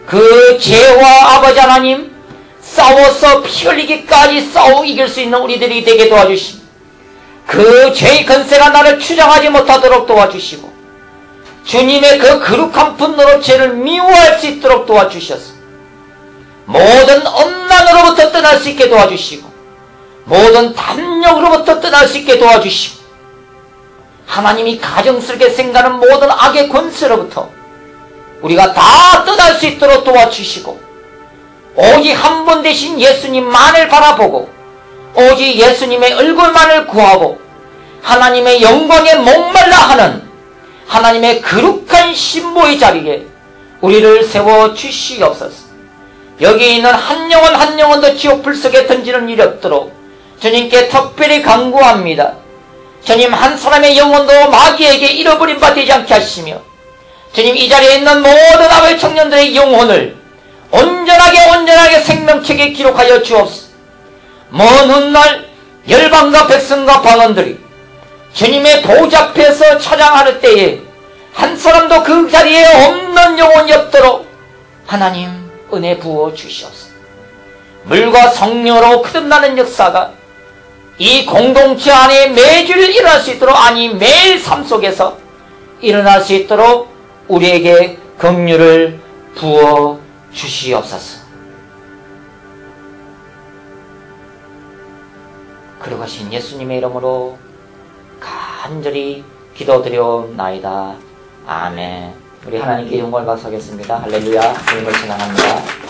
그 죄와 아버지 하나님 싸워서 피 흘리기까지 싸워 이길 수 있는 우리들이 되게 도와주시고, 그 죄의 권세가 나를 추장하지 못하도록 도와주시고, 주님의 그 거룩한 분노로 죄를 미워할 수 있도록 도와주셔서 모든 엄난으로부터 떠날 수 있게 도와주시고, 모든 탐욕으로부터 떠날 수 있게 도와주시고, 하나님이 가정스럽게 생각하는 모든 악의 권세로부터 우리가 다 떠날 수 있도록 도와주시고, 오직 한 분 되신 예수님만을 바라보고 오직 예수님의 얼굴만을 구하고 하나님의 영광에 목말라 하는 하나님의 거룩한 신부의 자리에 우리를 세워주시옵소서. 여기 있는 한 영혼 한 영혼도 지옥 불속에 던지는 일이 없도록 주님께 특별히 간구합니다. 주님, 한 사람의 영혼도 마귀에게 잃어버린 바 되지 않게 하시며, 주님, 이 자리에 있는 모든 아버지 청년들의 영혼을 온전하게 생명책에 기록하여 주옵소서. 먼 훗날 열방과 백성과 방언들이 주님의 보좌 앞에서 찬양할 때에 한 사람도 그 자리에 없는 영혼이 없도록 하나님 은혜 부어 주시옵소서. 물과 성령으로 거듭나는 역사가 이 공동체 안에 매주일 일어날 수 있도록, 아니 매일 삶 속에서 일어날 수 있도록 우리에게 긍휼을 부어 주시옵소서. 그러가신 예수님의 이름으로 간절히 기도드려옵나이다. 아멘. 우리 하나님께 영광을 박수하겠습니다. 할렐루야. 주님을 찬양합니다.